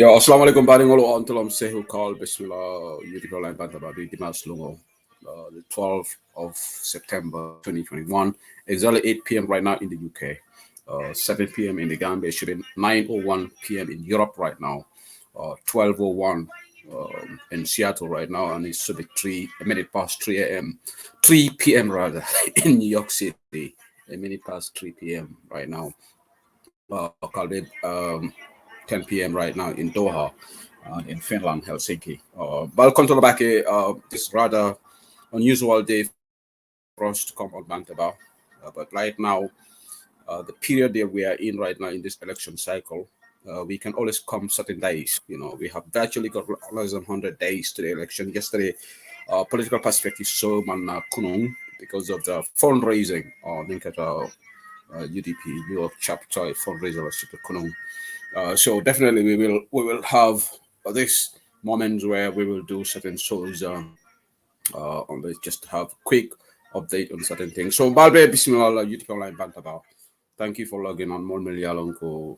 Yo, assalamualaikum baringolo on tolom sehu call bismillah yudiko line bantaba di dimas lungo the 12th of September 2021. Exactly 8 p.m. right now in the UK. 7 p.m. in the Gambia. It should be 9:01 p.m. in Europe right now. 12:01 in Seattle right now, and it should be 3 past 3 a.m. 3 p.m. rather in New York City. A minute past 3 p.m. right now. Called it 10 p.m. right now in Doha, in Finland, Helsinki. Welcome to the back. This rather unusual day for us to come on Bantaba. But right now, the period that we are in right now in this election cycle, we can always come certain days. You know, we have virtually got less than 100 days to the election. Yesterday, political perspective so man kunung because of the fundraising linked at UDP New York chapter fundraiser kunung. So definitely we will have this moments where we will do certain shows on this, just have quick update on certain things. So Balbe Bismillah YouTube online Bantaba. Thank you for logging on more Melialonko.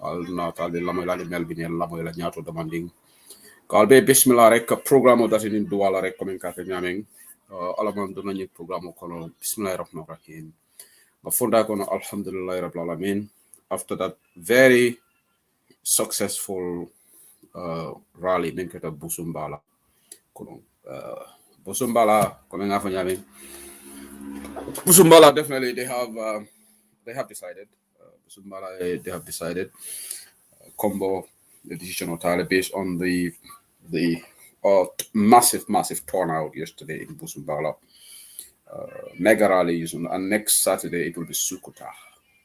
I'll not I'll be Lamola Melvin Lamola Nyato demanding. Kalbe Bismillah rek programme that in Duala rek coming cafe nyaming. Alaman donanye programme kono Bismillah Rahman Rahim. Bafunda kono Alhamdulillah Rabbil Alamin. After that very successful rally linked at Busumbala. Busumbala coming after Yami. Busumbala definitely they have decided. Busumbala they have decided. Combo the decision of based on the massive turnout yesterday in Busumbala. Mega rally and next Saturday it will be Sukuta,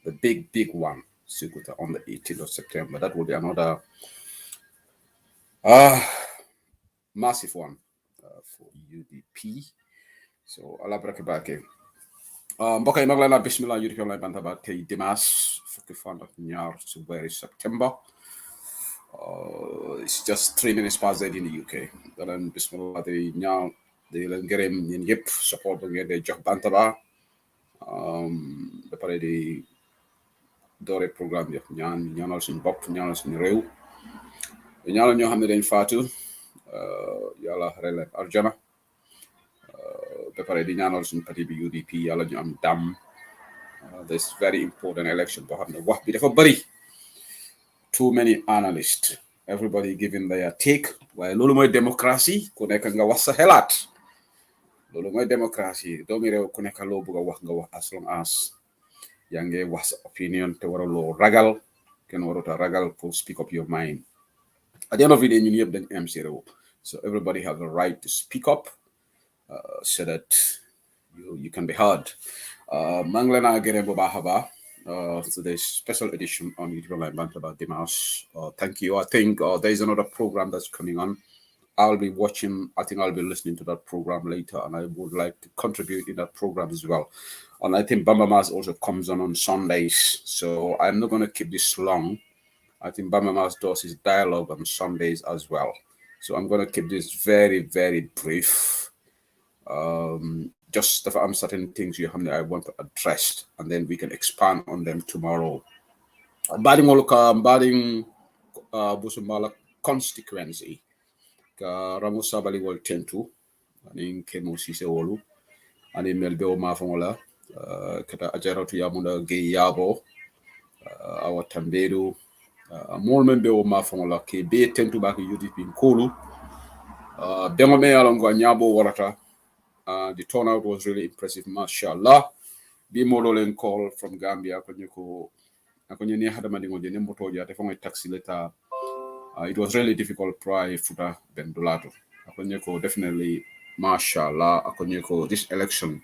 the big one. Sukuta on the 18th of September. That will be another massive one for UDP. So Allah barakabake. Mbokk yi mag la bismillah UDP online bantaba tay dimanche fukki fan ak ñaar ci weeru September. It's just 3 minutes past 8 in the UK. Then bismillah day ñaaw day leen gërëm ñeen yépp support bu ngeen day jox bantaba. Ba pare di doore programme bi ñaanal suñu bopp ñaanal suñu réew ñaanal ñoo xam ne dañ faatu yàlla xare leen arjana ba pare di ñaanal suñu parti bi UDP yàlla ñu am dam this very important election boo xam ne wax bi dafa bari too many analysts everybody giving their take waaye loolu mooy démocratie ku nekk nga wax sa xelaat loolu mooy démocratie doomi réew ku nekk loo bëgg a wax nga wax as long as yaa ngi wax sa opinion te waraloo ragal kenn waruta ragal pour speak up your mind at the end of the day ñun yëpp dañ am si réew so everybody has the right to speak up so that you can be heard maa ngi leen a gërëm bu baax a baax today's special edition on YouTube Online Bantaba Dimanche. Thank you. I think there is another program that's coming on. I'll be watching. I think I'll be listening to that program later, and I would like to contribute in that program as well. And I think Bamba Mas also comes on Sundays, so I'm not going to keep this long. I think Bamba Mas does his dialogue on Sundays as well, so I'm going to keep this very, very brief. Just if I'm certain things you have I want to address, and then we can expand on them tomorrow. Bading Busumbala constituency. Ramo Sabali will tend to, and in Kemo Sisewolu, and in Melbeo Mafongola, Kata Ajaro to Yamunda Gay Yabo, our Tambedu, More member o ma fongola ke be tentu ba ke UDP in Kulu. Bengo me alongo nyabo warata. The turnout was really impressive, mashallah. Be modolen call from Gambia akonye ni hada madingo je nemboto ja te fongo taxi leta. It was really difficult pry futa bendulato. Akonye ko definitely mashallah akonye ko this election.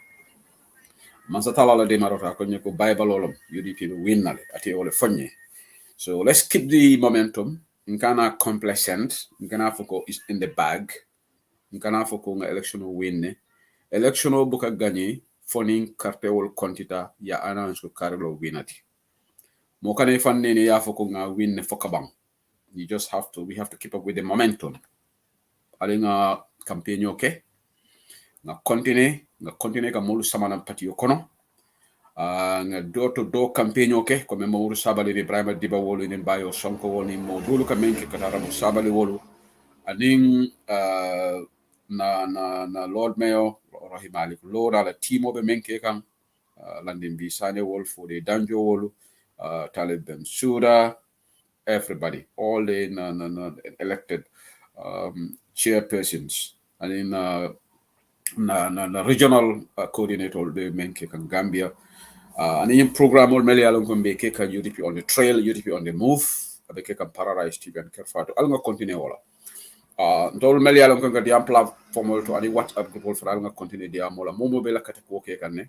Mansatala la de marota akonye ko bible olom UDP win nale ati ole fonye. So let's keep the momentum. Nkana complacent. Nkana foko is in the bag. Nkana foko nga election win. Election buka gagné foning carte wol kontita ya announce ko karlo winati. Mo kane fanne ne ya foko nga win fokabang. We have to keep up with the momentum. Ali nga campaign okay. Nga continue ka mulu samana pati kono. Nga door to door campaign okay comme Mamadou Sabali Ibrahima Diba wolu ni Bayo Sonko woni mo dulu ka menke katara mo Sabali wolu aning na Lord Mayor Rahim Ali Lord ala timo be menke kan landing bi sane wol for the danjo wolu Talib Bensouda everybody all the elected chairpersons and na regional coordinator be menke kan Gambia. And in program all meli along be keka UDP on the trail, UDP on the move, be keka Paradise TV and Kerfato. Alanga continue wala. Ndol meli along kan di platform to ani WhatsApp group for alanga continue dia mola momo bela katako keka ne.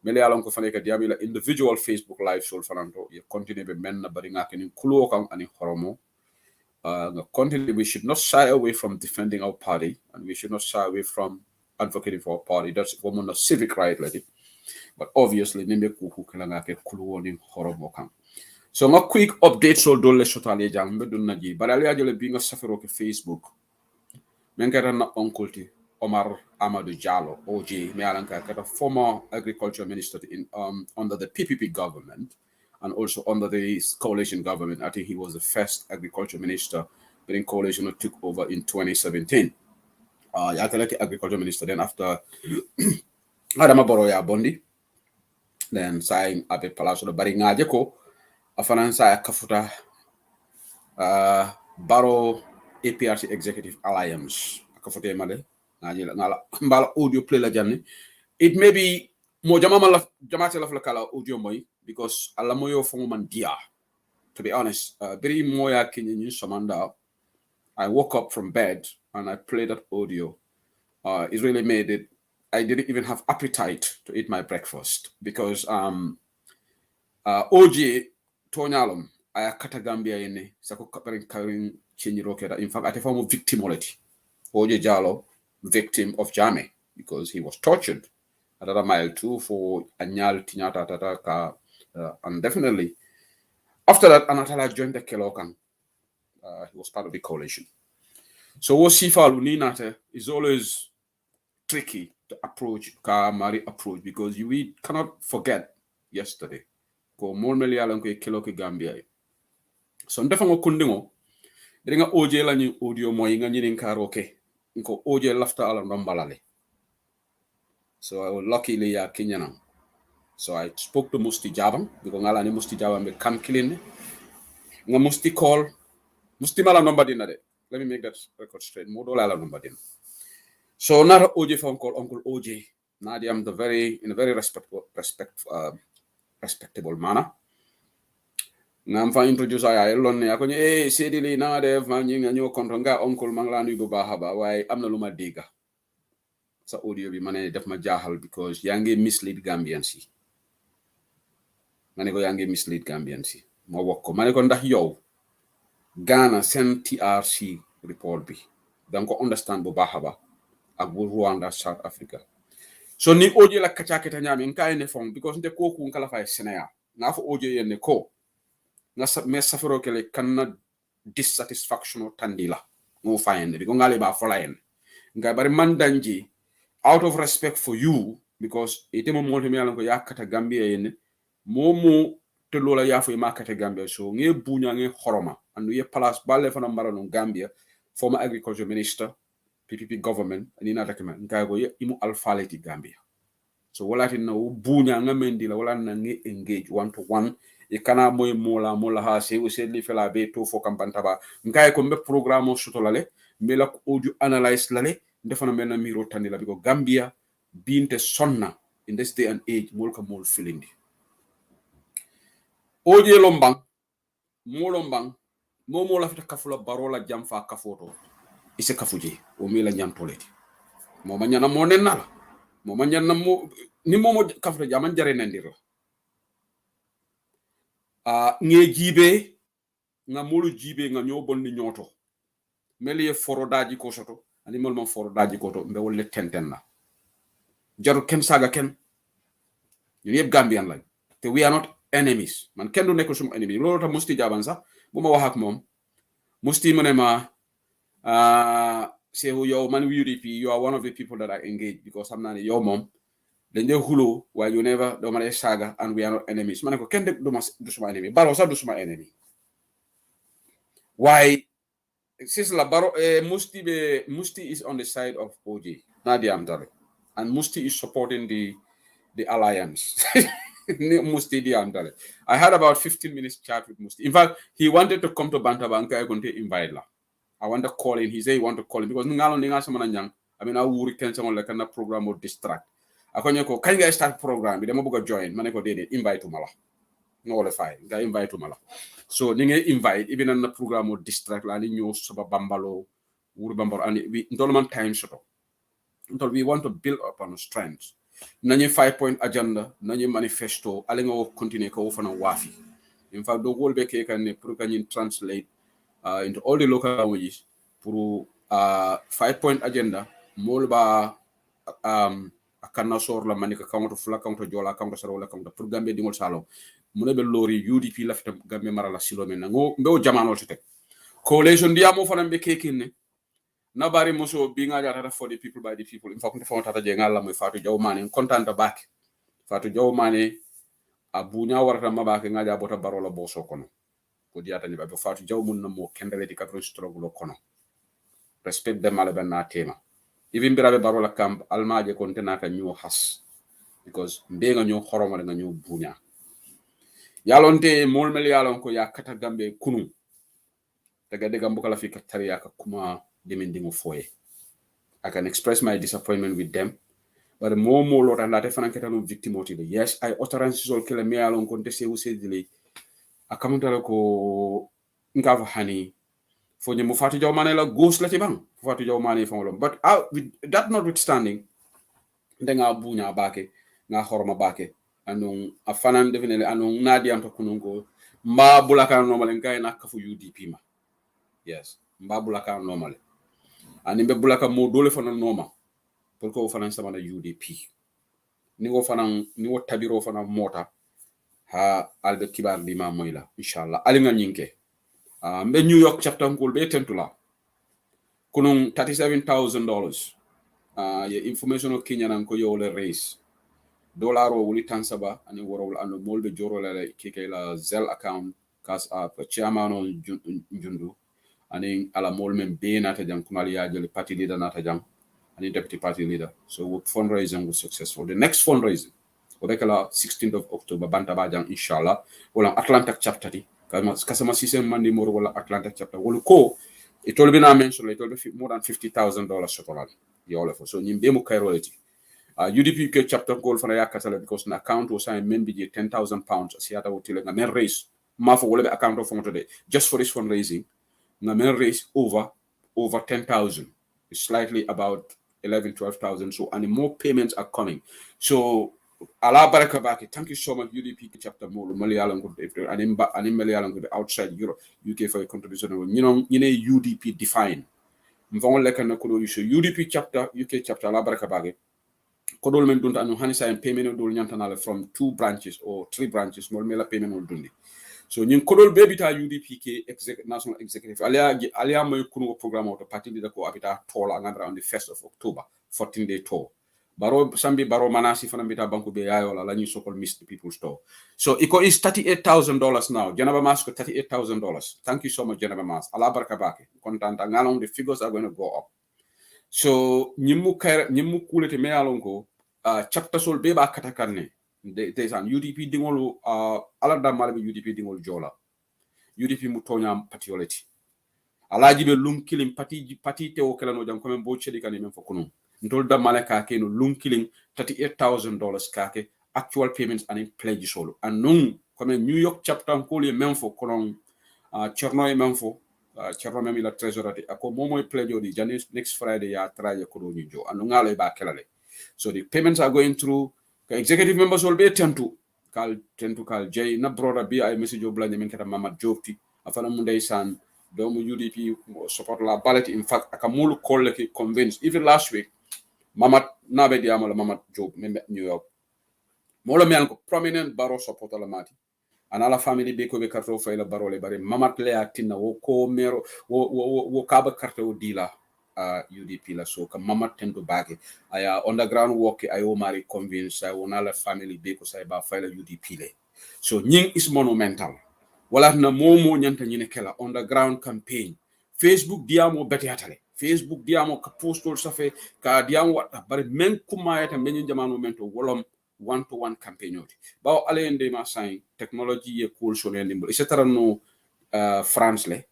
Meli along ko fane ka dia mila individual Facebook live sol fananto ye continue be men na bari ngake ni kulo kan ani horomo. Continue we should not shy away from defending our party and we should not shy away from advocating for our party. That's woman a civic right lady. But obviously, nimbe kuku kalanga ke kuluoni horomo kan. So ma quick update so dole shotale jang be dun naji. Barali ajole binga safero ke Facebook. Menkata na onkulti Omar Amadou Jallo, OJ, me alanka kata former agriculture minister in under the PPP government and also under the coalition government. I think he was the first agriculture minister when coalition took over in 2017. Yakalaki agriculture minister then after Adama Boroya Bondi. Then saying abe palaso do bari ngaje ko afanan sa kafuta baro APRC Executive Alliance kafuta male ngaje ngala mbala audio play la janne it may be mo jamate la kala audio moy because alla moyo fo man dia to be honest very moya kinyi somanda I woke up from bed and I played that audio it really made it I didn't even have appetite to eat my breakfast because OJ Tonyalum I kata Gambia yene sako karin chenyi rokeda in fact ate form of victimology OJ Jallo victim of Jame because he was tortured another mile too for anyal tinyata tata and definitely after that Anatala joined the Kelokan he was part of the coalition so what Sifa Luninate is always tricky to approach Mari approach because we cannot forget yesterday ko molmel yalan ko kelo ke Gambia so ndefa ngo kundingo nga OJ la ni audio moy nga nyinin karo ke ko OJ lafta ala ndombalale so I was luckily ya Kenyan so I spoke to Musti Jabang because ngala ni Musti Jabang be kam kilin nga Musti call Musti mala nombadina de let me make that record straight modo la nombadina. So not OJ phone call Uncle OJ. Nadi I'm in a very respectable manner. Ngam fa introduce ay lon ne akonye sedili na def ma ñi nga ñoo konto nga Uncle Manglandu bu bahaba way amna luma diga. Sa audio bi mané def ma jaaxal because yaa ngi mislead Gambians yi. Mané ko yaa ngi mislead Gambians yi. Mo wax ko mané ko ndax yow Ghana sen TRC report bi dang ko understand bu bahaba ak bu Rwanda South Africa so ni OJ la kachaketa nyami nkaay ne fon because nte koku nkala fay Sénégal nga fa OJ yenne ko nga me safaro kele kanna dissatisfaction tandila mo fayende biko ngale ba folayen nga bari mandanji out of respect for you because ite mo molto mi alan ko yakata Gambia yenne momo te lola yafo makata Gambia so nge bunya nge horoma andu ye place balle fana marano Gambia former agriculture minister PPP government and ina takema ngago imu alphaleti Gambia so wala tin no bunya nga mendi la wala na nge engage one to one kana moy mola ha se o se li fela be to fo kampantaba ngay ko mbe programme soto lale mbe la audio analyze lale defana mena miro tandi la biko Gambia binte sonna in this day and age molka mol filindi oje lombang molombang momo la fita kafula barola jamfa kafoto ise kafuje o mi la nyantoleti mo ma nyana mo nenala mo ma nyana mo ni momo kafra jaman jare nandir la nge jibe nga molu jibe nga nyo bonni nyoto meli forodaji ko soto ani mol man forodaji ko to mbe wolle tenten na jaru ken saga ken ñu yeb Gambian lañ te we are not enemies man ken du nekk sum enemy lolu ta musti jaban sax buma wax ak mom musti mu ne ma say yow man UDP you are one of the people that I engage because I'm not your mom dañ de hulo while you never do ma saga and we are not enemies man ko ken de du suma enemy baro sax du suma enemy why since la baro Musti is on the side of OJ Nadia Amdare and Musti is supporting the alliance Musti di Amdare. I had about 15 minutes chat with Musti. In fact, he wanted to come to Bantabanka. I going to invite la. I want to call him. He said he want to call him because ngalo ninga sama nanyang. I mean, I will ken sama like na program or distract. Akonyo ko kan guys start program. Demo buga join. Mane ko dede invite to mala. No le fay. Ga invite to mala. So ninge invite even na program or distract la ni nyo saba bambalo wuri bambalo and we ndolman time soto. Until we want to build up on strengths. Nanye 5-point agenda, nanye manifesto, alenga wo continue ko fana wafi. In fact, the whole beke can translate into all the local languages pour 5-point agenda, molba akana sor la manika kaunto fula kaunto jola kaunto sarola kaunto pour Gambia dingol salo. Mune be lori UDP la fita Gambia marala silo men ngo mbe jamano tete. Coalition dia mo fana be kekine. Nabari muso binga jata for the people by the people. In fact, nfo tata je ngala mo Fatou Jaw Mane contenta back. Fatou Jaw Mane abunya warata mabake ngaja bota barola boso kono. Ko diata ni ba Fatou Jaw mun na mo kendele di katro struggle kono. Respect them ala na tema. Even birabe barola camp almaje kontena ka new has because mbenga nyo khoromo nga nyo bunya. Yalonte molmel yalon ko ya kata Gambe kunu. Daga de gambo kala fi katariya ka kuma demanding foye. I can express my disappointment with them. But the more lot and that fanaketa no victim otile. Yes, I utterances all kila me alon konte se use dile. Akamutala ko ngava hani for the Mufatu Jaw Mane la ghost la tibang. Mufatu Jaw Mane fon. But with that notwithstanding, denga bunya bake nga horma bake anong afanan definitely anong nadi anto kunungo mba bulaka normal ngai na kafu UDP ma. Yes, mba bulaka normal. Ani be bulaka mo dole fana normal. Pour ko fana sama na UDP. Ni wo fana ni wo tabiro fana mota ha albe kibar di ma moyla inshallah ali nga nyinke. Mbe New York chapter ngol be tentula. Kunung $37,000. Ye information o Kenya nan ko yole raise. Dollar o wuli tansaba ani woro ando molbe joro la keke la Zelle account kas chairman on jundu ani ala mol men be nata jang kumali ya jeli party leader nata jang ani deputy party leader. So fundraising was successful. The next fundraising Odekala 16th of October bantaba jang inshallah wala Atlantic chapter ti kasama system mandi moro wala Atlantic chapter wala ko it will be na mention it will be more than $50,000 total yole so nyimbe mo kairoleti UDP UK chapter goal for yakatala because an account was signed men budget £10,000 siata wotile nga men raise mafo wala be account of today just for this fundraising nga men raise over 10,000. It's slightly about 11-12,000 so and more payments are coming so ala baraka baki thank you so much UDP chapter mo malayalam ko and malayalam ko outside Europe UK for your contribution you know UDP define mvon leka na ko so UDP chapter UK chapter ala baraka baki kodol men dunta anu hanisa en payment dol nyantana from 2 branches or 3 branches mol mela payment ol dundi so nyin kodol bebita UDP ke national executive alia moy kuno programme auto party de ko abita tola ngandra on the 1st of October 14-day tour baro sambi baro manasi fana bita banku be yayo la nyi sokol missed people store so iko is $38,000 now Janaba Mas ko $38,000 thank you so much Janaba Mas ala baraka bake contanta ngalong the figures are going to go up so nyimu kulete me alonko chapter sol be ba katakanne There's an UDP dingolu alada malbe UDP dingolu jola UDP mu tonya patioleti alaji be lum killing pati te o kala no jam comme bo chedi kan men fokunu ndol da malaka ke no lum killing $38,000 kake actual payments and pledge solo and non comme New York chapter ko le men fo konon cherno e men fo cherno mem la treasurer ako momo pledge di janis next Friday ya traje ko do jo and ngalo ba kelale so the payments are going through executive members will be tentu kal jay na broda bi ay message o blanye men kata Mamad Jopti afana mu ndeysan doomu UDP support la ballot in fact akamulu kolle ki convinced even last week Mamad nabe diamola Mamad Job New York molo mi ko prominent baro support la mati anala family be ko be karto fayla baro le bare Mamad le atina wo ko mero wo kaba karto dila UDP la so ka Mamad tendo bage aya underground work ayo mari convince ay wonala family be ko say ba fayla UDP le so nying is monumental wala na momo nyanta nyine kela underground campaign Facebook diamo beti hatale Facebook diamo ka postol safe ka diamo wata bare men kuma yata men jamanu mento wolom one to one campaign yoti bawo ale ende ma sign technology ye cool so ne ndimbo etc no France le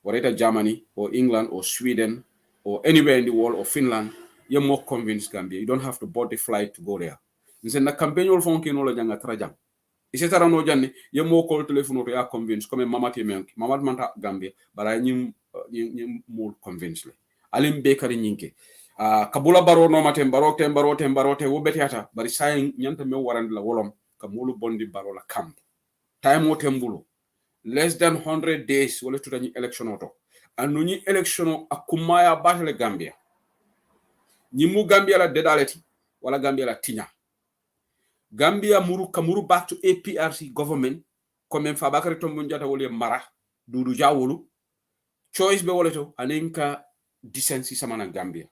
wala Germany or England or Sweden or anywhere in the world or Finland you're more convinced Gambia you don't have to board the flight to go there nse na campaign wol fonke no la janga trajam ise tara no janne ye mo call telephone to ya convince comme mamati men mamat manta Gambia bara ñim mo convince le alim be kari ñinke kabula baro no matem barote wo betiata bari say ñanta me warande la wolom ka mulu bondi baro la camp time o tembulu less than 100 days wala tutani election oto anu ñi election akumaya batale Gambia ñi mu Gambia la dedaleti wala Gambia la tinya Gambia kamuru back to APRC government comme Fabakary Tombong Jatta wole mara dudu jawolu choice be woleto aninka decency samana Gambia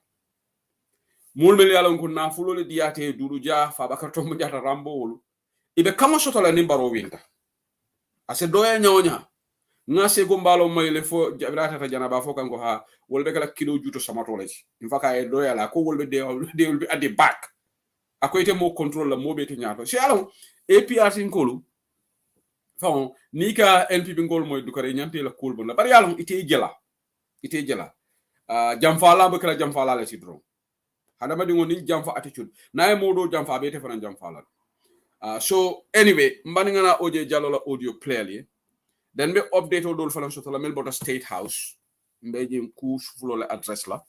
mulmel yalon ko na fulole diate dudu ja Fabakary Tombong Jatta rambo wolu ibe kama soto la nimbaro winta ase doya nyonya ngase go mbalo mayle fo jabirata ta janaba fo kanko ha wolbe kala kilo juto samatole infaka e doya la ko wolbe de wolbe ade back akoyte mo control la mo beti ñaato si alon APRC ngolu fon ni ka NPP ngol moy du kare ñante la cool bon la bari alon ite jela jamfa la be kala jamfa la ci dron hada ma dingo ni jamfa attitude nay modo jamfa be te fana jamfa la so anyway mbani ngana audio jallo la audio clearly then be update o dol fana so la mel bota State House mbe jim ku fulo la address la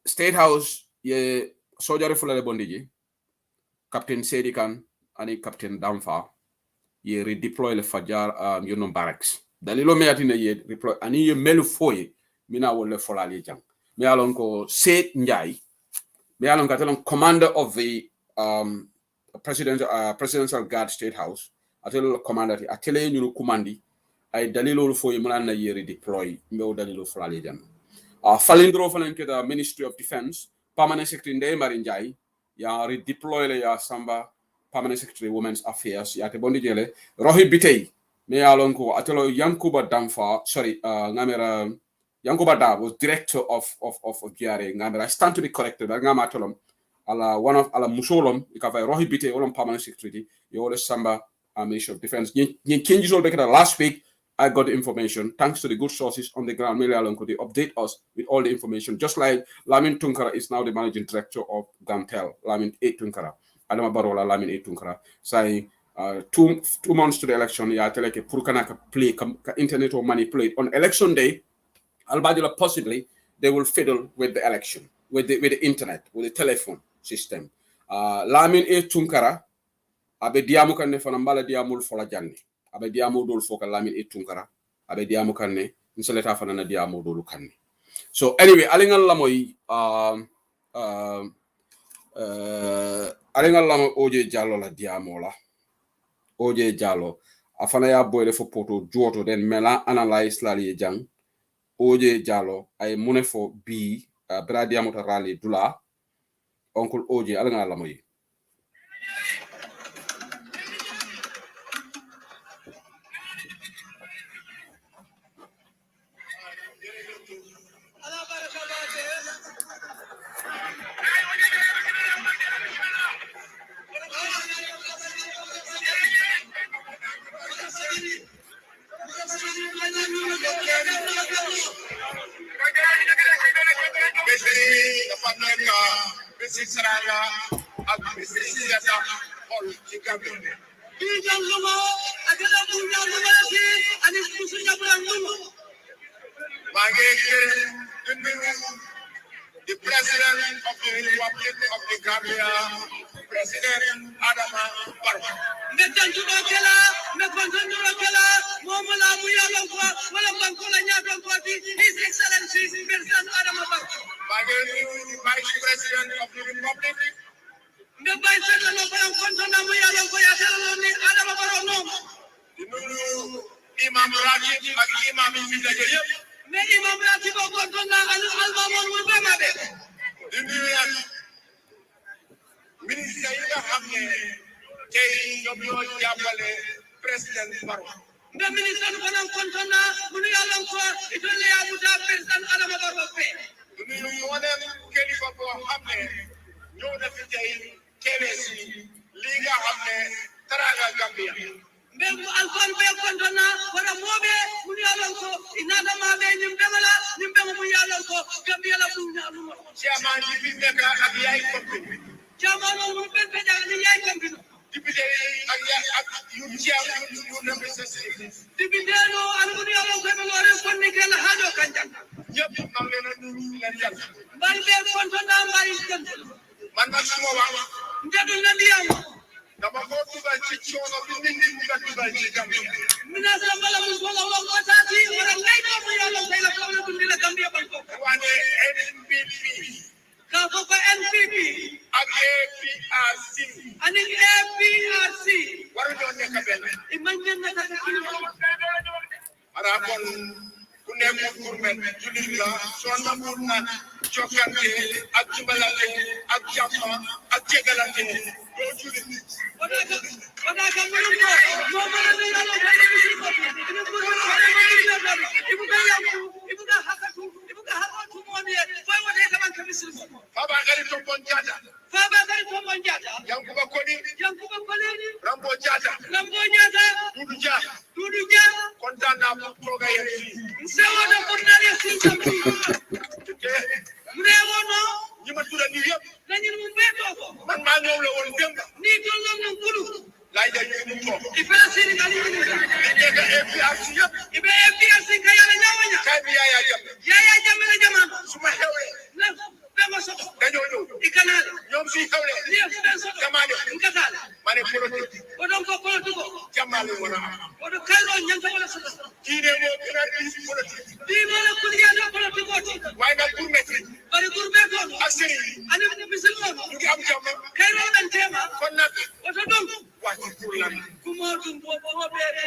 State House ye sojare fulale bondiji Captain Sedi Khan ani Captain Damfa ye redeploy le fajar yono barracks dalilo me atina ye deploy ani ye melu foye mina wole folali jang me alon ko Seth Njai me alon ka telon commander of the presidential guard State House atelo commander atele nyunu kumandi ay dalilo foye mina na ye redeploy me dalilo folali jang falindro falen ke the Ministry of Defense permanent secretary Ndeye Mari Njai ya redeploy le ya samba permanent secretary women's affairs ya te bondi jele rohi bitey me ya lon ko atelo Yankuba Damfa ngamera Yankuba Da was director of GRA ngamera stand to be corrected ngama atolom ala one of ala musolom ikafa rohi bitey olom permanent secretary yo le samba Ministry of Defense nyin changes all bekata last week I got the information thanks to the good sources on the ground. Mele Alonko, they update us with all the information. Just like Lamin Tunkara is now the managing director of Gantel, Lamin A. Tunkara. Adama Barola, Lamin A. Tunkara, saying 2 months to the election, yeah, tell like a Purkanaka play, internet or manipulate. On election day, Albadila possibly they will fiddle with the election, with the internet, with the telephone system. Lamin A. Tunkara, abe diamu kanne fanambala diamul fola janni. Abe diamo dol foka Lamin E Tunkara abe diamo kanne nseleta fana na diamo dolu kanne so anyway alingal la moy alingal la oje jallo la diamo la oje jallo afana ya boyle fo poto joto den mela analyze la li jang oje jallo ay munefo bi bra diamo ta rali dula oncle oje alingal la moy The President of the Republic of the Gambia, President Adama Barrow. His Excellency President Adama Barrow. The Vice President of the Republic. The Vice President of the Imam Ratib ak Imam yi daje yëpp. Mais Imam Ratib ko na alma mo bemade. Di nuyu ministre yi nga xam ne tey ñoom ñoo jàppale président Barrow. Nda ministre ko nan kontona mu nu yàlla ko itole ya bu ta président Adama Barrow fe. Di nuyu wone kilifa boo xam ne ñoo na fi tey KBC li nga xam ne taraanga Gambia. Mbegu alfan be kontona wala mobe mun yalon ko inada ma be nim bemala nim bemu mun yalon ko Gambia la mun yalon chairman bi beka ak yaay company chairman mun be be da ni yaay company député ak yaay ak yu chairman yu na necessity député no al mun yalon ko be lore kon ni kel hajo kanjan ñep am leen ñu leen jall bal be kontona mbari dem man nak suma wax ndedul na ndiyam dama ko dugal ci coono bi nit ñi mu dugal ci Gambia. Mina sambala mu ko la wax taati wala ngay do mu yalla tay la ko la dundi la Gambia ban ko. Wane NPP. Ka ko ko NPP ak APRC. Ani APRC. Waru do nekk ben. Imagine na ta ko ara kon ku nekk pour ben julit la so na pour na jokkante ak dimbalante ak jàmm ak jégalante do julit wala ka mo mo na yalla tay ci ko ina ko ibu ka yakku ibu ka hakatu mo ne fay wone ka man ka misir baba gari to bon jata yankuba kodi rambo jata dudu ja kontaan naa pour toga yéen sewo na ko na le sin sambi rewo no ñi ma tudda ni yépp dañu mu beto ko man ma ñew la won dem ni tolom na kulu lay da ñu ko ifela sini gali ni ga APRC yépp ibe APRC ka yalla ñawanya kay bi yaaya jam la jama suma xewé na dama so dañu ñew ikanal ñom fi xewé ni so jamale ngazal mané politique o don ko politique jamale wona o do kayro ñanta wala so diine mo gëna di politique diine la ko diane politique way na pour mettre bari pour mettre asiri ani bisil ko ngi am jam kayro dan tema kon nak o do dom wa pour lan ku mo dum bo bere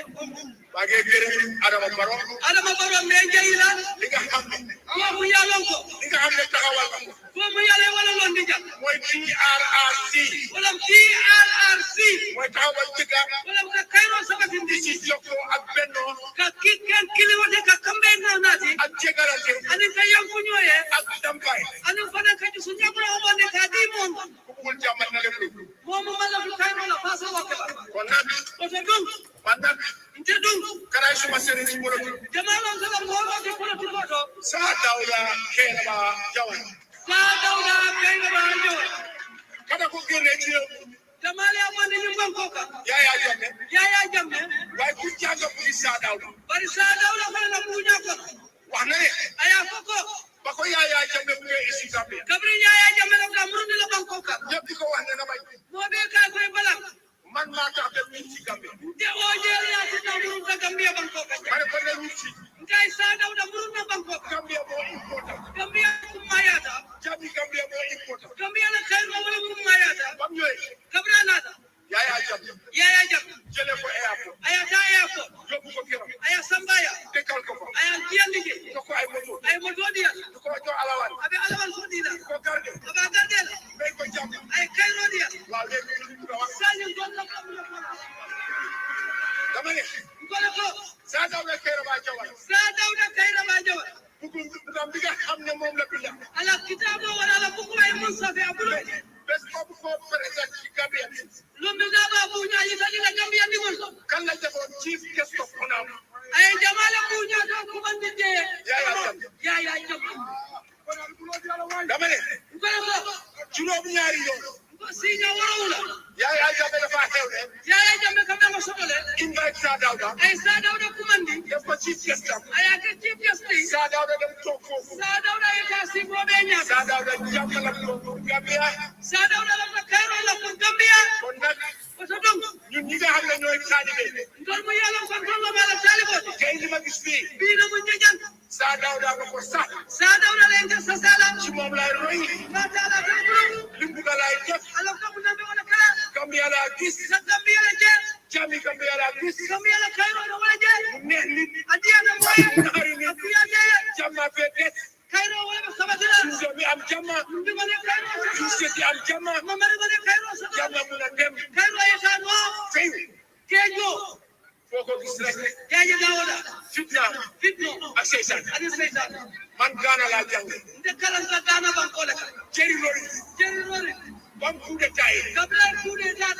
bagé gëré Adama Barrow me jeyla li nga xam ko mu yalon ko li nga xam ne taxawal ko mu yalé wala lon di jam moy PRRC wala PRRC moy taxawal jiga wala ka kayro sabati ndi ci jokko ak benno ka kikken kili wote ka kambe na nati ak jegarante ani ka yanku ñoye ak dampay ani fana ka ci suñu ko o bonde ka di mom ko bugul jamat na lepp momu mala fu kayro la fasa wakka kon nak o te dum man nak nte dum kara suma sere ci boro jamalo sala mo ko politiko to sa dawla keba jawan kada ko gene ci jamale amane ñu banko ka yaya jamme way ku jaga bu sa dawla bari sa dawla fa na bu ñako wax na ne aya ko bako yaya jamme bu isi Gambia kabri yaya jamme la murun la banko ka ñepp ko wax ne na bay mo be ka koy balam man ma ta be mi ci Gambia de o je ya ci na murun ka Gambia banko ka bare ko ne ñu ci ngay sa dawla murun na banko ka Gambia mo important Gambia ku mayata jabi Gambia mo important Gambia la kay mo wala ku mayata bam ñoy kabra nata yaya jam jele ko airport aya ta airport yobbu ko kiram aya sambaya dekal ko ko aya tiyandi ko ko ay moto dia ko jo alawan abe alawan so dina ko garde aba garde be ko jam ay kayro dia wa le ko wax sañu don la ko dama ne ko sa dawla kayro ba jawal bukum bi nga xam ne moom la bind ala kitabo wala la bukum ay musafi abulu bes ko président ci Gambia lumbi gaba buña yi tadi la Gambia di mon kan la defoon chief guest of honor ay jamala buña chief guest ayake chief guest sada da dem toko sada da ya si bobenya sada da jamala ko Gambia sada da la Cairo la ko Gambia kon nak so dum ñun ñi nga xam ne ñooy talibé ndol mu yalla ko ndol ma la talibé kay li ma gis fi bi na mu ñeñan sada da ko sax sada da len ta sala ci mom lay roy ma taala lim bu lay def ala ko mu nabi wala kala Gambia la gis sa Gambia la je jami Gambia la gis Gambia la Cairo la wala je ne nit adiya na moy adiya je jamma fe det Cairo wala sabatila so mi am jamma ndi ma ne Cairo ci am jamma ma ma ne Cairo jamma mu na dem Cairo ya sa no fe kejo foko gis rek kejo dawala fitna ak seysan man Ghana la jàng nde kala sa Ghana ban ko la jeri lori bam coup d'état kabla coup d'état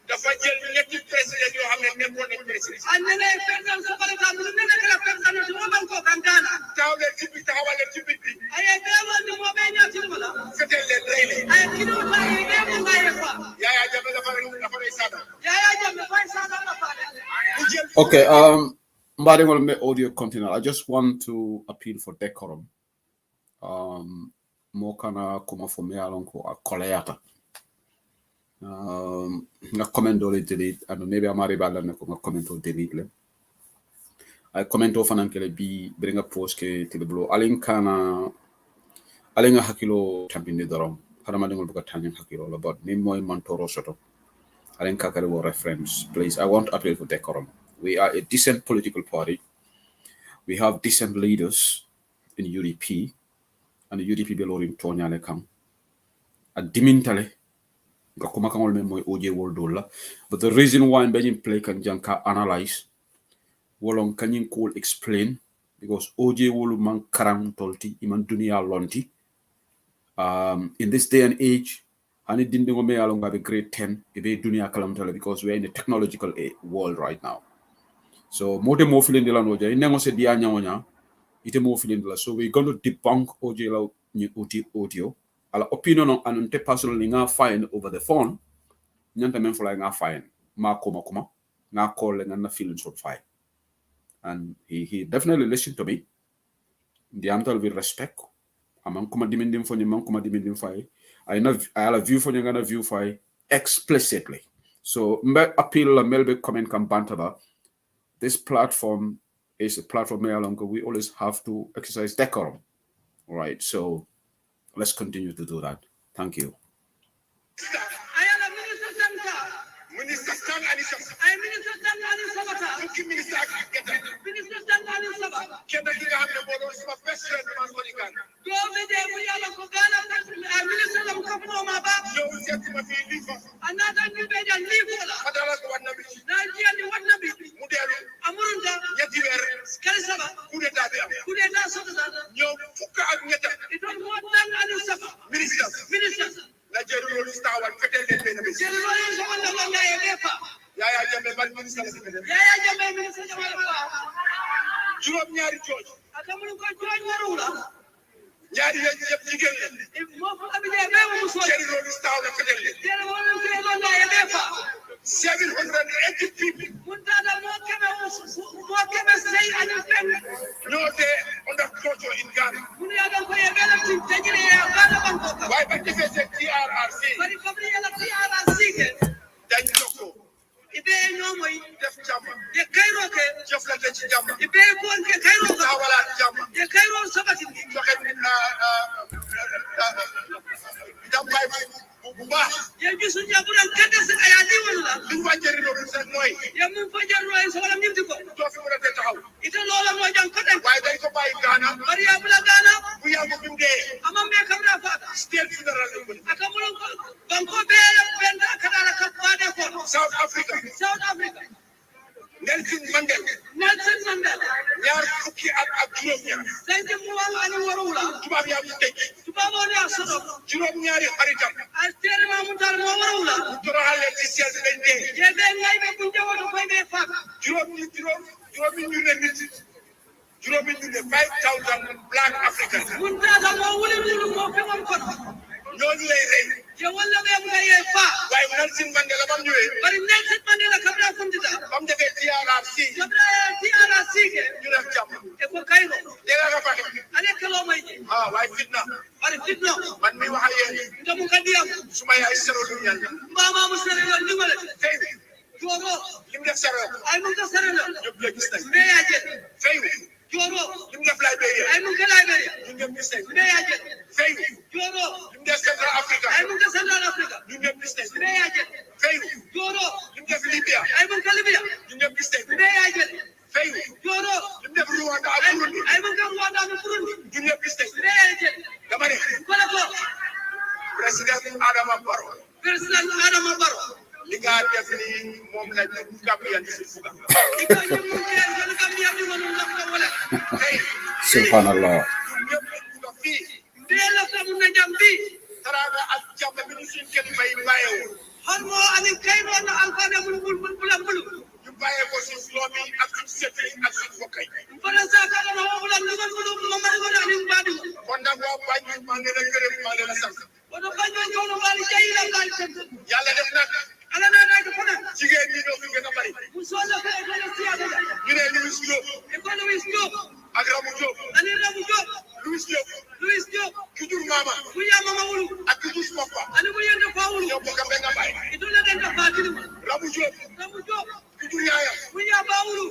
dafa jël ñetti président yoo xam ne nekkoon nañ président annene président so bala tam lu nekk la président so ban ko kan Ghana tawle ci bi taxawale ci bi ay dama ni mo be ñaati wala fetel leen rey ay kilo ta yi be mo ngaye fa Yaya Jammeh dafa lay sada Yaya Jammeh fay sada la fa Okay, Mbadi will make audio continue. I just want to appeal for decorum. Mokana kuma for me along ko koleata. Na comment dole delete and maybe amari bala na kuma comment or delete le. I comment off an ankele bi bring a post ke tilblo alinkana alinga hakilo champion dorom. Haramadingol buka tanyam hakilo about name moy mantoro soto. Alinka kare reference. Please, I want to appeal for decorum. We are a decent political party. We have decent leaders in UDP, and the UDP belong in Tonya Lekang. A dimintale, Gakumakangol memoy OJ Worldola. But the reason why I'm being play can Janka analyze, Wolong Kanyin Cole explain, because OJ Woluman Karang Tolti, Iman Dunia Lonti. In this day and age, and it didn't go me along have a grade 10, Dunia Kalamtala, because we're in a technological world right now. So more feeling de la noja inengo se dia nyawonya ite mo feeling de la so we going to debunk OJ ni audio ala opinion on anunte personally nga fine over the phone nyanta men fly nga fine ma kuma nga call nga na feeling so fine and he definitely listened to me the amtal with respect among kuma dimendim for man kuma dimendim fine I have view for nga na view fine explicitly so mbe appeal la melbe comment kan bantaba. This platform is a platform where we always have to exercise decorum. All right, so let's continue to do that. Thank you. Minister Stan Anissa. I Minister Stan Anissa. Minister Stan Anissa. Kenda ki nga xam ne moo doon sama best friend man ko di kan. Do be de bu yalla ko gana minister lam ko mo ma ba. Yow seet ma fi li fa. Anata ni be jan li ko la. Adala ko wan nabi. Na ji andi wan nabi. Mu delu amurunda ñetti weer kala saba coup d'état bi am. Coup d'état soto da. Ñoom fukk ak ñetta. Ito mo Stan Anissa. Minister Nigeria will start and fettle the benefits. Yaya Jammeh ban minister la fi Yaya Jammeh minister juróom ñaari jooj akamu ko jooj warula ñaari yëpp jigéen la mo fa abide be mo so Nigeria will start and fettle the jere wala ko la Yaya defa 780 people mundada mo kebe say and pen no de under torture in Ghana mun ya dan ko ye bela tin tejire ya Ghana ban ko way ba defé TRRC bari ko bi yalla TRRC ke dañ ko ibe ñomoy def jàmm ye kayro ke joflante ci jàmm ibe ko ke kayro ka wala jàmm ye kayro sabati joxe jàmm bay bu baax ye gisu jaburan kede sa ayati wala li fa jeri lo sa moy ye mu fa jeri lo sa wala nimti ko do fi mo te taxaw ite lola mo jang ko den way day ko bay Ghana bari ya bula Ghana bu ya mo bindé amam me kamra fata state federal ko akamul ko banko be benda kadala ka fade ko South Africa Nelson Mandela ñaar fukki ak juróom ñaar sanki mu wala ani warula tubaab yaa mu tëj tubaab woni asodo juróom ñaari xaritam astere ma mu dal mo warula toroxale ci sel dañ dé ye be ngay be bu jawatu koy be fa juróom ñu ne nit juróomi ñu ne 5,000 black Africans mun dal mo wuli lu mo fi won ko ñooñu lay rey ye wala be mu ngay fa way Nelson Mandela bam ñëwé bari Nelson Mandela kabra fundita bam defé TRRC ke ñu ne kayro dega ga faxe ane kelo may way fitna ari fitna man mi wax ak yeen ndamu kadiyam suma yaay sero du yalla mama mu sero yo dimale fay joro lim def sero ay mu def sero yo ñep gis nañ me ya jël fay joro lim def lay bey ay mu lay bey ñu ñep gis nañ me ya jël fay joro lim def Central Africa ay mu def Central Africa ñu ñep gis nañ me ya jël fay joro lim def Libya ay mu Libya ñu ñep gis nañ me ya jël fay joro lim def Rwanda ak Burundi ay mu def Rwanda ak Burundi ñu ñep gis nañ me ya jël dama ne ko President Adama Barrow li nga def ni moom la ñu Gambian ci fuga subhanallah dela ko mu na jambi taraga ak jambe bi ci kene bay bayewu har mo ani kayro na alfane bul ñu baye ko ci lobi ak ci setti ak ci fokay fara sa ka na ho bulan lu ma ko na ni badu kon da ko bañ ma ngi na gërem ma leen sant wono bañ ko no wali jeyla ngal sant yalla def nak ala na na ko na jigeen ñi do fi gëna bari mu so la ko ko ci yalla ñu ne Louis Diop Louis Diop ak Ramou Diop ani Ramou Diop Louis Diop ki jur mama bu ya mama wulu ak ki jur papa ani bu yende fa wulu ñoo bokk nga bay itu la den da fatini Ramou Diop ki jur yaaya bu ya ba wulu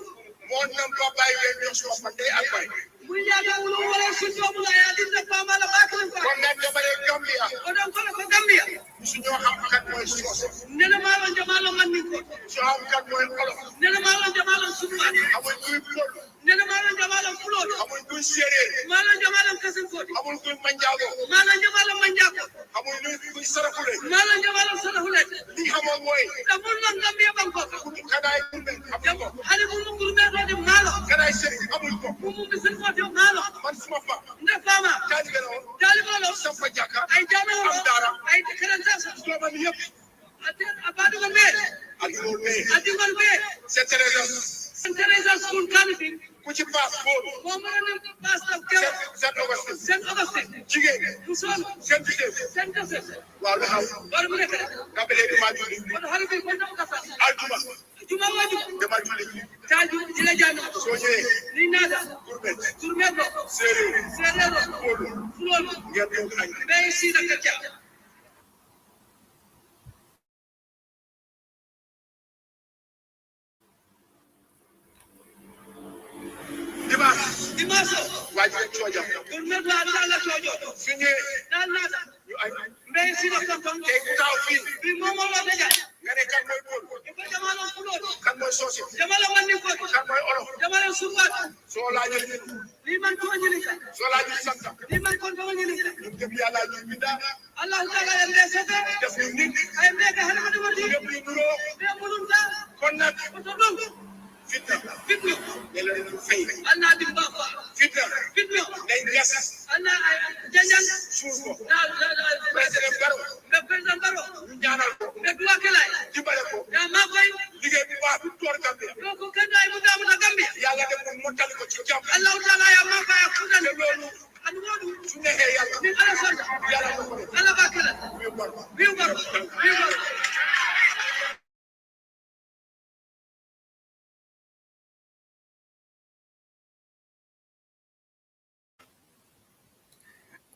mo nam ko bay we ñoo so fa day ak bay bu ya ba wulu wala su Diop la ya din da fa mala ba ko ko nga jabale Gambia ko don ko Gambia su ñoo xam kat moy soos neena ma la jamalo man ni ko so xam kat moy xolo neena ma la jamalo suma amul kuy pol neena ma la jamalo fulo amul kuy séeréer ma la jamalo kasen ko amul kuy manjaago ma la jamalo manjaago amul kuy saraxule ma la jamalo saraxule li xamoon mooy amul na Gambia banko kadaay ko hali bu mu ngurme do de malo kadaay sëriñ amul ko mu bisin ko de malo man suma fa ndefama talibelo safa jaka ay jamalo am dara ay Sloman yep aten abadu be adigol be Teresa school kaniti ku ci passport mo mëna pass la ke Saint Augustine jigéen musul Saint Joseph waaw la war mu nek ka bele di ma julli ko halu bi ko ndam kasa aljuma juma waju dama julli taaju dila jamm so ñewé ni nada turbe séré fulol ngeen do xañ be ci da ka Dimaso waji choja gurme do ala chojo finge nana mbe sino kan ke taw fi bi momo la daga ngane kan moy pol ko jamalo fulo kan moy sosi jamalo manni ko kan moy olo jamalo subat so la ñu li man ko ñini ka so la ñu santa li man ko do ñini ka dem yalla ñu binda Allah taala ya be sete def ñu nit ay be ka hana do wadi yeb ñu duro be mulun ta kon nak ko do fitna yalla ñu fay anna di baba fitna day gas anna janjan suufo president Barrow ñu ñaanal ko be du wakala dibale ko ya ma koy liggéey bu baax bu tor Gambia ko kay mu damu na Gambia yalla def ko motal ko ci jàmm Allah taala ya ma fa ya fudan lolu anu wodu su nexe yalla ni ala sonda yalla ko ala bakala bi bar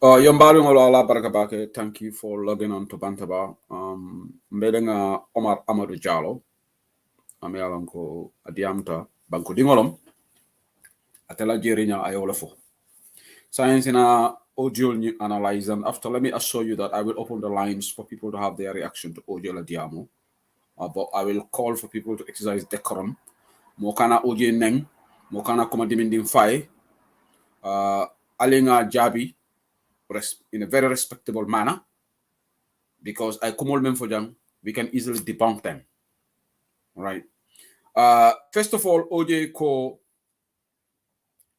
Yombalu ngolo ala baraka bake. Thank you for logging on to Bantaba. Mbedenga Omar Amadou Diallo. Ami alanko adiamta banko dingolom. Atela jerinya ayolefo. Science in a audio analyze, and after let me assure you that I will open the lines for people to have their reaction to audio la diamo. But I will call for people to exercise decorum. Mokana audio neng, mokana komandimindin fai. Alinga jabi in a very respectable manner, because I come all men for them, we can easily debunk them. All right. First of all, OJ ko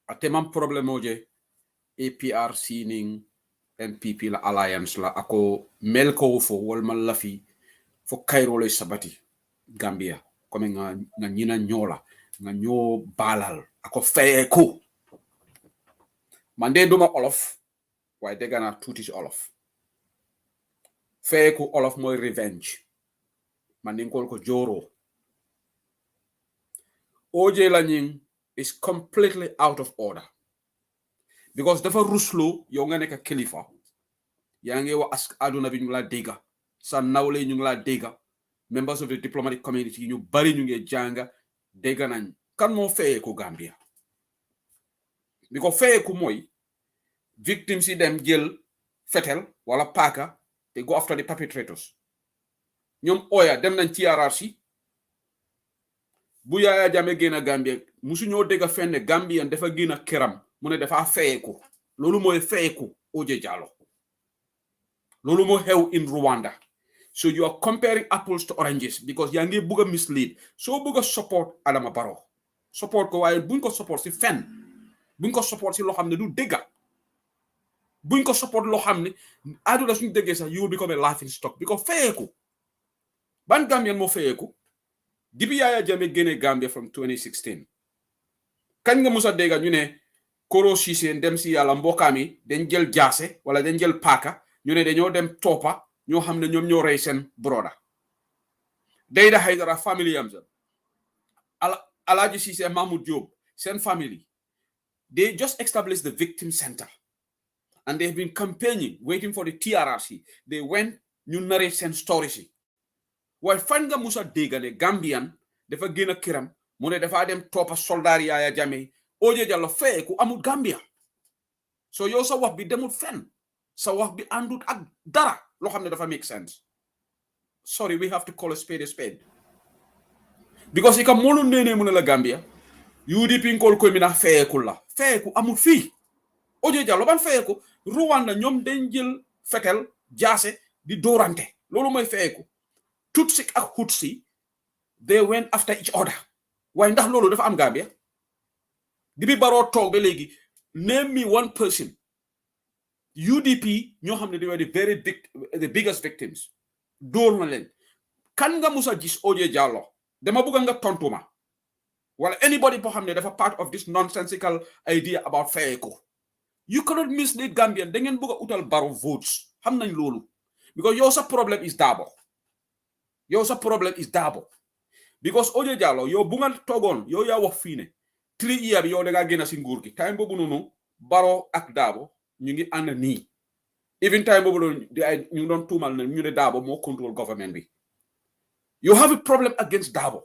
atemam problem OJ APRC ning NPP la alliance la ako melko fo wolmal lafi fo Cairo le sabati Gambia comme nga ñina ñola nga ño balal ako feye ko mande duma olof waaye dégg naa tuuti ci olof feeku olof mooy revenge man ni ko jooro OJ la ñing is completely out of order because dafa ruslo yow nga nekk kilifa yaa ngi wax aduna bi ñu la dégga sa nawle ñu la dégga members of the diplomatic community ñu bari ñu ngi jànga dégga nañ kan moo fayee ko Gambia bi ko fayee ko mooy victims yi dem jël fetel wala paaka te go after the perpetrators ñoom oya dem nañ ci TRRC bu Yaya Jammeh génn Gambia musu ñoo dégga fenn Gambian dafa génn këram mu ne dafa fayee ko loolu mooy fayee ko Oje Jallow loolu moo xew in Rwanda. So you are comparing apples to oranges because yaa ngi bugg a mislead soo bugg a support Adama Barrow support ko waaye buñ ko support si fen buñ ko support si loo xam ne du dégga buñ ko support loo xam ne àdduna suñu déggee sax you will become a laughing stock because fayeeku ban Gambian moo fayeeku dibi Yaya Jammeh génne Gambia from 2016 kañ nga musa dégga ñu ne Koro Ceesay dem si yàlla mbokkaam yi dañ jël jaase wala dañ jël paaka ñu ne dañoo dem toppa ñoo xam ne ñoom ñoo rey seen broda Dayda Haidara family am Alhaji Ceesay Mahmoud Jobe seen family they just established the victim center and they've been campaigning waiting for the TRRC they went ñu narrate seen stories yi waaye fan nga musa dégga ne Gambian dafa génn a kiram mu ne dafa dem toppa soldaar Yaya Jammeh Oje Jallow fee ku amul Gambia so yow sa wax bi demul fenn sa wax bi àndut ak dara loo xam ne dafa make sense sorry we have to call a spade because ika molu nene mu ne la Gambia UDP ngol ko mina feeku la feeku amul fii Oje Jallow ban feeku Rwanda ñoom dañ jël fetel jaase di doorante loolu mooy feeku Tutsi ak Hutsi they went after each other waaye ndax loolu dafa am Gambia di bi Barrow toog ba léegi name me one person UDP ñoo xam ne they were the biggest victims dóor na leen kan nga musa gis Oje Jallow dama bëgg nga tontuma wala anybody boo xam ne dafa part of this nonsensical idea about feeko you cannot mislead Gambian da ngeen bëgg a utal Barrow votes xam nañ loolu because yow sa problem is Darboe because Oje Jallow yow bu nga toogoon yow yaa wax fii ne 3 years bi yow da ngaa génn si nguur gi time boobu noonu Barrow ak Darboe ñu ngi ànd nii even time boobu ñu ngi doon tuumal ne ñu ne Darboe moo control government bi you have a problem against Darboe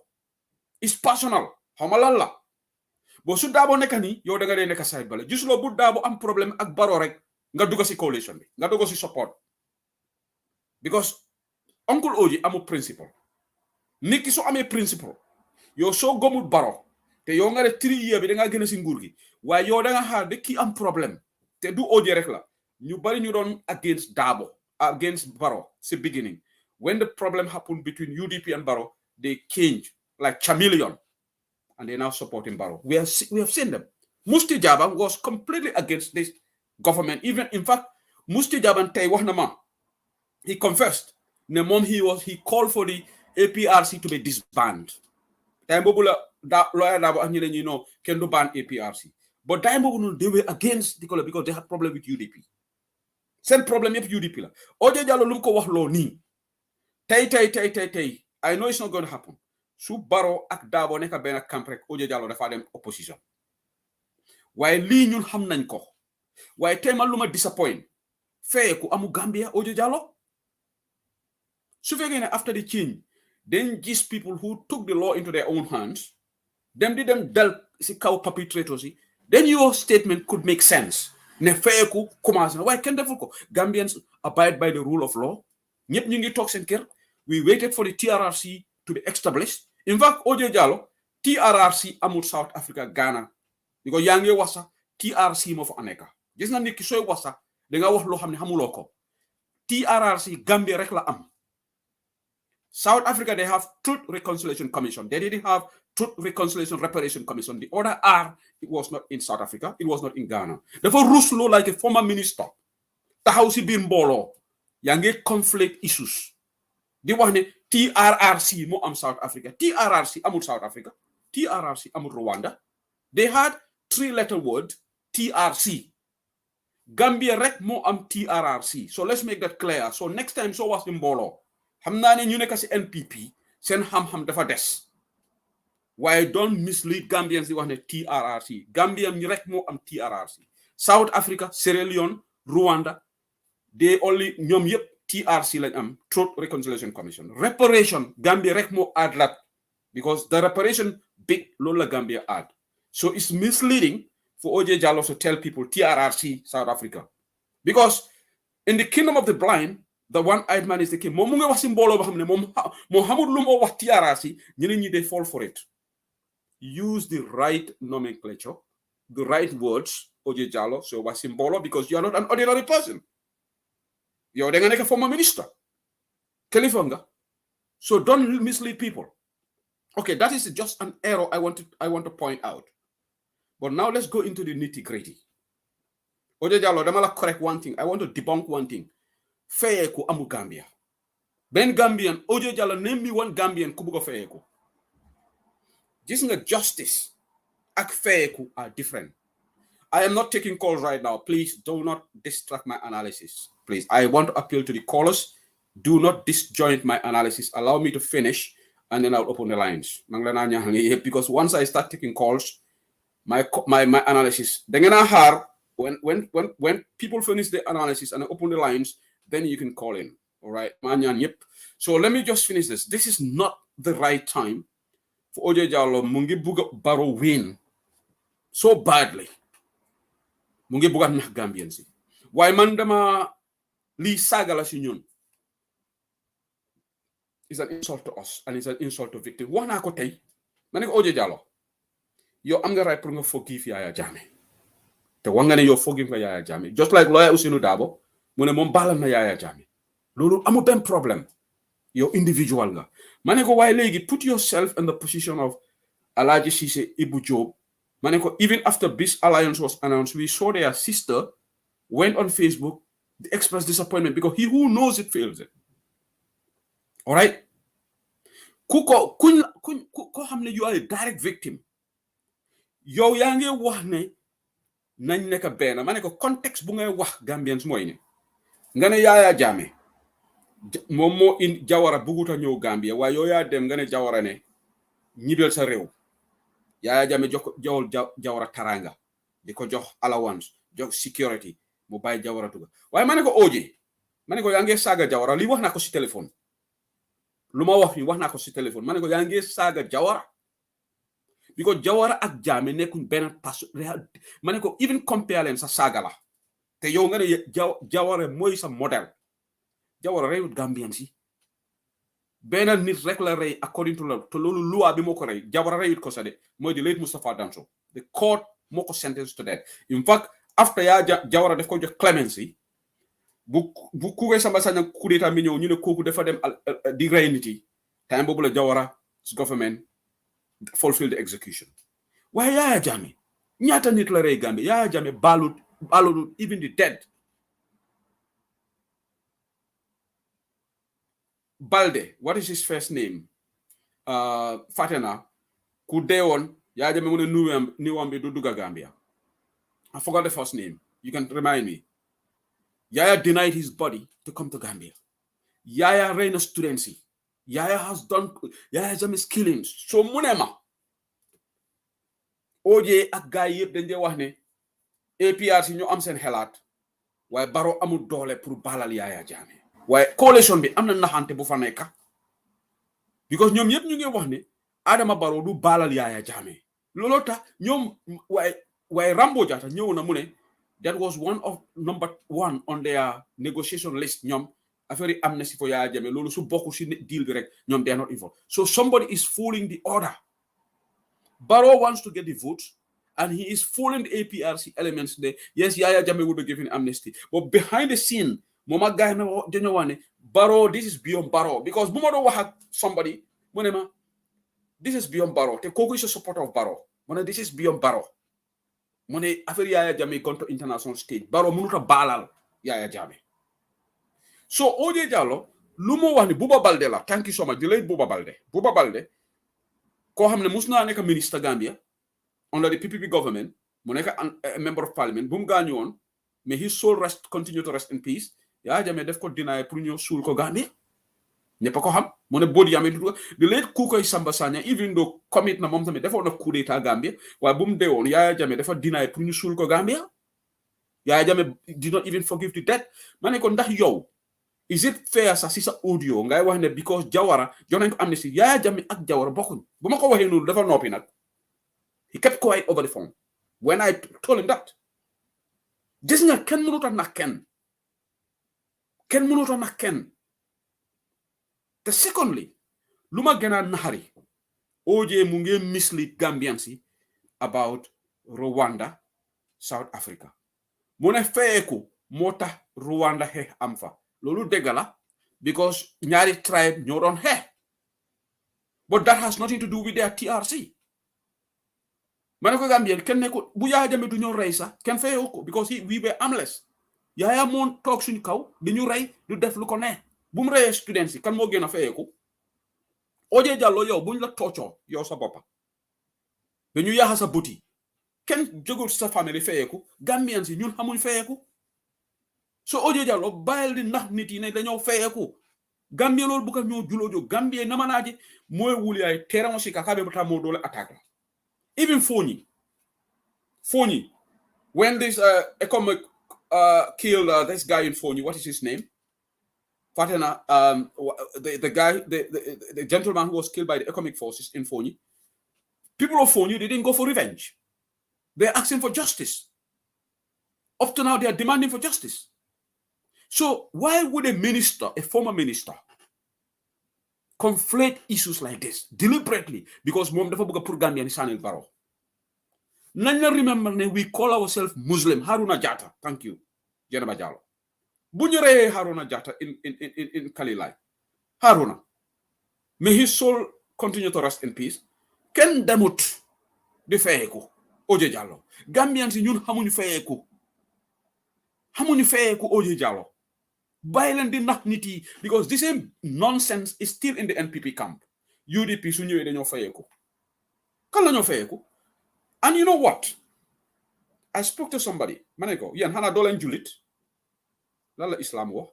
it's personal xaw ma lan la boo su Darboe nekk nii yow da nga dee nekk side bale gisuloo bu Darboe am problème ak Barrow rek nga dugg si coalition bi nga dugg si support because Uncle Oji amul principle nit ki soo amee principle yow soo gëmul Barrow te yow nga def 3 years bi da ngaa gën a si nguur gi waaye yow da nga xaar de kii am problème te du Oji rek la ñu bari ñu doon against Barrow si beginning when the problem happened between UDP and Barrow they changed like chameleon and they now supporting Barrow we have seen them Musti Jabang was completely against this government even in fact Musti Jabang tey wax na ma he confessed ne moom he called for the APRC to be disbanded time boobu la lawyer Darboe ak ñeneen ñi non kenn du ban APRC but time boobu noonu they were against because they had problem with UDP seen problème yëpp UDP la Oje Jallow lu mu ko wax loo nii tey I know it's not going to happen su Barrow ak Darboe nekk benn camp rek Oje Jallow dafa dem opposition waaye lii ñun xam nañ ko waaye tey man lu ma disappoint fee ku amu Gambia Oje Jallow su fekkee ne after the change then these people who took the law into their own hands dem del si kaw perpetrators yi then your statement could make sense ne feeku commencé na waaye kenn deful ko Gambians abide by the rule of law ñëpp ñu ngi toog seen kër we waited for the TRRC to be established in fact Oje Jallow TRRC amul South Africa Ghana because yaa ngi wax sax TRRC moo fa nekk gis nga nit ki sooy wax sax da nga wax loo xam ne xamuloo ko TRRC Gambia rek la am South Africa, they have Truth Reconciliation Commission. They didn't have Truth Reconciliation Reparation Commission. The other R, it was not in South Africa. It was not in Ghana. Therefore, Ruslo, like a former minister, Tahausi bin Bolo, yange conflict issues. They want TRRC mo am South Africa. TRRC amul South Africa. TRRC amul Rwanda. They had 3-letter word, TRC. Gambia rek mo am TRRC. So let's make that clear. So next time, so was in Bolo. xam naa ne ñu nekk si NPP seen xam-xam dafa des waaye don't mislead Gambians di wax ne TRRC Gambian ñi rek moo am TRRC South Africa, Sierra Leone, Rwanda, they only ñoom yëpp TRC lañ am, Truth Reconciliation Commission. Reparation, Gambia rek moo add that because the reparation bit loolu la Gambia add. So it's misleading for OJ Jallow to tell people TRRC South Africa. Because in the kingdom of the blind, the one-eyed man is the king. Moom mu ngi wax si mbooloo ba xam ne moom xamul lu moo wax TRRC, ñeneen ñi they fall for it. Use the right nomenclature, the right words, OJ Jallow, so wax si mbooloo because you are not an ordinary person. Yow da nga nekk former minister. Kilifa nga. So don't mislead people. Okay, that is just an error I want to point out. But now let's go into the nitty-gritty. OJ Jallow, dama la correct one thing. I want to debunk one thing. Fayeku amu Gambia. Ben Gambian, OJ Jallow, name me one Gambian ku bugo fayeku. Gis nga justice ak fayeku are different. I am not taking calls right now. Please do not distract my analysis. Please, I want to appeal to the callers. Do not disjoint my analysis. Allow me to finish, and then I'll open the lines. Because once I start taking calls, my analysis, when people finish the analysis and I open the lines, then you can call in. All right. So let me just finish this. This is not the right time for OJ Jallow Mungi Buga Barrow win so badly. Mungi Buga na Gambian si. Why mandama li sagala si ñun is an insult to us and it's an insult to victim. Wax naa ko tey ma ne ko OJ Jallow yow am nga right pour nga forgive Yaya Jammeh te wax nga ne yow forgive nga Yaya Jammeh just like lawyer Ousainou Darboe mu ne moom baalal na Yaya Jammeh loolu amul benn problème yow individual nga ma ne ko waaye léegi put yourself in the position of Alhaji Cissé Ibu Job ma ne ko even after this alliance was announced we saw their sister went on Facebook to express disappointment because he who knows it feels it. All right? Ko xamne you are a direct victim. Yow yaa ngi wax ne nañ nekk benn ma ne ko contexte bu ngay wax Gambians mooy ne nga ne Yaya Jammeh moom moo in Jawara buguta ñëw Gambia waaye yow yaa dem nga ne Jawara ne ñibel sa réew Yaya Jammeh jox jawol Jawara taranga di ko jox allowance jox security mu bàyyi Jawara tuga waaye ma ne ko OJ ma ne ko yaa ngi saaga Jawara li wax naa ko si téléphone lu ma wax fi wax naa ko si téléphone ma ne ko yaa ngi saaga Jawara because Jawara ak Jammeh nekkuñ benn pas ma ne ko even compare leen sa saaga la te yow nga ne Jawara mooy sa modèle Jawara reyut Gambian si benn nit rek la rey according to la te loolu loi bi moo ko rey Jawara reyut ko sa de mooy di late Mustapha Danso the court moo ko sentence to death in fact after Jawara daf ko jox clemency bu kuwe Samba Sagnang coup d'état mi ñëw ñu ne kooku dafa dem di rey nit yi time boobu la Jawara's government fulfill the execution waaye Yaya Jammeh ñaata nit la rey Gambie Yaya Jammeh baalut even the dead Balde what is his first name Fatena ku deewoon Yaya Jammeh mu ne niwam bi du dugga Gambia I forgot the first name you can remind me Yaya denied his body to come to Gambia. Yaya ran a studency. Yaya has done Yaya Jammeh's killings. So munema. OJ ak gaay yeb dañ dé wax né APRC ñu am seen xelaat waaye Barrow amul doole pour balal Yaya Jammeh. Waaye coalition bi am na naxante bu fa nekk because ñoom yeb ñu ngi wax né Adama Barrow du balal Yaya Jammeh. Lolo tax ñoom waaye Rambo Jatta ñëw na mu ne that was number one on their negotiation list. Ñoom affaire amnesty for Yaya Jammeh loolu su bokku ci deal bi rek ñoom they are not involved. So somebody is fooling the order. Barrow wants to get the votes and he is fooling the APRC elements there. Yes, Yaya Jammeh will be given amnesty. But behind the scene, Mama Guy dañu wane Barrow, this is beyond Barrow. Because bu ma doon wax ak somebody mu ne ma this is beyond Barrow. Te kooku is a supporter of Barrow. Mu ne this is beyond Barrow. Mu ne affaire Yaya Jammeh gone to international stage. Barrow mënut a baalal Yaya Jammeh. So OJ Jallow lu mu wax ni Buba Balde la thank you so much di lay Buba Balde koo xam ne mus naa nekk ministre Gambia under the PPP government mu nekk a member of parliament bu mu gaañu woon mais his soul continue to rest in peace Yaya Jammeh def ko deny pour ñëw suul ko Gambia ñëpp ko xam mu ne body yamee du di late Kukoy Samba Sagnang even though commit na moom tamit defoon na coup d'état Gambia waaye bu mu deewoon Yaya Jammeh dafa deny pour ñu suul ko Gambia Yaya Jammeh did not even forgive the debt. Ma ne ko ndax yow is it fair sa si sa audio ngay wax ne because Jawara jox nañ ko amnesty Yaya Jammeh ak Jawara bokkuñ bu ma ko waxee noonu dafa noppi nag. He kept quiet over the phone when I told him that. Gis nga kenn mënut a nax kenn mënut a nax kenn te secondly lu ma gën a naxari OJ mu ngi mislead Gambians yi about Rwanda South Africa mu ne feyeku moo tax Rwanda xeex am fa loolu dëgg la because ñaari tribe ñoo doon xeex but that has nothing to do with their TRC ma ne ko Gambien kenn ne ko bu Yaya Jammeh du ñëw rey sax kenn feyewu ko because we were harmless Yaya moon toog suñu kaw di ñu rey du def lu ko ne bu mu reyee students yi kan moo gën a feyeku OJ Jallow yow buñ la toocoo yow sa boppa ba ñu yaaxa sa buti kenn jógul sa famille feyeku Gambian si ñun xamuñ feyeku so OJ Jallow bàyyil di nax nit yi ne dañoo feyeku Gambien loolu bu ko ñoo juloojo Gambien namanaaji mooy wuli ay terrain si kakabe bata moo doole attaque la even Fonyi when this economic killed this guy in Fonyi, what is his name? Fatena, the guy, the gentleman who was killed by the economic forces in Fonyi. People of Fonyi, they didn't go for revenge. They're asking for justice. Up to now, they are demanding for justice. So why would a former minister, conflate issues like this deliberately? Because mom dafa bëgg pour Gambia ni Sanil Barrow. Nanya remember ne we call ourselves Muslim. Haruna Jatta, thank you, Jenaba Jallow. Bunyere Haruna Jatta in Kalilai. Haruna, may his soul continue to rest in peace. Ken demut di feyeku OJ Jallow. Gambians ñun xamuñu feyeku. Xamuñu feyeku OJ Jallow. Violent di nax nit yi because the same nonsense is still in the NPP camp. UDP su ñëwee dañoo feyeku. Kan la ñoo feyeku? And you know what? I spoke to somebody. Maneko, yan hana dolen julit. Lan la Islam wax?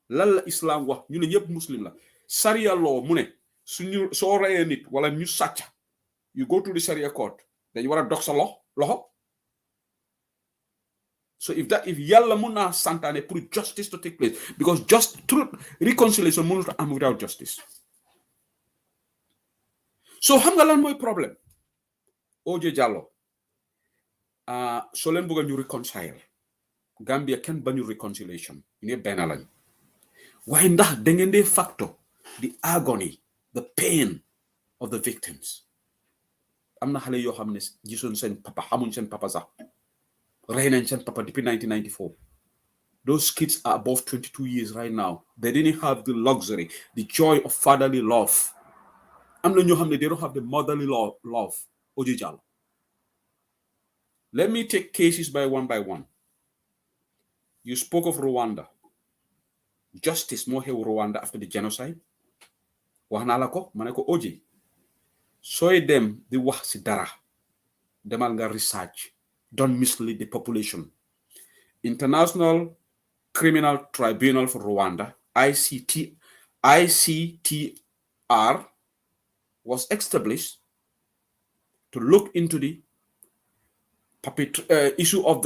Lan la Islam wax? Ñu ne ñëpp muslim la. Sharia law mu ne suñu soo reyee nit wala ñu sàcca. You go to the Sharia court. Dañu war a dog sa loxo. So if yàlla mun naa santaane pour justice to take place because just truth reconciliation mënut a am without justice. So xam nga lan mooy problème? OJ Jallow so leen bëgg ñu reconcile Gambia kenn bañu reconciliation ñu benn lañ waaye ndax da ngeen dee factor the agony the pain of the victims am na xale yoo xam ne gisoon seen papa xamuñ seen papa sax rey nañ seen papa depuis 1994 those kids are above 22 years right now they didn't have the luxury the joy of fatherly love am na ñoo xam ne they don't have the motherly love OJ Jallow. Let me take cases by one. You spoke of Rwanda. Justice moo xew Rwanda after the genocide. Wax naa la ko ma ne ko OJ sooy dem di wax si dara demal nga research don't mislead the population. International Criminal Tribunal for Rwanda ICTR was established to look into the issue of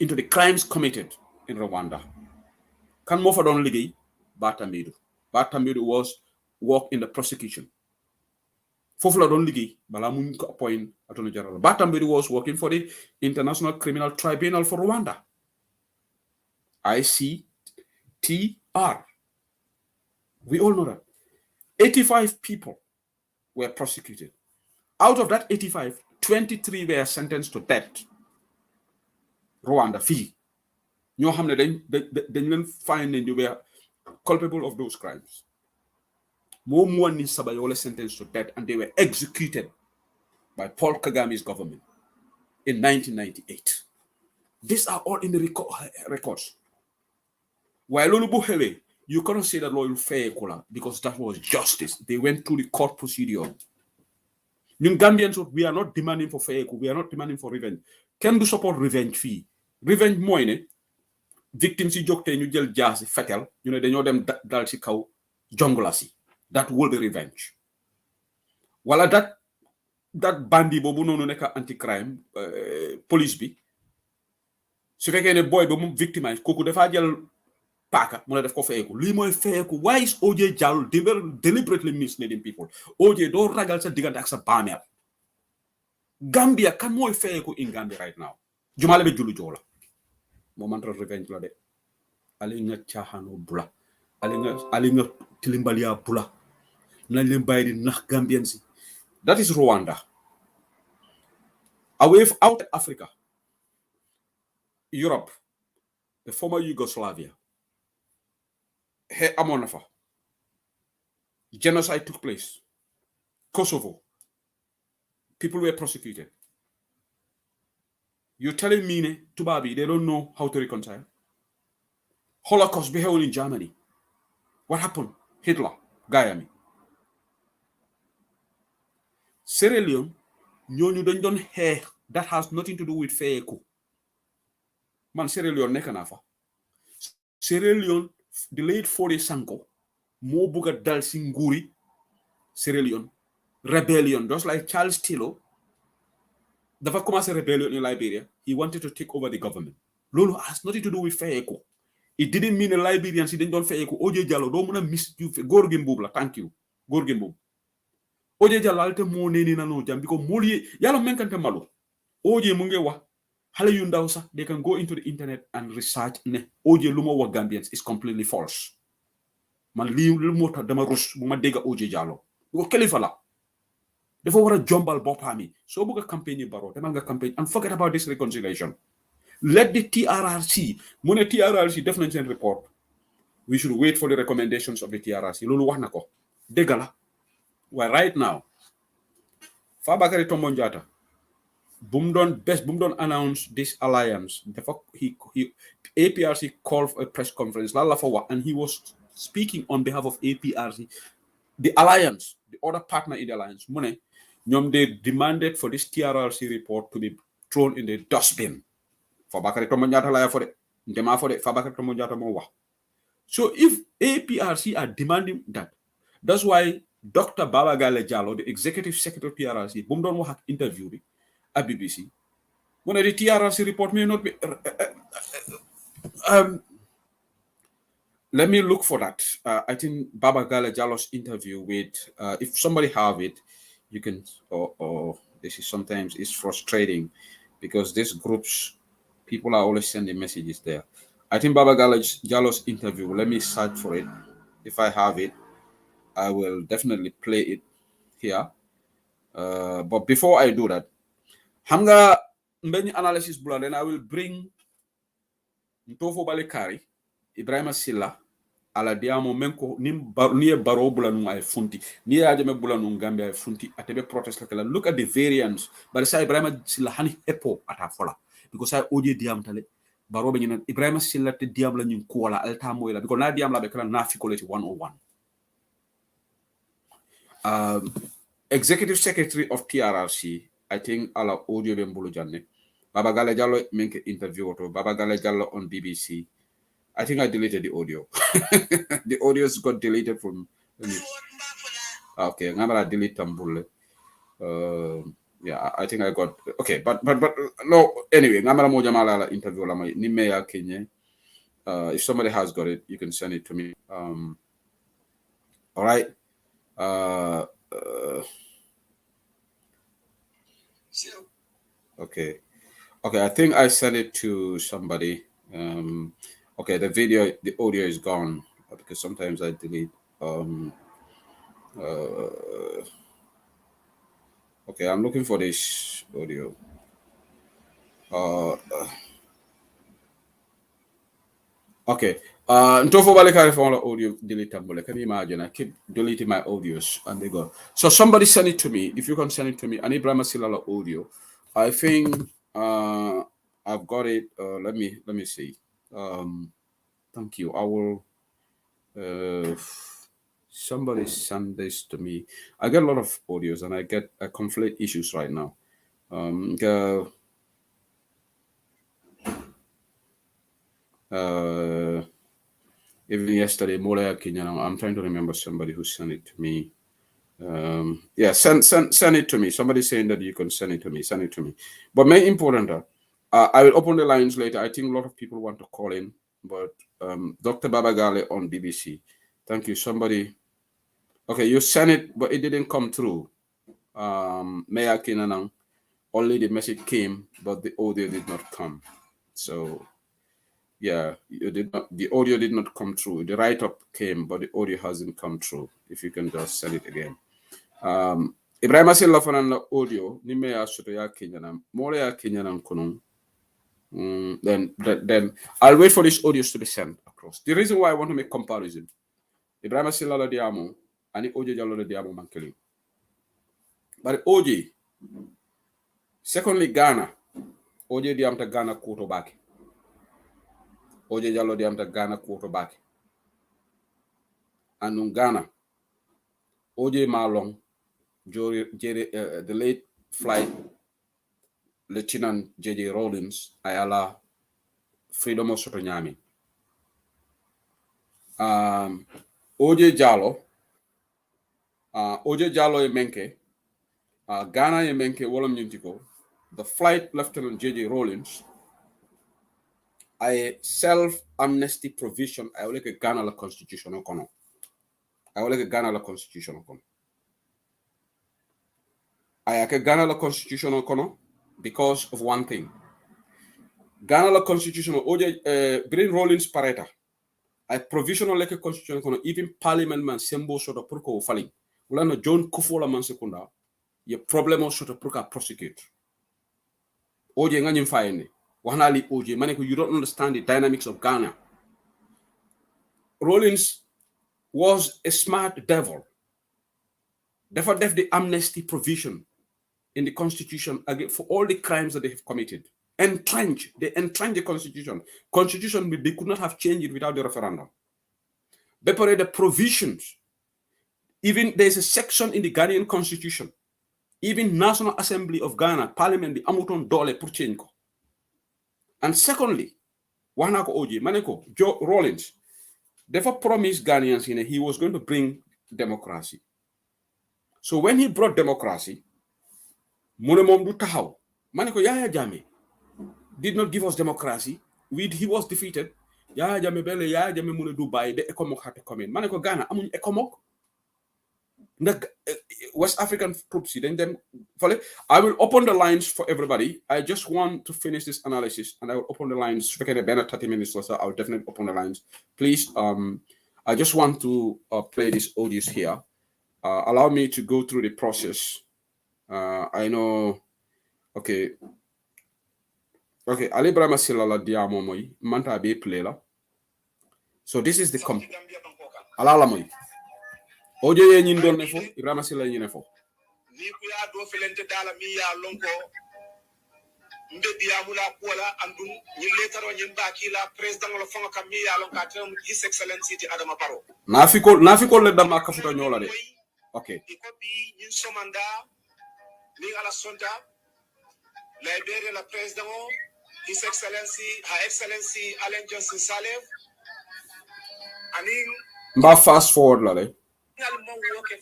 into the crimes committed in Rwanda. Kan moo fa doon liggéey? Batambedu was work in the prosecution. Foofu la doon liggéey balaa mu ko appoint Attorney General. Batambedu was working for the International Criminal Tribunal for Rwanda. ICTR. We all know that. 85 people were prosecuted. Out of that 85, 23 were sentenced to death. Rwanda fii ñoo xam ne dañ leen find ne they were culpable of those crimes. Moom wan ni saba yoo la sentenced to death and they were executed by Paul Kagame's government in 1998. These are all in the records. While loolu bu xewee you cannot say that loolu feyeku la because that was justice. They went through the court procedure. Ñun Gambians, we are not demanding for feyeku. We are not demanding for revenge. Kenn du support revenge fii. Revenge mooy ne victims yi jóg tey ñu jël jaasi fetel ñu ne dañoo dem dal ci kaw jongla si. That will be revenge. Wala that bandi boobu noonu nekk anti-crime police bi su fekkee ne boy ba mu victimize kooku dafa jël paaka mu ne def ko feyeku lii mooy feyeku. Why is OJ Jallow deliberately misleading people? OJ doo ragal sa diggante ak sa baameel. Gambia kan mooy feyeku in Gambia right now? Jumale be julu joola moment of revenge la de ali nga caaxaanoo bula ali nga tilimbalia bula nañ leen bàyyi di nax Gambian si. That is Rwanda. Away out Africa, Europe, the former Yugoslavia, amoon na fa. Genocide took place. Kosovo, people were prosecuted. You're telling me, Tubabi, they don't know how to reconcile? Holocaust beheld in Germany. What happened? Hitler, Guyami. Sierra Leone, ñooñu dañ doon xeex. That has nothing to do with feyeku. Man, Sierra Leone nekk naa fa. Sierra Leone, the late Fodé Sanko, moo bugg a dal si nguuri Sierra Leone. Rebellion, just like Charles Taylor, dafa commencé rebellion in Liberia. He wanted to take over the government. Lolo has nothing to do with feyeku. It didn't mean the Liberians dañ doon feyeku. OJ Jallow doo mën a miss góor gi mbuub la. Thank you. Góor gi mbuub. OJ Jallow alte moo neeni na no jam because moli yàlla menkante malu. OJ mu ngi wax xale yu ndaw sax they can go into the internet and research ne OJ lu ma wax Gambians is completely false. Man lii lu moo tax dama rus bu ma dégg OJ Jallow. Ko kilifa la. Dafa war a jombal boppam yi. Soo bëgg a campagne Barrow demal nga campagne and forget about this reconciliation. Let the TRRC, mu ne TRRC def nañ seen report. We should wait for the recommendations of the TRRC. Loolu wax na ko. Dégg la. Well, right now, Fabakary Tombong Jatta, Bumdon announce this alliance. APRC called for a press conference, and he was speaking on behalf of APRC. The alliance, the other partner in the alliance, they demanded for this TRRC report to be thrown in the dustbin. Fabakary Tombong Jatta laya for it. Ndema for it. Fabakary Tombong Jatta mo wax. So if APRC are demanding that, that's why Dr. Baba Gale Jallow, the executive secretary of TRRC, Bumdon will have interview at BBC. When the TRRC report may not be. Let me look for that. I think Baba Gale Jallow's interview with, if somebody have it, you can, or this is sometimes it's frustrating because these groups, people are always sending messages there. I think Baba Gale Jallow's interview, let me search for it. If I have it, I will definitely play it here. But before I do that, Hamga many analysis bula, then I will bring Ntofo Balekari, Ibrahima Silla, ala diamo menko ni baro bula nung ay funti. Ni ajame bula nung Gambia ay funti atebe protest la. Look at the variance. But say Ibrahima Silla hani epo atafola. Because I OJ diam tale. Baro be nyina Ibrahima Silla te diam la nyun kuala alta moyla. Because na diam la be kala nafikoleti 101. Executive Secretary of TRRC, I think ala audio bembulu janne. Baba Gale Jallow make interview auto. Baba Gale Jallow on BBC. I think I deleted the audio. The audios got deleted from. Okay, I'm gonna delete Tambule. Yeah, I think I got okay, but no. Anyway, I'm gonna mojamala interview la ni meya Kenya. If somebody has got it, you can send it to me. All right. Okay, I think I sent it to somebody. Okay, the audio is gone because sometimes I delete. Okay, I'm looking for this audio. Okay. Ntofo Balekari for audio delete tambule. Can you imagine? I keep deleting my audios and they go. So somebody send it to me. If you can send it to me, and Ibrahima Silala audio. I think I've got it. Let me see. Thank you. I will. Somebody send this to me. I get a lot of audios and I conflate issues right now. Even yesterday, Molaya Kenyan, I'm trying to remember somebody who sent it to me. Yeah, send it to me. Somebody saying that you can send it to me. Send it to me. But more important, I will open the lines later. I think a lot of people want to call in, but Dr. Babagale on BBC. Thank you. Somebody. Okay, you sent it, but it didn't come through. Mayor Kinanang, only the message came, but the audio did not come. So, yeah, the audio did not come through. The write-up came, but the audio hasn't come through. If you can just send it again. Ibrahim Asila fanan la audio ni me ya soto ya Kenyan more ya Kenyan kono. Then I'll wait for this audios to be sent across. The reason why I want to make comparison, Ibrahim Asila la diamo ani audio jalo la diamo mankeli. But audio, secondly Ghana, audio diamta Ghana koto baki. Audio jalo diamta Ghana koto baki. And Ghana, audio malong, the late flight Lieutenant J.J. Rawlins ayala freedom of soto nyami. Oje Jalo e menke Ghana e menke wolam nyintiko the flight Lieutenant J.J. Rawlins a self amnesty provision I will like Ghana la constitution kono because of one thing. Ghana la constitution oje Green Rawlins pareta a provisional like constitution kono even parliament man sembo soto pour ko fali wala no John Kufuor man sekunda ye problème soto pour ka prosecute oje nganyim fayene wana li oje maneko you don't understand the dynamics of Ghana. Rawlins was a smart devil. Therefore, the amnesty provision in the constitution for all the crimes that they have committed. They entrench the constitution. Constitution, they could not have changed it without the referendum. Therefore, the provisions, even there's a section in the Ghanaian constitution, even National Assembly of Ghana, Parliament, the Amuton Dole pour change. And secondly, Wanako Oji, Maneko, Joe Rawlins, therefore promised Ghanaians he was going to bring democracy. So when he brought democracy, Munemom du Tahaw, Maneko Yaya Jammeh did not give us democracy. He was defeated. Yaya Jammeh Bele, Yaya Jammeh Mune Dubai, the Ekomok had to come in. Maneko Ghana, Amun Ekomok. West African troops, then I will open the lines for everybody. I just want to finish this analysis and I will open the lines. If I can have 30 minutes or so, I'll definitely open the lines. Please, I just want to play these audios here. Allow me to go through the process. I know, okay, Ali Brahma Silala Diamo Moi, Manta Be Plela. So this is the Alala Moi. Oje ye nyin don ne fo Ibrahima Silla nyine fo ni ku ya do felente dala mi ya lonko mbe diamula kola andum nyi letaro nyi baki la president lo fonga kam mi ya lonka tem his excellency ti Adama Barrow na fi ko le dama ka futa nyola de okay iko bi nyi somanda ni ala sonta libere la president his excellency her excellency Alain Johnson Saleh anin mba fast forward la le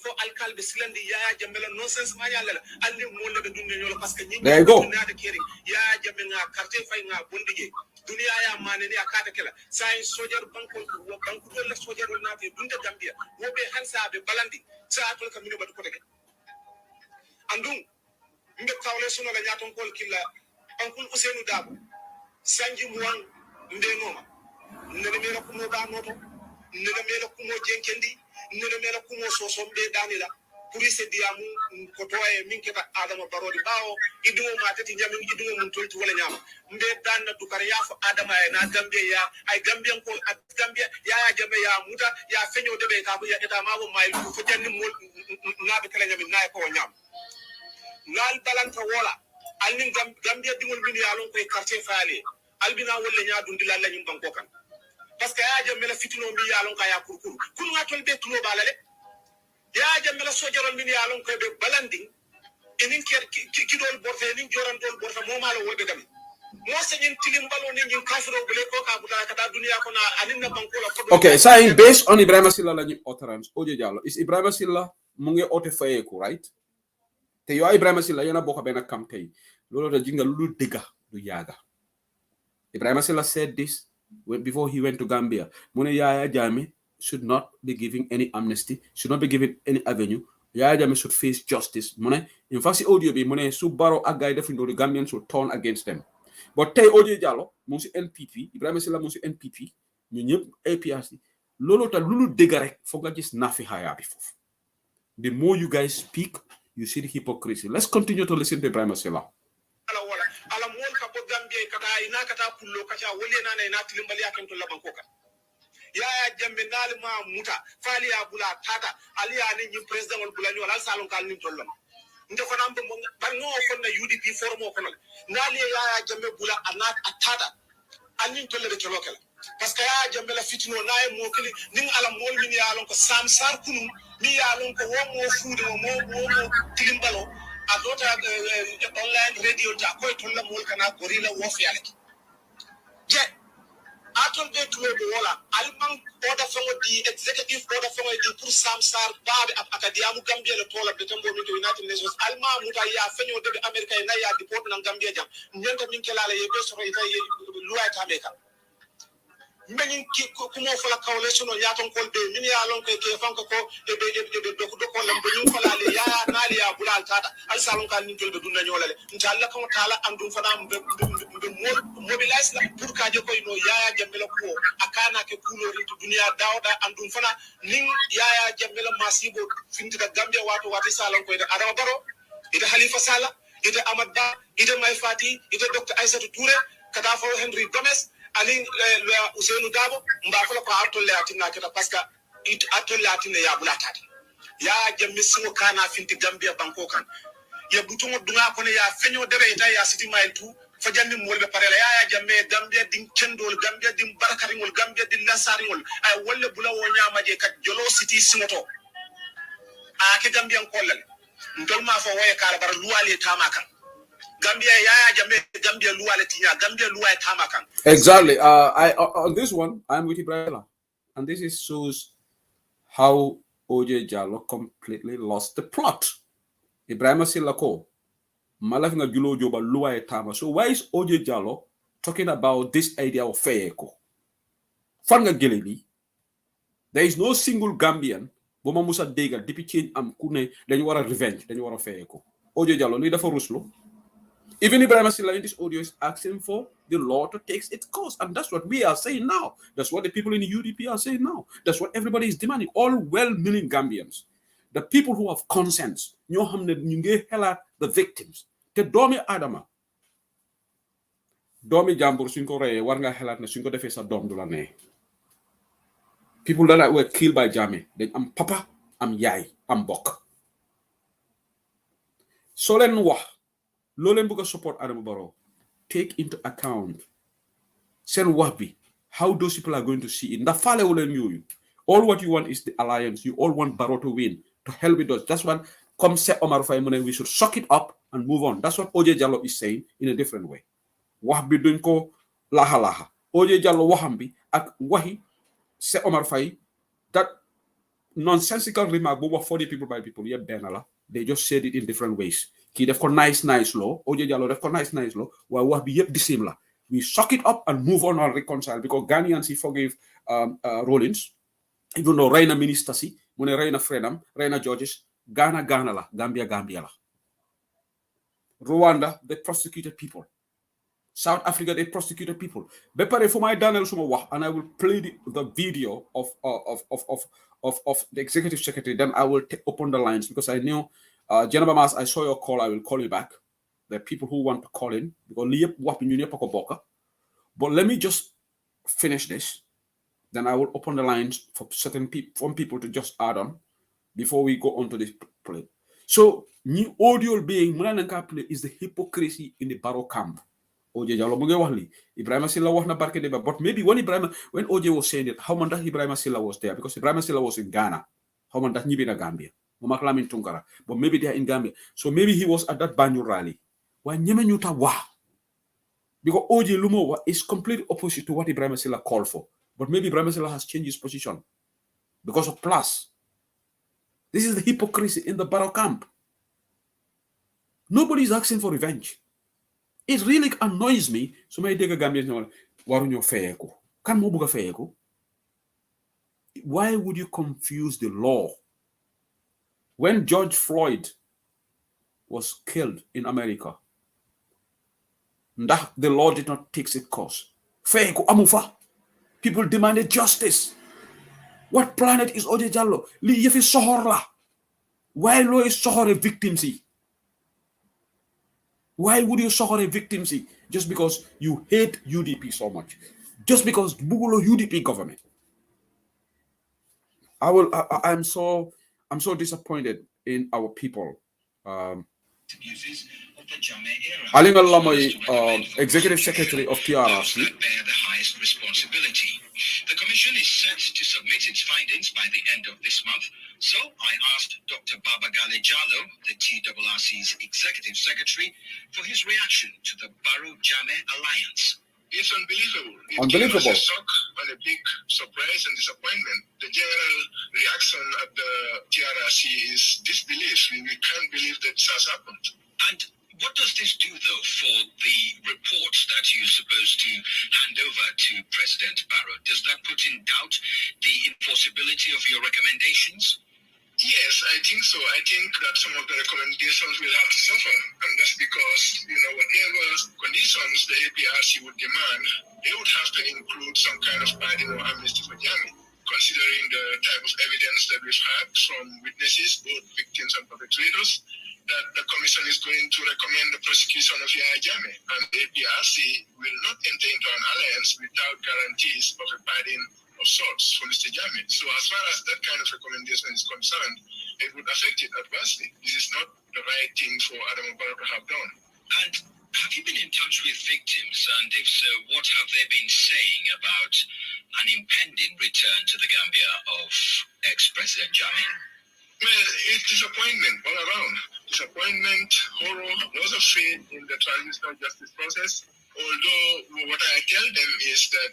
for alkal be silandi ya jambela nonsense ma yalla andi mo le dunne ñolo parce que ñi na de keri ya jambe nga carte fay nga bondige dunia ya mane ni akata kala say sojar banko do la sojar na te dunde gambia wo be hansa be balandi sa atol kam ni badu ko tege andum mbe tawle suno la nyaton kol killa ankul Ousseynou Dabo sanji muwan nde noma nene mera ko mo ba noto nene mera ko mo jenkendi nene mela kumo sosom be danila police diamu ko toye min keta Adama Barrow di bawo idumo matati nyami idumo mun tolti wala nyama mbe danna du kare yafo Adama na Gambia ya ay Gambian ko at Gambia ya jame ya muta ya feño debe ka bu ya eta ma bo may ko janni mol nabe kala nyami nay ko nyam nal balanta wala alnin Gambia dimol bin ya lon koy quartier faali albina wala nya dundi la lañum banko kan parce que ya jamela fitino mi yalon ka ya kurkuru kun ngatol be tuno balale ya jamela sojaron mi yalon ko be balandi enin ki dol borte enin joran dol borte mo malo wobe dam mo senyin tilim balo ni nyin kafiro bele ko ka buta kata dunia ko na aninna banko la okay saying based on Ibrahima Silla la ñu utterance Oje Jallow is Ibrahima Silla mu ngi ote fayeku right te yo Ibrahima Silla yana bokk ben campaign lolo da jinga lu dega du yaga Ibrahim Silla said this before he went to Gambia. Mune Yaya Jammeh should not be giving any amnesty, should not be given any avenue. Yaya Jammeh should face justice. Mune, in fact, the audio be mune Subaro Agay defindo the Gambians should turn against them. But tay audio Jallo, musi NPP, Ibrahim Silla musi NPP, ñu ñep APRC. Lolo ta lulu dega rek fo nga gis nafi haya bi fofu. The more you guys speak, you see the hypocrisy. Let's continue to listen to Ibrahim Silla. Ala mol ka bo Gambia kata ina kata pullo kata wole na ina tilimbali akan to laban koka ya jambe nal ma muta fali ya bula tata ali ya ni president wal bula nyol al salon kal ni tollom nde ko nambe mo bar no ko na UDP formo ko nal ya jambe bula anat atata anin tolle be tolokela parce que ya jambe la fitino nae mo kili ning ala mol min ya lon ko sam sar kunu mi ya lon ko wo mo fuude mo tilimbalo adota online radio ta koy tolla mol kana gorilla wo fialaki je aton de tuwe bo wala alman order from the executive order from the pour samsar baade akadiamu gambia le tola de tambo mi to United Nations alma muta ya fenyo de America na ya deport na gambia jam nyanta min kelala ye be so ita ye luwa ta meka mbeni kumo fala coalition o yaton kol be min ya lon ko ke fanko ko e be do ko lambo ñu fala le ya naali ya bulal tata al salon kan ni tolbe dunna ñolale inshallah ko taala andum fana be mobilize la pour ka je ko no ya jambela ko akana ke kulori to dunia dawda andum fana ning ya jambela masibo findita gambia wato wati salon ko de adama baro ida Halifa Sallah ida Ahmad Ba ida Mai Fati ida Dr Aissatou Touré kada fo Henry Gomez ali Ousseynou Dabo mbafala ko atolle atina kata parce que it atolle atina ya bulatata ya jammi simo kana finti Gambia banko kan ya butumo dunga ko ne ya feño debe ita ya city mile tu fa janni molbe parela ya jamme Gambia din kendol Gambia din barakari ngol Gambia din lansari ngol ay wolle bula wo nyama je kat jolo city simoto a ke Gambian kollal ndol ma fo woye kala bar luwali tamakan Gambia ya jamme Gambia luwali tinya Gambia luwali tamakan. Exactly. I on this one, I'm with Ibrahim, and this is shows how OJ Jallo completely lost the plot. Ibrahim Silako, Malafinga Julo Joba Lua Tama. So why is OJ Jallo talking about this idea of Fayeko? Fanga Gilili, there is no single Gambian, Boma Musa Dega, Dipi Am Kune, then you want a revenge, then you want a Fayeko. OJ Jallo, leader for Ruslo. Even Ibrahim Silla in this audio is asking for the law to take its course. And that's what we are saying now. That's what the people in the UDP are saying now. That's what everybody is demanding. All well-meaning Gambians. The people who have conscience. The victims. The Domi Adama. Domi Jambur Sunko Reye, Warga Helat na Sunko Defesa Dom Dulane. People that were killed by Jame. Then I'm Papa, I'm Yai, I'm Bok. Solen Wah. Lolen buga support Adam Barrow. Take into account send wabi how those people are going to see it. All what you want is the alliance. You all want Barrow to win, to help with us. That's what come say Omar Faimone, we should suck it up and move on. That's what OJ Jallo is saying in a different way. Wahbi doing ko laha laha. OJ Jallo wahambi ak wahi say Omar Fai that nonsensical remark for the people by people. Yeah, Benala. They just said it in different ways. Ki def ko nice law. OJ Jallo def ko nice law. While we be yep the same la. We suck it up and move on and reconcile because Ghanaians he forgave Rollins, even though Reina Minister si, Mune Reina Fredam, Reina Georges, Ghana la, Gambia la. Rwanda they prosecuted people. South Africa they prosecuted people. Bepare for my Daniel Sumawa, and I will play the video of the executive secretary. Then I will open the lines because I knew, General Mas, I saw your call. I will call you back. There are people who want to call in because but let me just finish this. Then I will open the lines for certain people to just add on before we go on to this play. So new audio being play is the hypocrisy in the Barrow camp. OJ Jallo mu ngi wax li Ibrahima Silla wax na barke deba, but maybe when OJ was saying it, how much that Ibrahima Silla was there because Ibrahima Silla was in Ghana. How much that ñibi na Gambia. Momak Lamin Tunkara. But maybe they are in Gambia. So maybe he was at that Banjul rally. Why ñeme ñu ta wax because OJ Lumo is completely opposite to what Ibrahima Silla called for. But maybe Ibrahima Silla has changed his position because of plus. This is the hypocrisy in the Barrow camp. Nobody is asking for revenge. It really annoys me. So my dega Gambians know waruñoo fayeeku. Kan moo buga fayeeku? Why would you confuse the law? When George Floyd was killed in America, the law did not take its course. Fayeeku amufa. People demanded justice. What planet is Oje Jallo? Li yefi sohor la. Why law is sohore victims? Why would you sohore victims just because you hate UDP so much? Just because bugulo UDP government? I'm so disappointed in our people. Aling Alamoy, Executive Secretary of TRRC. Bear the highest responsibility. The commission is set to submit its findings by the end of this month, so I asked Dr. Babagale Jallo, the TRRC's Executive Secretary, for his reaction to the Barrow-Jame alliance. It's unbelievable. It was a shock and a big surprise and disappointment. The general reaction at the TRRC is disbelief. We can't believe that this has happened. And what does this do, though, for the report that you're supposed to hand over to President Barrow? Does that put in doubt the enforceability of your recommendations? Yes, I think so. I think that some of the recommendations will have to suffer, and that's because, whatever conditions the APRC would demand, they would have to include some kind of pardon or amnesty for Jammeh, considering the type of evidence that we've had from witnesses, both victims and perpetrators, that the commission is going to recommend the prosecution of Yahya Jammeh, and the APRC will not enter into an alliance without guarantees of a pardon of sorts for Mr. Jammeh. So as far as that kind of recommendation is concerned, it would affect it adversely. This is not the right thing for Adam Barrow to have done. And have you been in touch with victims? And if so, what have they been saying about an impending return to the Gambia of ex-President Jammeh? Well, it's disappointment all around. Disappointment, horror, loss of faith in the transitional justice process. Although what I tell them is that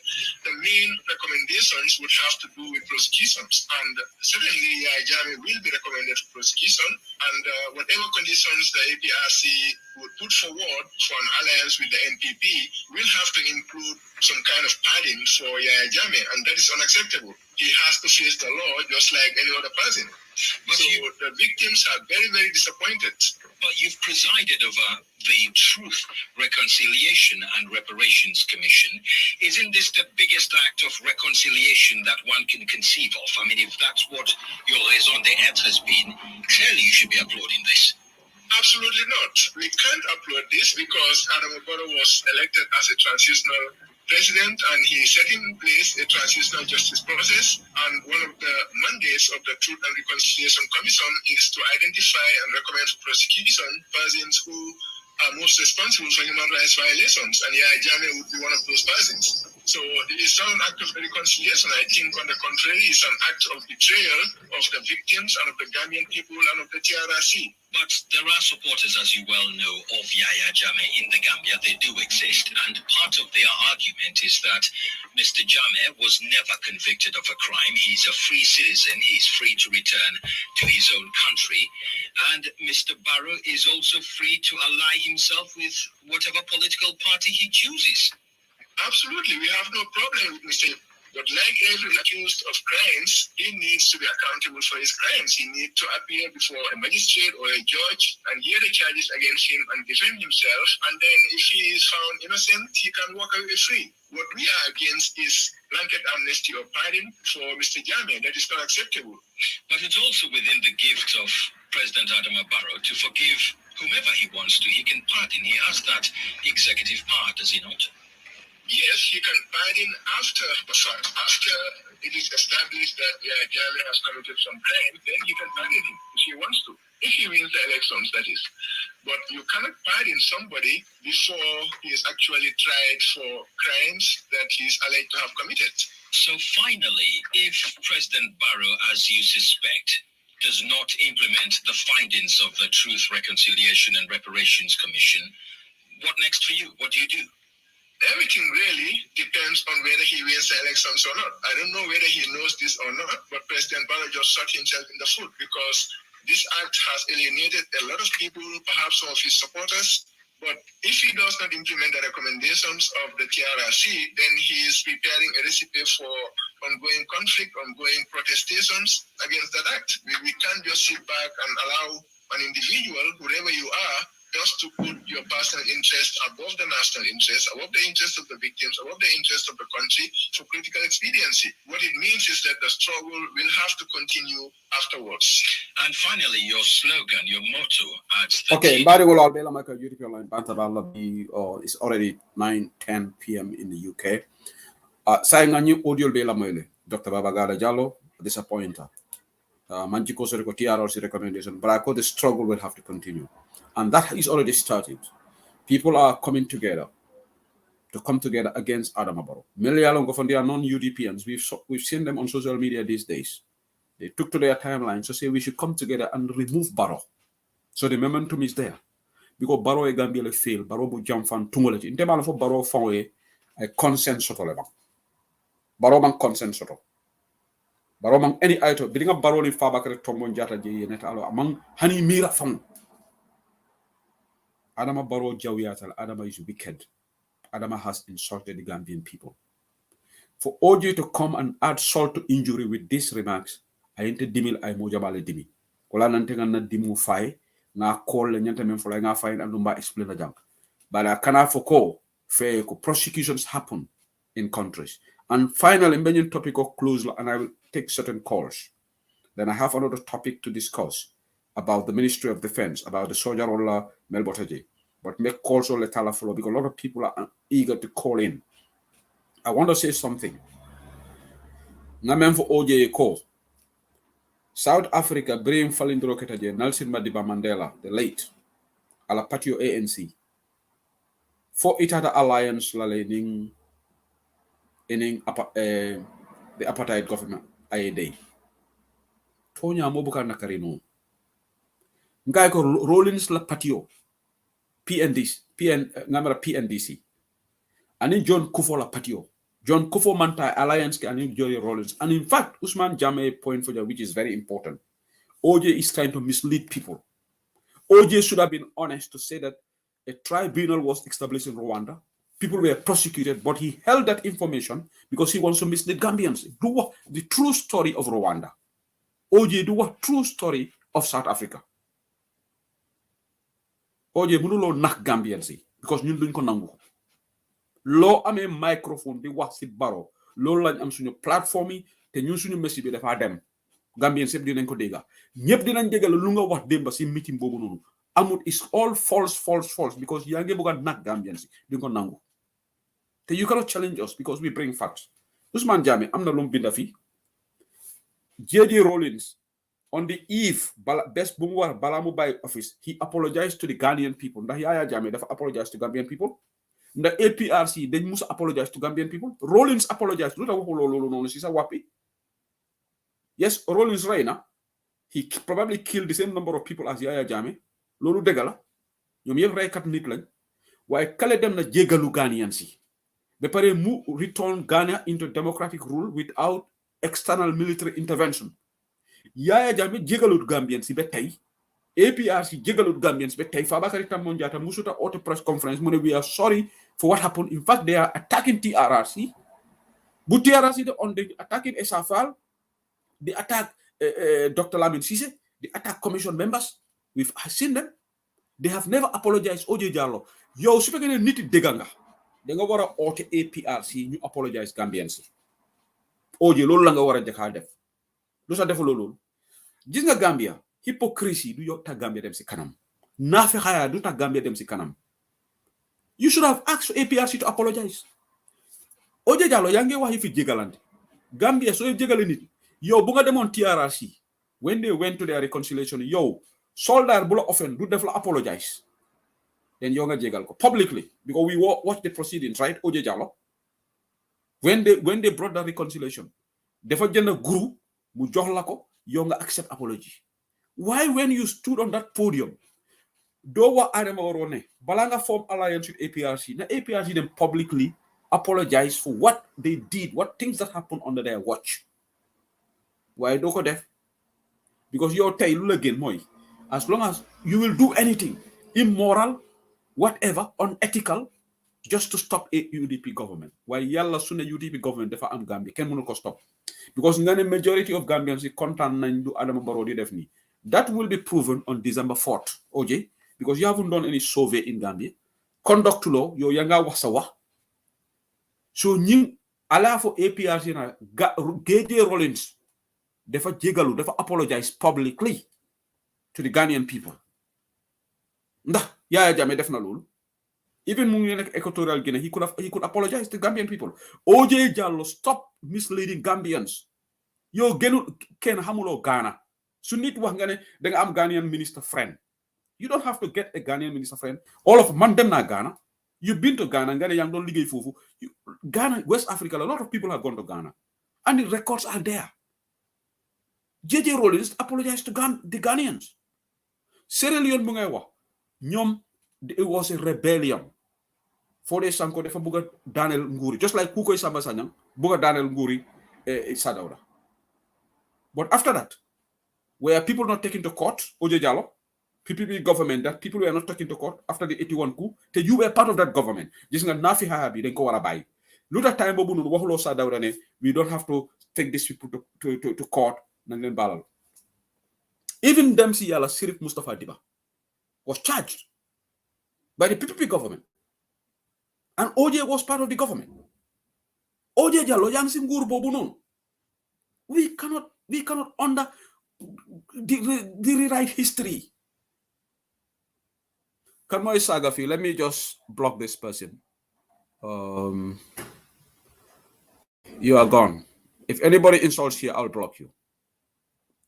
the main recommendations would have to do with prosecutions, and certainly Jammeh will be recommended for prosecution, and whatever conditions the APRC would put forward for an alliance with the NPP will have to include some kind of pardon for Yahya Jammeh, and that is unacceptable. He has to face the law just like any other person. But the victims are very, very disappointed. But you've presided over the Truth, Reconciliation and Reparations Commission. Isn't this the biggest act of reconciliation that one can conceive of? I mean, if that's what your raison d'etre has been, clearly you should be applauding this. Absolutely not. We can't applaud this because Adam Barrow was elected as a transitional president, and he set in place a transitional justice process, and one of the mandates of the Truth and Reconciliation Commission is to identify and recommend for prosecution persons who are most responsible for human rights violations, and Yahya Jammeh would be one of those persons. So it is not an act of reconciliation. I think, on the contrary, it's an act of betrayal of the victims and of the Gambian people and of the TRRC. But there are supporters, as you well know, of Yahya Jammeh in the Gambia. They do exist, and part of their argument is that Mr. Jammeh was never convicted of a crime. He's a free citizen. He's free to return to his own country. And Mr. Barrow is also free to ally himself with whatever political party he chooses. Absolutely, we have no problem with Mr. But like every accused of crimes, he needs to be accountable for his crimes. He needs to appear before a magistrate or a judge and hear the charges against him and defend himself. And then if he is found innocent, he can walk away free. What we are against is blanket amnesty or pardon for Mr. Jammeh. That is not acceptable. But it's also within the gift of President Adama Barrow to forgive whomever he wants to. He can pardon. He has that executive power, does he not? Yes, he can pardon after the fact. After it is established that Jammeh has committed some crime, then he can pardon him if he wants to. If he wins the elections, that is. But you cannot pardon somebody before he is actually tried for crimes that he is alleged to have committed. So finally, if President Barrow, as you suspect, does not implement the findings of the Truth, Reconciliation and Reparations Commission, what next for you? What do you do? Everything really depends on whether he wins the elections or not. I don't know whether he knows this or not, but President Barrow just shot himself in the foot because this act has alienated a lot of people, perhaps some of his supporters, But if he does not implement the recommendations of the TRRC, then he is preparing a recipe for ongoing conflict, ongoing protestations against that act. We can't just sit back and allow an individual, whoever you are, just to put your personal interest above the national interest, above the interest of the victims, above the interest of the country for political expediency. What it means is that the struggle will have to continue afterwards. And finally, your slogan, your motto adds the okay, bari will all be like a European line bantabala be it's already 9:10 p.m. in the UK. Saying a new audio be la moile, Dr. Babagala Jallo, disappointer. Manjiko Soriko TRRC recommendation, but I call the struggle will have to continue. And that is already started. People are coming together to come together against Adama Barrow. Many along from their non-UDPians, we've seen them on social media these days. They took to their timeline to say we should come together and remove Barrow. So the momentum is there. Because Barrow e Gambia le fail, Barrow bu jam fan tungolati. Inte malo fo Barrow fanwe a consent soto le bang. Barrow bang consent soto. Barrow mang any item. Bidinga Barrow li fabakare tombon jata je yeneta alo amang hani mira fang. Adama Barrow jawiyatal. Adama is wicked. Adama has insulted the Gambian people. For OJ to come and add salt to injury with these remarks, I ente dimil ay mojabale dimi. Kola nantenga na dimu fay, nga call le nyanta men fola nga fay and lumba explain la jang. But I cannot for fair prosecutions happen in countries. And finally, many topic of close, and I will take certain calls. Then I have another topic to discuss about the Ministry of Defense, about the soldier roller Melbotaji. But make calls on the follow because a lot of people are eager to call in. I want to say something. Namen for OJ call. South Africa, Brian Falindro Ketaje, Nelson Madiba Mandela, the late, ala patio ANC. For it had alliance in the apartheid government IAD. Tonya Mobuka Nakarino. Ngai ko Rollins la patio. PNDC. Ani John Kufo la patio. John Kufo Manta Alliance and Joy Rollins. And in fact, Usman Jame point for you, which is very important. OJ is trying to mislead people. OJ should have been honest to say that a tribunal was established in Rwanda. People were prosecuted, but he held that information because he wants to mislead Gambians. Do what? The true story of Rwanda. OJ, do what? True story of South Africa. OJ, mënuloo nax Gambians because ñun duñ ko nangu. Loo amee microphone di wax si Barrow loolu lañ am suñu plateforme yi te ñun suñu messi bi dafa dem Gambians yëpp dinañ ko dégga ñëpp dinañ déggal lu nga wax démba si meeting boobu noonu amut is all false because yaa ngi bëgg a nax Gambians duñ ko nangu te you cannot challenge us because we bring facts. Ousmane Jammeh am na lu mu binda fii J.D. Rollins on the eve best bu mu war balaa mu bàyyi office he apologized to the Ghanaian people ndax Yaya Jammeh dafa apologize to Gambian people. The APRC, they must apologize to Gambian people. Rollins apologized. Yes, Rollins Reina, he probably killed the same number of people as Yaya Jammeh. Lolu degala. Ñom yeb ray kat nit lañ. Waye kale dem na jégalu Ghanaian si. Be pare mu return Ghana into democratic rule without external military intervention. Yaya Jammeh jégalut Gambian si be tay. APRC jégalut Gambians be tay Fabakary Tombong Jatta musuta auto press conference mu ne we are sorry for what happened. In fact, they are attacking TRRC. But TRRC they attacking Esafal, they attack Dr. Lamin Sise, they attack commission members. We've seen them. They have never apologized. OJ Jallow, yo, su fekkee nit deganga. Da nga wara auto APRC ñu apologize Gambians. OJ loolu la nga wara jëkka def. Lu sa def loolu. Gis nga Gambia hypocrisy du yotta Gambia dem si kanam. Nafi xaya du ta Gambia dem si kanam. You should have asked APRC to apologize. OJ Jallow yaa ngi wax yi fi jégalante. Gambia so jégale nit. Yo bu nga demoon TRRC when they went to their reconciliation, yo soldat bu la offend du def la apologize. Then yo nga jégal ko publicly because we watch the proceedings, right? OJ Jallow. When they brought the reconciliation, dafa jënd group mu jox la ko yo nga accept apology. Why when you stood on that podium do wa Adama Barrow balanga form alliance with APRC na APRC them publicly apologize for what they did, what things that happened under their watch. Why do ko def? Because your tay lu la gën moy as long as you will do anything immoral whatever, unethical, just to stop a UDP government. While yalla sune UDP government defa am Gambia, ken mënu ko stop. Because the majority of Gambians are content nañ du Adama Barrow di def ni. That will be proven on December 4th, OJ, because you haven't done any survey in Gambia. Conduct law, yo yanga wax sa wax. So ñing ala fo APRC na Gage Rollins dafa jégalu, dafa apologize publicly to the Ghanaian people. Ndax Yaya Jammeh def na loolu. Even mu ngi nekk Equatorial Guinea, he could apologize to Gambian people. OJ Jallow, stop misleading Gambians. Yo genu ken hamulo Ghana. So nit wax nga ne da nga am Ghanaian minister friend. You don't have to get a Ghanaian minister friend. All of man dem na Ghana. You've been to Ghana, Ghana yang don liggéey fofu. Ghana, West Africa, a lot of people have gone to Ghana. And the records are there. JJ Rollins apologized to the Ghanaians. Sierra Leone bu ngay wax ñom it was a rebellion. Fodé Sanko dafa bëgg Daniel Nguri, just like Kukoy Samba Sanyang bëgg Daniel Nguri Sadawda. But after that, were people not taken to court, OJ Jallow, PPP government, that people were not taken to court after the 81 coup, te you were part of that government. Gis nga Nafi Hayabi dañ ko wara bayyi. Luta time bobu non waxulo Sadawda ne we don't have to take these people to court. Even them si yalla Sirif Mustafa Diba was charged by the PPP government. And OJ was part of the government. OJ Jallow yang si nguur bobu non. We cannot under the rewrite history. Karmoy Sagafi, let me just block this person. You are gone. If anybody insults here, I'll block you.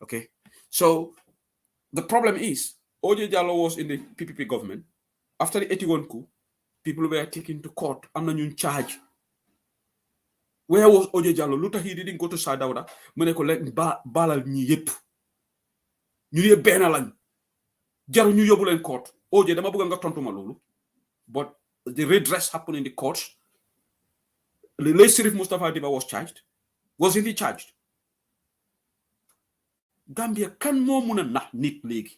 Okay? So, the problem is, OJ Jallow was in the PPP government. After the 81 coup, people were taken to court. I'm not in charge. Where was OJ Jallow? Luta he didn't go to Sadawda. Mune ko lek balal ñi yépp. Ñu yé ben lañ. Jaru ñu yobul len court. OJ dama bëgg nga tontuma lolu. But the redress happened in the courts. The late Sirif Mustafa Diba was charged. Wasn't he charged? Gambia kan mo muna nax nit legi.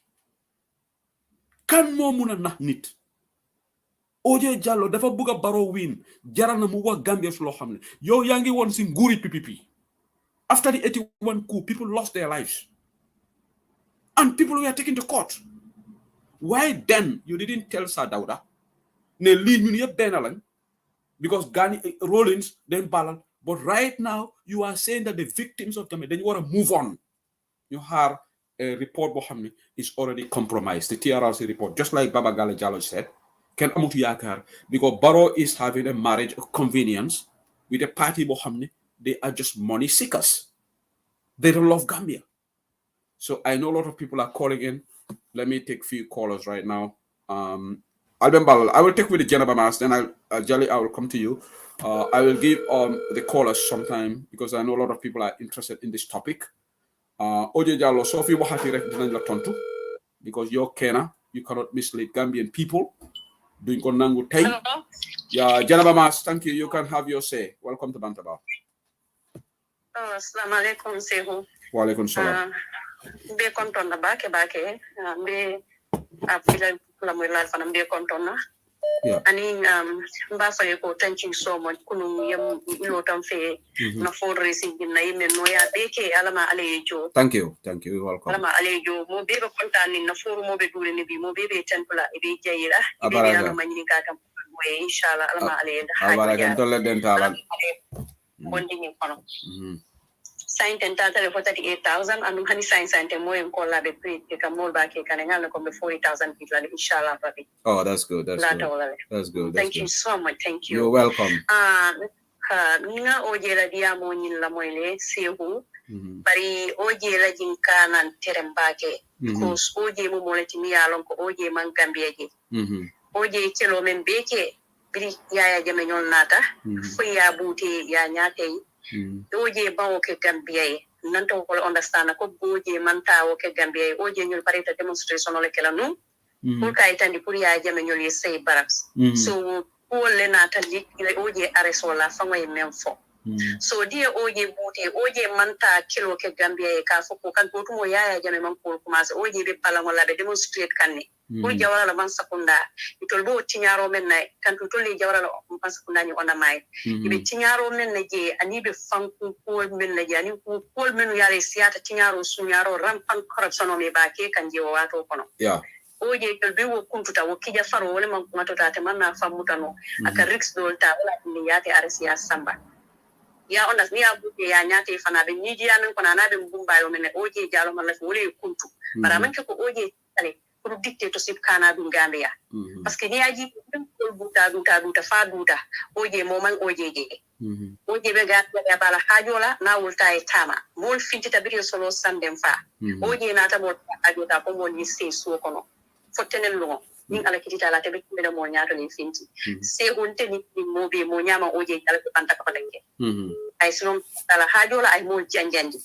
Kan mo muna nax nit. OJ Jallow dafa bëgg Barrow win jaral na mu wax Gambia su lo xamne yow yaangi won ci nguri PPP. After the 81 coup, people lost their lives. And people were taken to court. Why then you didn't tell Sadawda ne li ñun yeb ben lañ because Rollins then balal, but right now you are saying that the victims of them then you want to move on. You have a report bohamni is already compromised. The TRRC report, just like Baba Gale Jallow said, Ken Amutu Yakar, because Barrow is having a marriage of convenience with a party bohamni, they are just money seekers. They don't love Gambia. So I know a lot of people are calling in. Let me take a few callers right now. Alben Balal, I will take with the Janaba Mas, then I will come to you. I will give the callers some time because I know a lot of people are interested in this topic. OJ Jallow, so if you want to because you're Kena, you cannot mislead Gambian people. Doing Konangu Tay. Yeah, Janaba Mas, thank you. You can have your say. Welcome to Bantaba. Assalamu alaikum, Sehu. Wa alaikum salam. Be konton na bake be apila la mo lal fanam be konton na. Yeah. Ani mba fa ko thank you so much kunu yam ilo tam fe na phone racing na yime no ya beke alama alejo. Thank you. You're welcome. Alama alejo mo be kontan ni na foru mo be dure ni bi mo be templa e be jeyira e be Abaraga. na manyini ka kam inshallah alama alejo. Abaraga tolle dentalan. Bonding kono. Sign tentata for 38,000 and honey sign more in call be pre take a more back can I come 40,000 people inshallah. Oh, that's good. That's good. Thank you so much. Thank you. You're welcome. Nina ojela dia mo nyin la moyle sehu bari ojela jinka nan terembake because oje mo molati mi alon ko oje man gambiaje oje chelo men beke biri ya jame ñol nata fu ya buti ya nyate oje bawo ke gambia nanto ko understand ko oje man tawo ke gambia oje ñol parita demonstration ole kala no pour kay tandi pour ya jame ñol ye sey baraks so ko le nata lik ile oje areso la fa ngoy même fo So dia oje buti oje manta kilo ke Gambia e ka foko kan to mo yaya jame man ko commence oje be pala wala be demonstrate kanne ko jawara la man sakunda itol bo tinyaro men na kan to le jawara la man sakunda ni ona mai ibe tinyaro men na je ani be fanku ko men na je ani ko men yare siata tinyaro sunyaro rampan corruption o me ba ke kan je wato kono oje tol be wo kuntuta wo kija faro wala man ko to tate man na famutano aka rix dolta wala ni yate arsia samba ya ondas ni abuke ya nyate fana be nyiji ya men kona na be mbumba yo men oje jalo man la wole kuntu bara man ko oje tale pour dictatorship kana dum Gambia parce que ni aji dum ko buta fa buta oje mo man oje je oje be ga ya bala hajola na wulta e tama mol finti tabiri solo sandem fa oje na ta mo ajota ko mo ni se so kono fotenen lo ning ala kitita la tebe be mo nyaato ni finti se hunte ni mo be mo nyama oje jala ko panta ko dange ay sinom tala hajola ay mo janjandi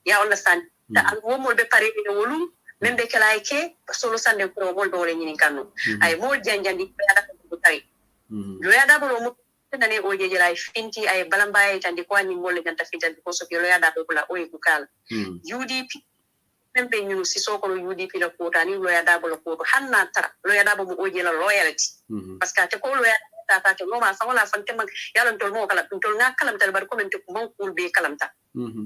ya understand ta an mo be pare ni wolu membe kala ke solo sande ko mo do le ni kanu ay mo janjandi ada ko tari lo ya da bo mo tane oje jala finti ay balamba tan di ko ni mo le ganta finti ko so lo ya da ko la o e ku kala UDP membe ñu si soko UDP la ko tani lo ya da bo ko hanna tara lo ya da bo mo oje la loyalty parce que te ko lo ya ta te no ma fa wala fante mag yalla tol mo kala tol nga kalam tal bar ko men te ko mon kul be kalam ta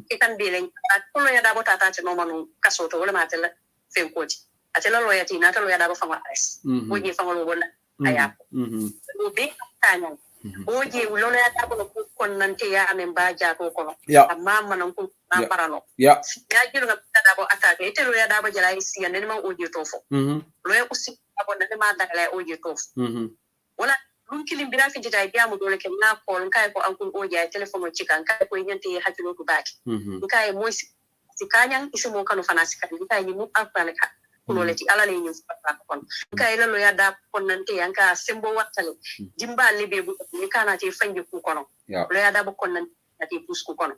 e tan be len ko lo ya da bo ta te no manu kaso to wala ma te la fe ko ti atela lo ya ti na ta lo ya da bo fa ma res oje fa lo wala aya ko be tanya oje lo ya da bo ko kon nante ya men ba ja to ko amma manan ko na parano ya jiru nga da bo atake te lo ya da bo jala isi ne ma oje to fo lo ya ko si abo na ma da la oje to fo wala dum kilim bira fi jita biamu dole ke na ko kai ko an kun oje ay telephone cikan kai ko nyante hakilo to baki kai mo si kanyang isimo kanu fana si kan kai ni mu afale ka ko le ti ala le ni fa kon kai la lo ya da kon nante yanka sembo watale dimba libe bu ni kana ti fanji ku kono lo ya da bu kon nante ati pus ku kono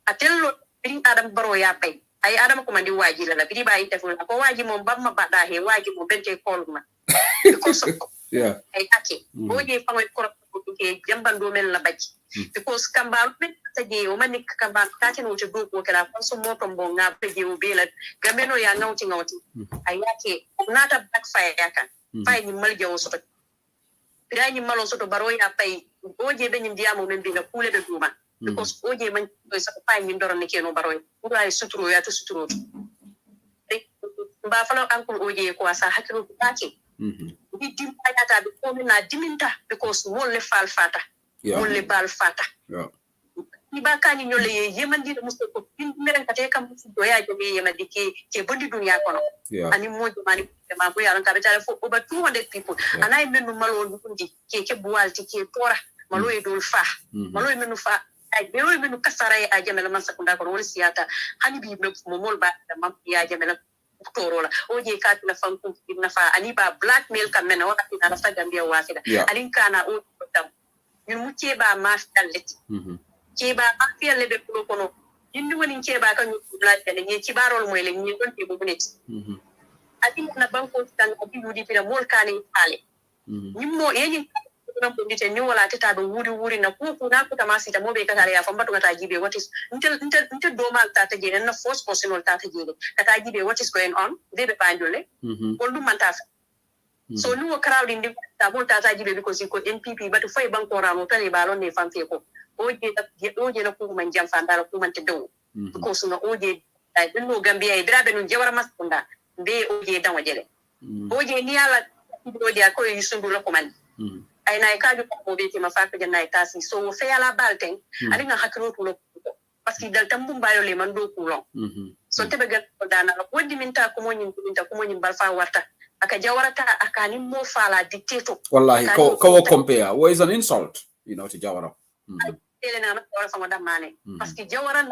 atello bring adam baro ya pay ay adam ko mandi waji la biri ba ite ko waji mo bamma bada he waji mo bente kolma because ay ake oje fa ko ke jamban do men la baji because kamba men taje o manik kamba ka tin o do ko kala ko so moto mbonga taje o bela gameno ya ngawti ay ake nata backfire yakan fay ni malje o soto bira ni malo soto baro ya pay oje be ni ndiamo men bi na kule be duma because oje man ko sa fay ni ndoro ne keno baro ko ay suturo ya to suturo ba falo ankul oje ko asa hakiro baki di dimpayata be ko na diminta because mo le fal fata mo le bal fata ni ba kani nyole yemandi musto ko meren kate kam do ya jobe yemandi ke bondi dunya kono ani mo mani ma bo yaran ka betale fo over 200 people anay menu malo ndundi ke buwalti ke pora malo e dol fa malo e menu fa ay be lo menu kasara ya jamela man sakunda ko wol siyata hani bi mo mol ba mam ya jamela torola oje ka na fanku na fa ani ba blackmail kan mena wala ina sa Gambia wasida alin kana o tam min mu ceba ma daleti ceba ma fiel be ko kono indi woni ceba kan ñu blackmail ni ci barol moy le ñi don ti bu net ati na banko tan ko bi wudi pira mol kane ale nimmo yeji ko ndite ni wala tata be wuri na ku na ko tamasi ta mobe ka ya fa mbatu ngata jibe what is inte do mal tata jene na force possible tata jene kata jibe what is going on be bandole ko dum manta so no crowding di ta bol tata jibe because ko NPP but fay banko ramo tani balon ne famte ko oje na ko man jam fa ndara ko man te do because no oje ay no Gambia e brabe no jawara maskunda be oje dan wajele oje ni ala oje ko yusundu lo ko man ay nay kaaju ko be ti ma fa ko janay tasi so fe ala balten ali nga hakro to lo parce que dal tambu mbayo le man do kulon so tebe gal ko dana ko wodi minta ko mo nyin bal fa warta aka jawarata aka ni mo fala dictator wallahi ko compare what is an insult to jawara elena ma wala fa ngada mane parce que jawara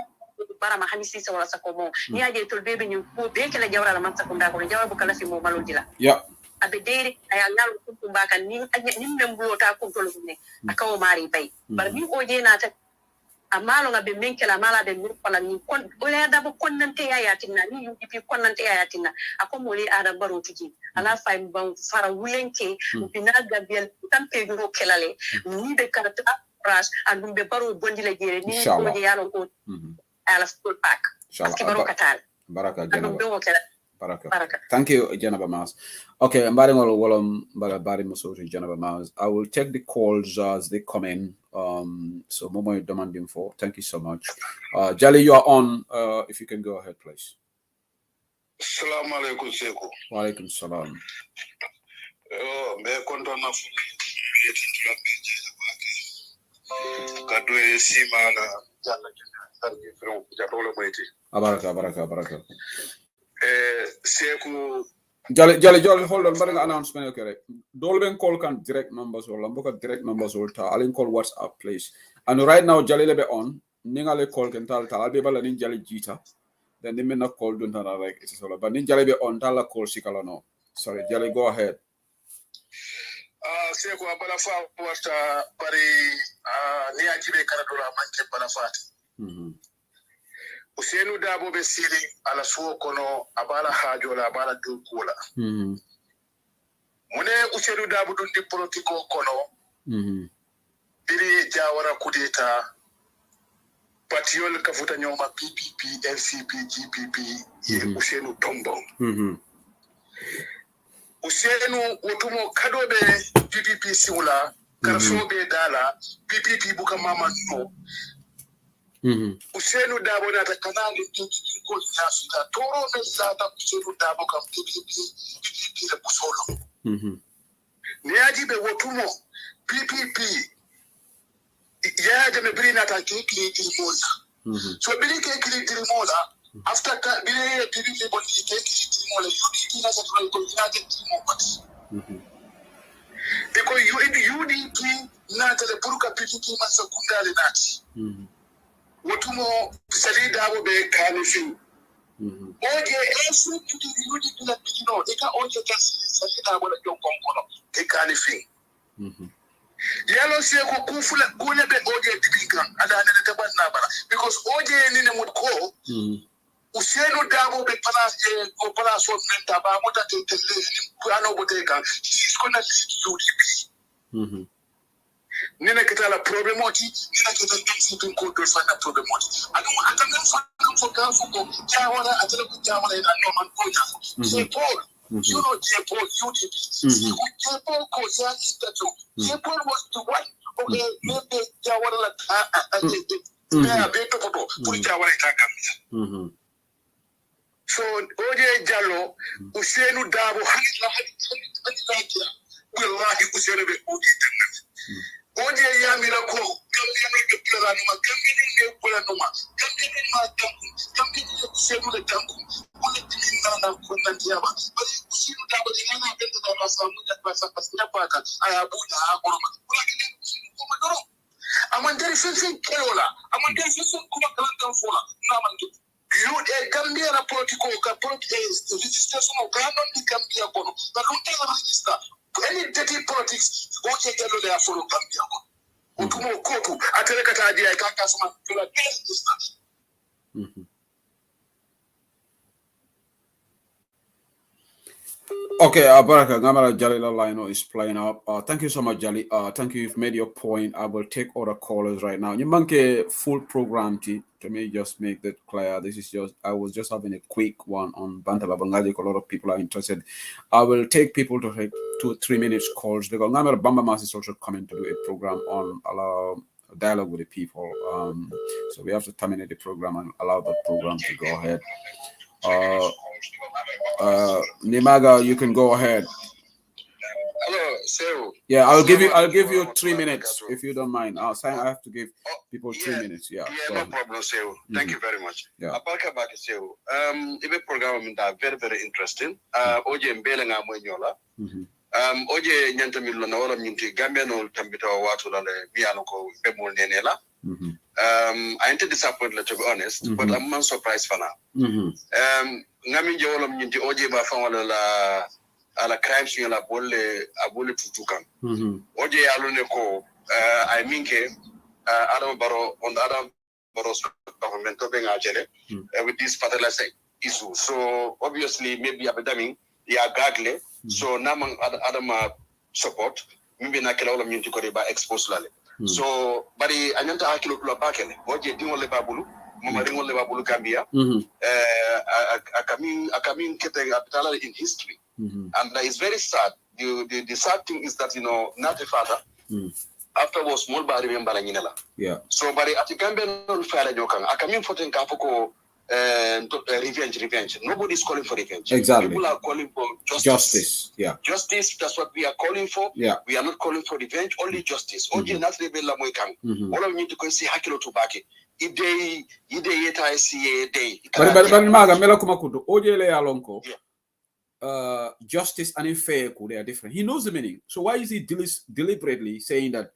bara ma hamisi sa wala sa ko mo ni aje tol bebe ni ko be kala jawara la man sa ko nda ko jawara bu kala fi mo malo dila abe dere ay ngal ko mbaka ni membulo ta ko tolo ne akaw mari bay bar mi oje na ta amalo ngabe menkela mala be mir pala ni kon ole da bo konnante yayatina ni UDP konnante yayatina akomoli ada baro tuji ala fay ban fara wulenke bina gabel tampe no kelale ni be karata pras and be baro bondi la jere ni ko je yalo ko ala full pack inshallah baraka Baraka. Thank you, Janaba Mas. Okay, I'm batting all Wolom Bari Musoto Janaba Mas. I will take the calls as they come in. So Momo you're demanding for. Thank you so much. Jali, you are on. If you can go ahead, please. Assalamu alaikum Seku. Wa alaikum salam. Me konto na kadwe simana jalla tarki from jatole moyti. Baraka. Seku Jali, hold on. But announcement, okay. Dolben call can direct numbers or Lamboka direct numbers or I'll call WhatsApp, please. And right now, Jali lebe on. Ningale call can tell I'll be able to Jali Jita. Then they may not call don't like it's all. But Jali be on Tala call Sikalano. Sorry, Jali, go ahead. Seku abalafa wata bari ni ajibe karadura manke balafati. Usenu dabo be siri ala suo kono abala hajola abala dulkula. Mune usenu dabo dundi politiko kono. Biri jawara kudeta patiol kafuta nyoma PPP, LCP, GPP ye usenu tombo. Usenu utumo kadobe PPP siwula karasobe dala PPP buka mama no. Usenu dabo na takanali PPP ko sasa toro mesata usenu dabo kam PPP le busolo. Niaji be wotumo PPP ya jame brina ta kiki mola. So bili kiki mola after bili PPP boni kiki mola UDP na sa ko United Democrats. Because UDP na tele puruka PPP masa kundale nati. Wotumo salida abo be kanifi. Oje esu UDP na bidino eka oje kasi salida abo na jonkonkono ke kanifi. Yalo se ko kufula kule be oje dibikan ada ne te banna bara because oje ni ne mutko usenu dabo be pana ko pana so menta ba mota te ano boteka is gonna UDP. Nina kitala problem oti nina kitala something called the final problem oti adum fan for ko jawara atala ko jawara ina no man ko ja Paul you know Paul UDP Paul ko ya kitato Paul was the one okay maybe jawara la be to poto pour jawara ta kamisa so oje jallo usenu dabo hadila wallahi usenu be oje tanat oje yamira ko gambia no de plera no gambia ne plera no gambia ma gambia ne usenu de tanku ole tinna na ko na diaba bari usenu dabo de na bento da masamu da pasa pasina paka aya buda agoroma ulakini ko madoro amanderi fenfen keola amanderi fenfen kuma kalan fola na mandu you Gambia na political registration of Ghana di Gambia kono but don't register any dirty politics oje galo le aforo Gambia ko otumo kotu atele kata dia kaka sama kula register. Okay, Baraka Gamara Jalila Lino is playing up. Thank you so much, Jali. Thank you. You've made your point. I will take other callers right now. You monkey full program to me just make that clear. This is just I was just having a quick one on Bantaba Bangladesh. A lot of people are interested. I will take people to take 2-3 minutes calls because Gamara Bamba Mas is also coming to do a program on dialogue with the people. So we have to terminate the program and allow that program to go ahead. Nimaga, you can go ahead. Hello, Sir. Yeah, I'll give you 3 minutes if you don't mind. I have to give people 3 minutes. Yeah, no problem, Sir. Thank you very much. Yeah. Aparka back, Sir. Ibe program that very interesting. Oje mbele nga mwenyola. Oje nyanta milo na wala mnyinti Gambia no tambita wa watu la miyano ko bemol nenela. I ain't disappointed to be honest, but I'm not surprised for now. Ngami jawolo mnyinti oje ba fa wala la crimes ni la abole tutukan. Oje alone ko I mean ke Adam Baro on Adam Barro's government benga jele with this fertilizer issue. So obviously maybe abedaming ya gagle so namang Adam support maybe na kila wala mnyinti ko ba expose lale. So bari anyanta hakilo tula bakele boje dingole babulu mama dingole babulu Gambia akamin kete apitala in history and it's very sad. The sad thing is that not a father afterwards small bari remember nyinela so bari ati Gambia no fala jokan akamin foten ka foko revenge. Nobody is calling for revenge. Exactly. People are calling for justice. Justice, that's what we are calling for. We are not calling for revenge, only justice. Oje not rebel moy kan. All of you to see hakilo to back it. Ide yeta see day. But maga mela kuma kudu. Oje le alonko. Justice and fair they are different. He knows the meaning. So why is he deliberately saying that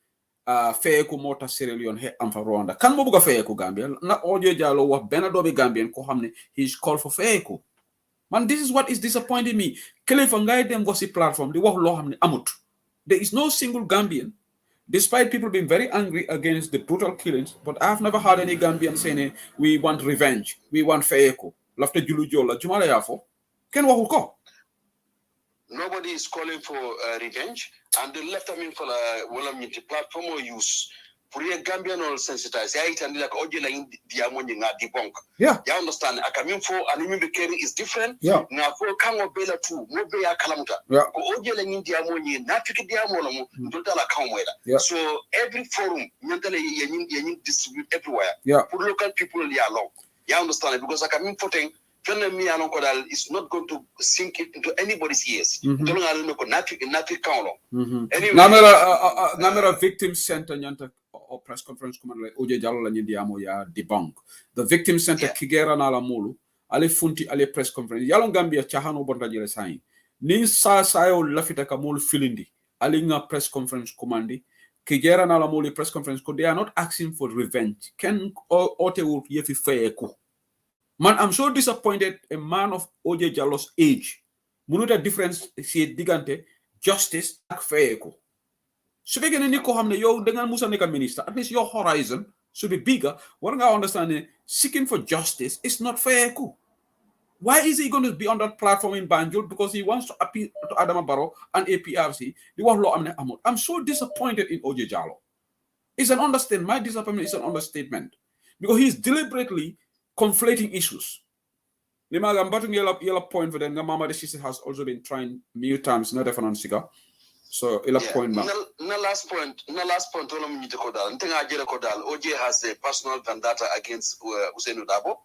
fair ko mota Sierra Leone he am fa Rwanda kan mo buga fair ko Gambia na Oje Jallow wax ben do be Gambian ko xamne he's called for fair ko man. This is what is disappointing me. Kilifa ngay dem go ci platform di wax lo xamne amut. There is no single Gambian, despite people being very angry against the brutal killings, but I've never heard any Gambian saying we want revenge, we want fair ko lafta julu jola jumala yafo ken waxul ko. Nobody is calling for revenge, and the left for the platform or use for a Gambian or sensitized. I tell like Ojela in Diamond debunk. You understand? I come in for and remember carry is different. Now for Kango Bella too, no be a Kalamuta. Ojela in Diamond, not to Diamond, don't tell a Kamweda. So every forum, mentally, you distribute everywhere. For local people, along. You understand? Because I come in for thing. Is not going to sink it into anybody's ears. Anyway, Namera victim center nyanta or press conference command like Oje Jallow la nyindiamo ya debunk. The victim center kigera na la mulu ale funti ale press conference yalon Gambia chahano bonda jere sai ni sayo lafita kamul filindi ale nga press conference commandi kigera na la mulu press conference ko they are not asking for revenge. Ken ote will yefi fayeko. Man, I'm so disappointed. A man of Oje Jallow's age, munuta difference si digante justice ak fayeko. So we can niko hamne yo dengan musa neka minister. At least your horizon should be bigger. What I understand seeking for justice is not fayeko. Why is he going to be on that platform in Banjul? Because he wants to appeal to Adama Barrow and APRC. I'm so disappointed in Oje Jallow. It's an understatement. My disappointment is an understatement because he's deliberately conflating issues. I'm batting yellow point for them. Mama the sister has also been trying many times, not a financial. So yellow point now. No last point. All of me to Kodal. I think I get a Kodal. OJ has a personal vendetta against Hussein Dabo.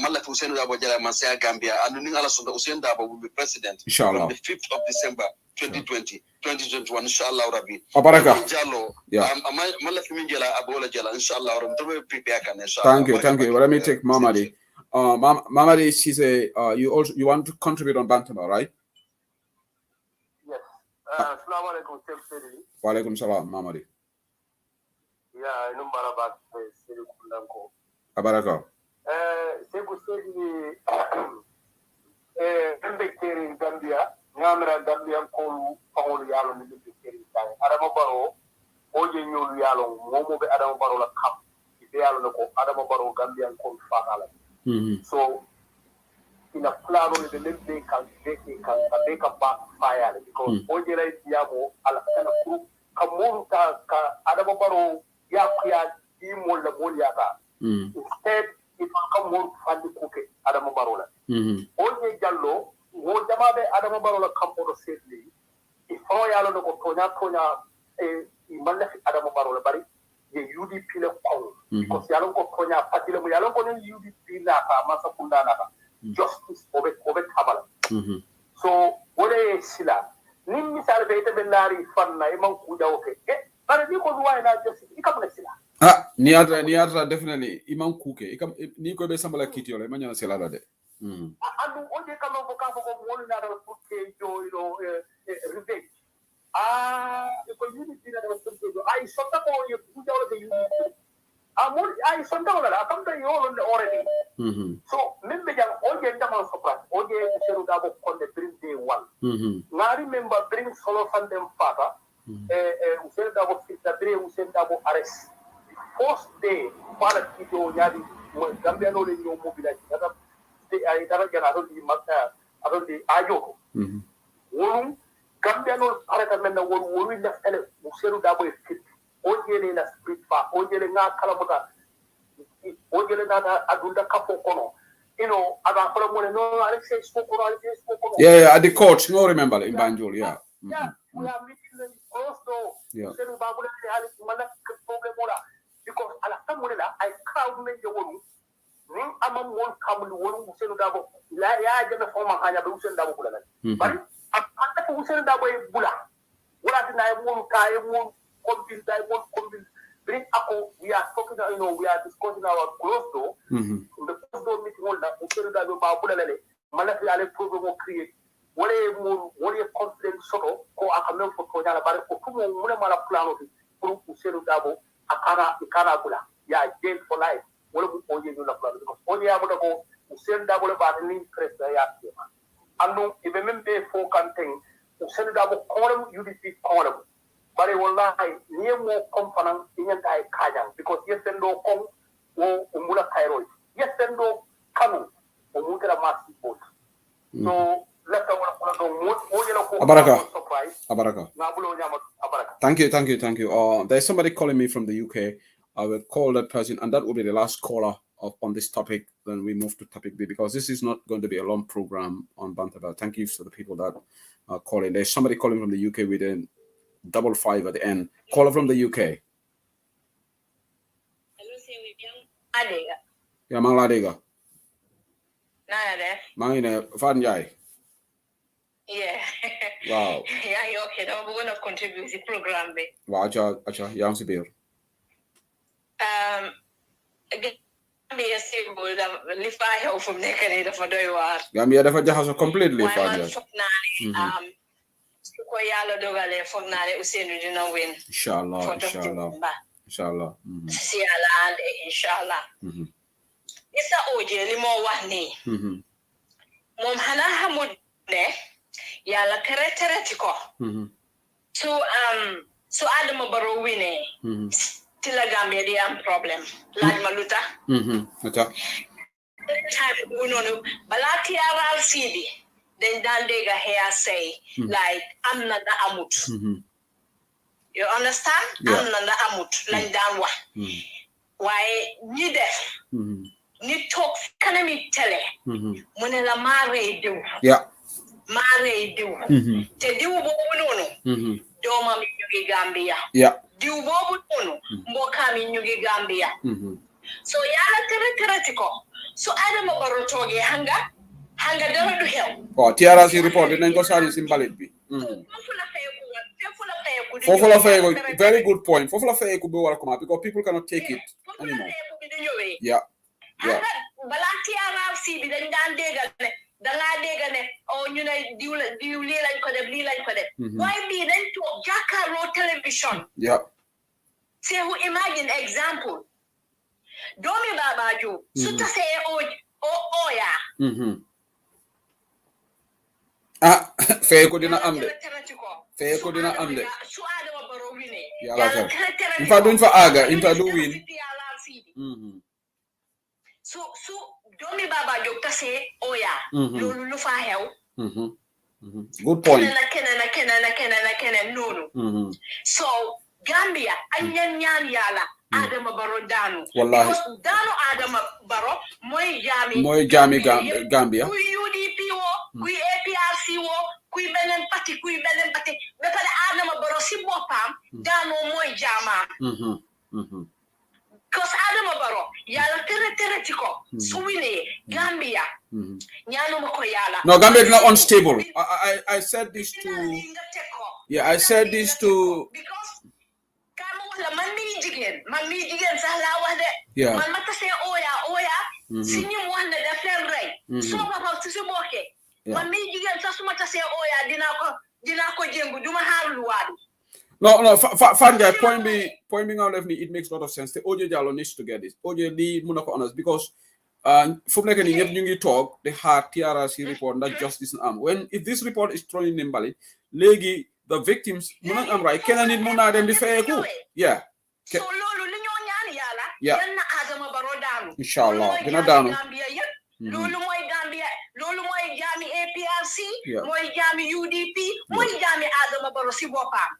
Malak Hussein Dabo Jala Mansea Gambia, and Ningalasunda Hussein Dabo will be president from the 5th of December 2020. 2021 inshallah rabbi Abaraka Jallow Malak Minjala Abola Jala inshallah rabbi prepare kan inshallah. Thank you. Well, let me take Mamadi. Mamadi, she's you want to contribute on Bantama, right? Yes. Assalamu alaikum, Chef Seri. Wa alaikum salam, Mamadi. Yeah, no marabak Seri Kundanko. Abaraka. Seku Seri Mbekeri Gambia. Ngamra Gambian Kolu, Pangol Yalo, and the Victory time. Adama Baro, Oje New Yalo, Momo be Adama Baro la Cup, Idealo, Adama Baro, Gambian Kolu Fagala. So, in a plan on the left, they can make a backfire because Oje like Yamo, Alakana Group, Kamuta, Adama Baro, Yakia, Imo la Moliata. Instead, it will come more fun to cook it, Adama Barola. Oje Jallow. Wo jamabe Adama Barrow la kampo safely if yalo no ko tonya imalle Adama Barrow la bari ye UDP le ko because yalo ko tonya patile mo yalo ko ni UDP la ka masa kunda na justice obe tabala so wole sila nim misal be te benari fanna e man ku jawo ke bari ni ko duwa na justice ikam sila ni atra definitely imam kuke ni ko be sambala kitio le manya sila de andu oje kama boka ko woni na do putte jo revenge ko yini dina do putte jo ai sonta ko ye puja wala de yini amul ai sonta wala akamta yo wala already so membe jang oje ndama sopra oje seru da bo konde bring day one na remember bring solo fan dem fata usel da bo fita bring usel da bo arrest first day fala kido nyadi mo gambia no le yo mobilize I don't get I don't the ajo. Wonu Gambia no arata men na wori na ele Useru Dabo fit ojele na split fa ojele na kalamuta ojele na adunda kapo kono aga fara mo no ale say spokono yeah at the court no remember in Banjul yeah we are meeting also Useru Babu le ale mana problem ola because ala tamule la I crowd men je wonu ni amam won kamul wonu Useru Dabo la ya jeme foma hanya be Useru Dabo kula bari anta ko Useru Dabo e bula wala dina e wonu ka e wonu convince bring ako we are talking we are discussing our closed door the closed door meeting on that Useru Dabo ba bula lele malati ale problem o create wala confidence soto ko akamem fo to nyala bari ko tumo mune mala plano pour Useru Dabo akana bula ya jail for life wala bu oje ñu la plan because oje ya bodo ko Useru Dabo le ba ni presse ya tema andu ibe membe fo kanten Useru Dabo kolem UDP kolem bari wallahi ni mo komfanan inyanta ay kajang because yesendo kom wo umula kairo yesendo kanu o mutera masi bot so leta wala do mo oje la ko Abaraka na bulo nyama abaraka thank you there's somebody calling me from the UK. I will call that person, and that will be the last caller on this topic. Then we move to topic B, because this is not going to be a long program on Bantabel. Thank you for the people that are calling. There's somebody calling from the UK with a 55 at the end. Caller from the UK. Yeah, Mang Ladega. Mang Fanjai. Yeah. Wow. Yeah, okay. I'm going to contribute to the program. Wow, acha, yang sibir. Gambia symbol da li fa xew fu nekk ni dafa doy waar. Gambia dafa jaxaso completely fa man foog naa ne su ko yàlla dogalee foog naa ne Ousseynou dina win. Inshallah. Si yàlla ande inshallah. Isa oje li moo wax nii. Moom xanaa xamul ne yàlla tereti ko. Su Adama Barrow winee. Till a Gambia they have problem. Like Maluta. Time we know Balati Aral CD. Then Dandega here say like I'm not the Amut. You understand? Yeah. I'm not the Amut. Like Danwa. Why need that? Need talk can me tele. Monela Mare do. Yeah. Mare do. Te do no. Doma mi Gambia. Yeah. Diu bobu tonu mboka mi nyugi Gambia so yala teretiko so Adama Barrow toge hanga dara du xew TRC report dinañ ko sari ci mbalit bi fofu la fay ko very good point fofu la fay ko be wala comment because people cannot take it anymore yeah bala TRC bi dañ dan degal ne da nga dega ne o ñu ne diw li lañ ko def li lañ ko def why bi dañ to Jakaarlo television say who imagine example domi babaju suta say oya fay ko dina am de su Adama Barrow wine yalla ka infa duñ fa aga inta du win so domi babaju ta say oya lolu lu fa xew good point kena nono so Gambia anyan yala Adama Barrow danu wallahi because danu Adama Barrow moy jami Gambia ku UDP wo ku APRC wo ku benen parti be pare Adama Barrow si bopam danu moy jama because Adama Barrow yala tere tiko suwine Gambia nyano mako yala no Gambia is not unstable. I said this to because man mi jigen sax la wax de man ma tassé oya sini mo wax ne da fer ray so ba ci su boké man mi jigen sax suma tassé oya dina ko jengu duma harlu wadu no Fanja point being out of me it makes a lot of sense. The Oje Jallow needs to get this Oje li munako honest because fu nek ni ñep ñu ngi tok the hard TRC report that justice am when if this report is thrown in invalid legi the victims munang am right kenn nit muna dem di fayeku yeah so lolu li ñoo ñaan yalla yeah Adama Barrow daanu inshallah dina daanu lolu moy Gambia loolu mooy jaami APRC Yeah. mooy jaami UDP mooy jaami Adama Barrow si boppam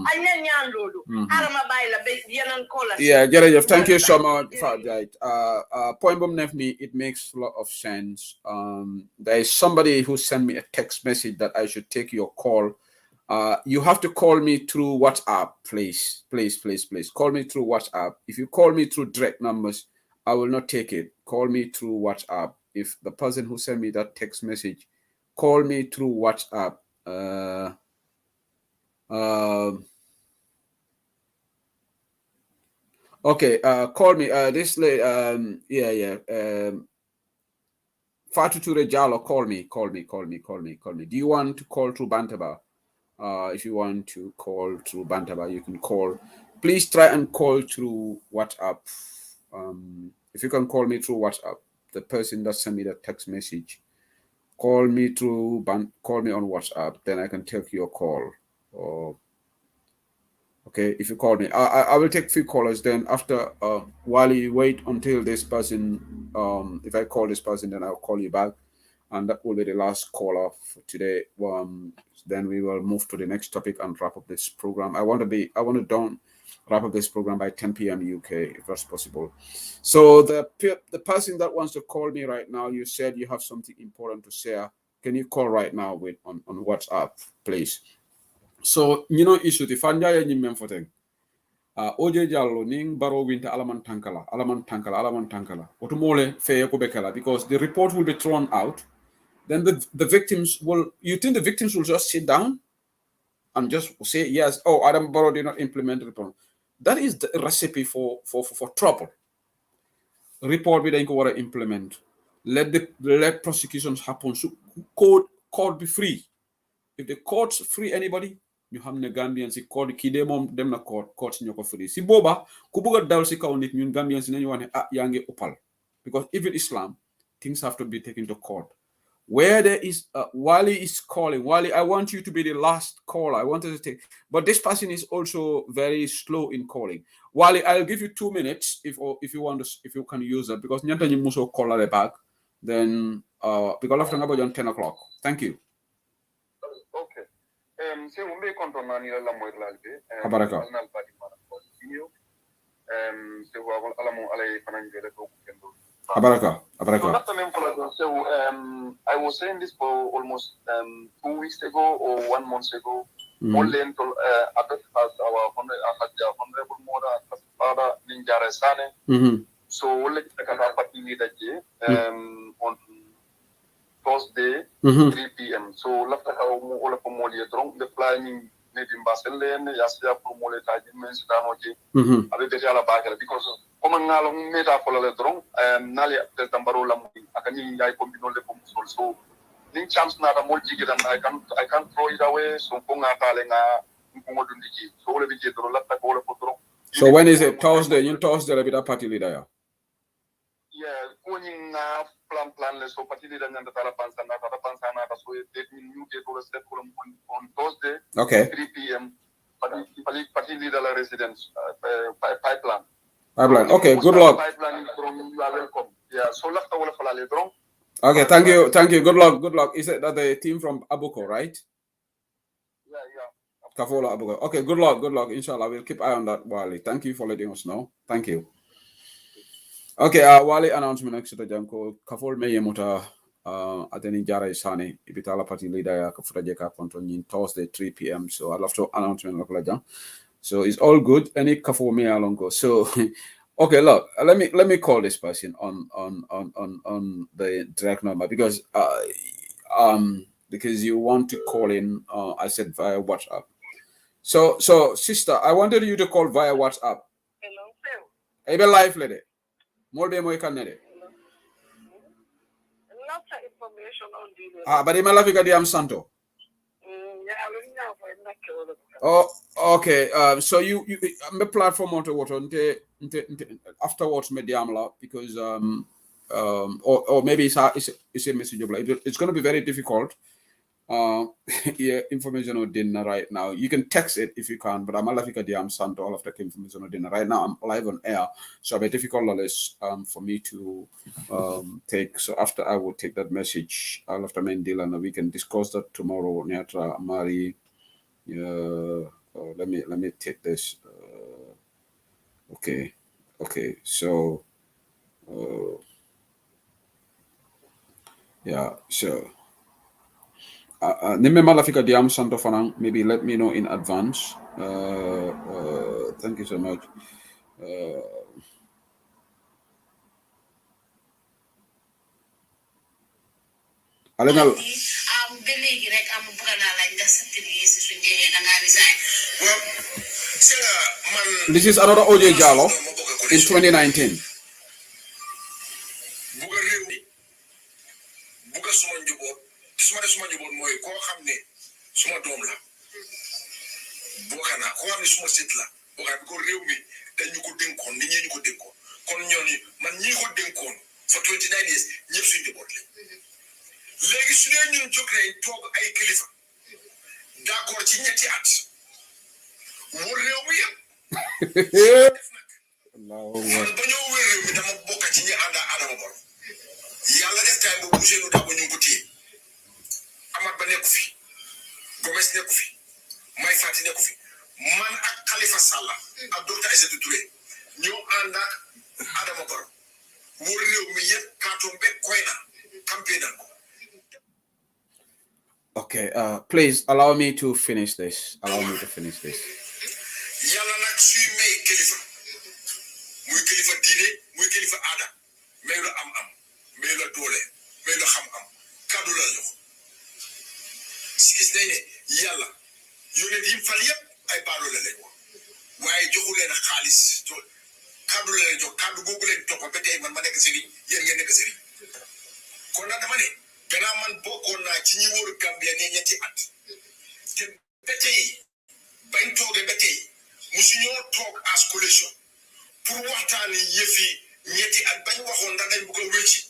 añ leen ñaan loolu arama bàyyi la ba yeneen kola yeah jërëjëf thank you so much for that point bum nef ni it makes a lot of sense there is somebody who sent me a text message that I should take your call. You have to call me through WhatsApp, please. Call me through WhatsApp. If you call me through direct numbers, I will not take it. Call me through WhatsApp. If the person who sent me that text message, call me through WhatsApp. Okay, call me. This lady, Fatu Ture Jalo, call me. Do you want to call through Bantaba? If you want to call through Bantaba, you can call. Please try and call through WhatsApp. If you can call me through WhatsApp, the person that sent me that text message, call me on WhatsApp. Then I can take your call. Okay, if you call me, I will take few callers. Then after, while you wait until this person, if I call this person, then I'll call you back. And that will be the last caller for today. Then we will move to the next topic and wrap up this program. I want to wrap up this program by 10 p.m. UK, if that's possible. So the person that wants to call me right now, you said you have something important to share. Can you call right now on WhatsApp, please? So issue the fanja ni memfoteng. Oje Jallo ning baro winter alaman tankala. Otumole feye ko bekala, because the report will be thrown out. Then the victims will, you think the victims will just sit down and just say, yes, oh, Adam Barrow did not implement the report. That is the recipe for trouble. Report we then go to implement. Let prosecutions happen. So court be free. If the courts free anybody, you have the Gambians, the court, them na courts nyoko free. Si boba, kubuga dal si kaunit, nyun Gambians in anyone yange opal. Because even Islam, things have to be taken to court. Where there is Wali is calling. Wali, I want you to be the last caller. I wanted to take, but this person is also very slow in calling. Wali, I'll give you 2 minutes if you want to, if you can use it, because nyanta ni muso caller back. Then because after about 10 o'clock. Thank you. Okay. Se umbe kontonani la moirlalbe. Abaraka. Se wa alamu alay fanangere ko kendo. Abaraka. So I was saying this for almost 2 weeks ago or 1 month ago. Only until our honorable Mora Father Ninjara Sane. So only on Thursday 3 p.m. So left all of the planning maybe in Barcelona, Yasia Promoleta, Mensidanoji, because common meta for the drone, Nalia Testambarola, Akani, I combine the so Ning chance not a multi and I can't throw it away, so Ponga Talenga, Pumoduniki, so all of it, so when is it? Thursday? You Thursday, a bit of party leader. Yeah, going planless, so party leader and the Tarapansana, so they new get to step on Thursday, okay, 3 p.m. Party leader residence pipeline. Okay, good luck. Pipeline from you are welcome. Yeah, so left all of the okay, thank you. Good luck. Is it that the team from Abuko, right? Yeah. Kafola Abuko. Okay, good luck. Inshallah, we'll keep eye on that, Wali. Thank you for letting us know. Thank you. Okay, Wali announcement next to Janko. Kafol me yemuta ateni jara isane ibitala party leader ya kafuta jeka control Thursday 3 p.m. So I'll have to announcement local jam. So it's all good. Any kafol me alongo. So okay, look, let me call this person on the direct number, because you want to call in. I said via WhatsApp. So sister, I wanted you to call via WhatsApp. Hello. Ebe live lady. More be more can nede. Lots of information on the But ima lafika di am santo. Oh, okay. So you my platform on what afterwards mediamla, because or maybe it's a message of like it's going to be very difficult Yeah, information on dinner right now. You can text it if you can, but I'm alafika diam santo all of the information on dinner right now. I'm live on air, so it's difficult for me to take. So after I will take that message, all of the Mendila, and we can discuss that tomorrow. Nyatra Mari, let me take this. Okay. So yeah, so. Nime malafika diam santo fanang. Maybe let me know in advance. Thank you so much. Alengal. This is another OJ Jallo in 2019. suma njaboot mooy koo xam ne suma doom la bokkana koo xam ne suma sët la bokkaat ko réew mi dañu ko dénkoon nit ñi ñu ko dénkoon kon ñooñu man ñi ko dénkoon for 29 years ñëpp suñu njaboot lañ léegi su dee ñun jóg nañ toog ay kilifa d'accord ci ñetti at wër réew mi yëpp man ba ñoo wër réew mi dama bokk ci ñi ànd Adama Barrow yàlla def time boobu Ousseynou Dabo ñu ngi ko téye Amat Ba nekku fi Gomes nekku fi May Fati nekku fi man ak Khalifa Sallah ak docteur Aïssatou Touré ñoo ànd ak Adama Barrow wër réew mi yëpp kaatoom be koy na campagne ko. Okay, please allow me to finish this. Yàlla nag suy may kilifa muy kilifa diine muy kilifa aada may la am may la doole may la xam-xam kaddu la jox si gis nañ ne yàlla yónent yi fal yëpp ay baadoo la leen wax waaye joxu leen xaalis kaddu la leen jox kaddu googu leen toppa ba tey man ma nekk sëriñ yéen ngeen nekk sëriñ kon nag dama ne gannaaw man bokkoon naa ci ñi wóoru Gambia ne ñetti at te ba tey bañ toogee ba tey musuñoo toog as coalition pour waxtaani yëfi ñetti at bañ waxoon ndax dañ bëgg a wécci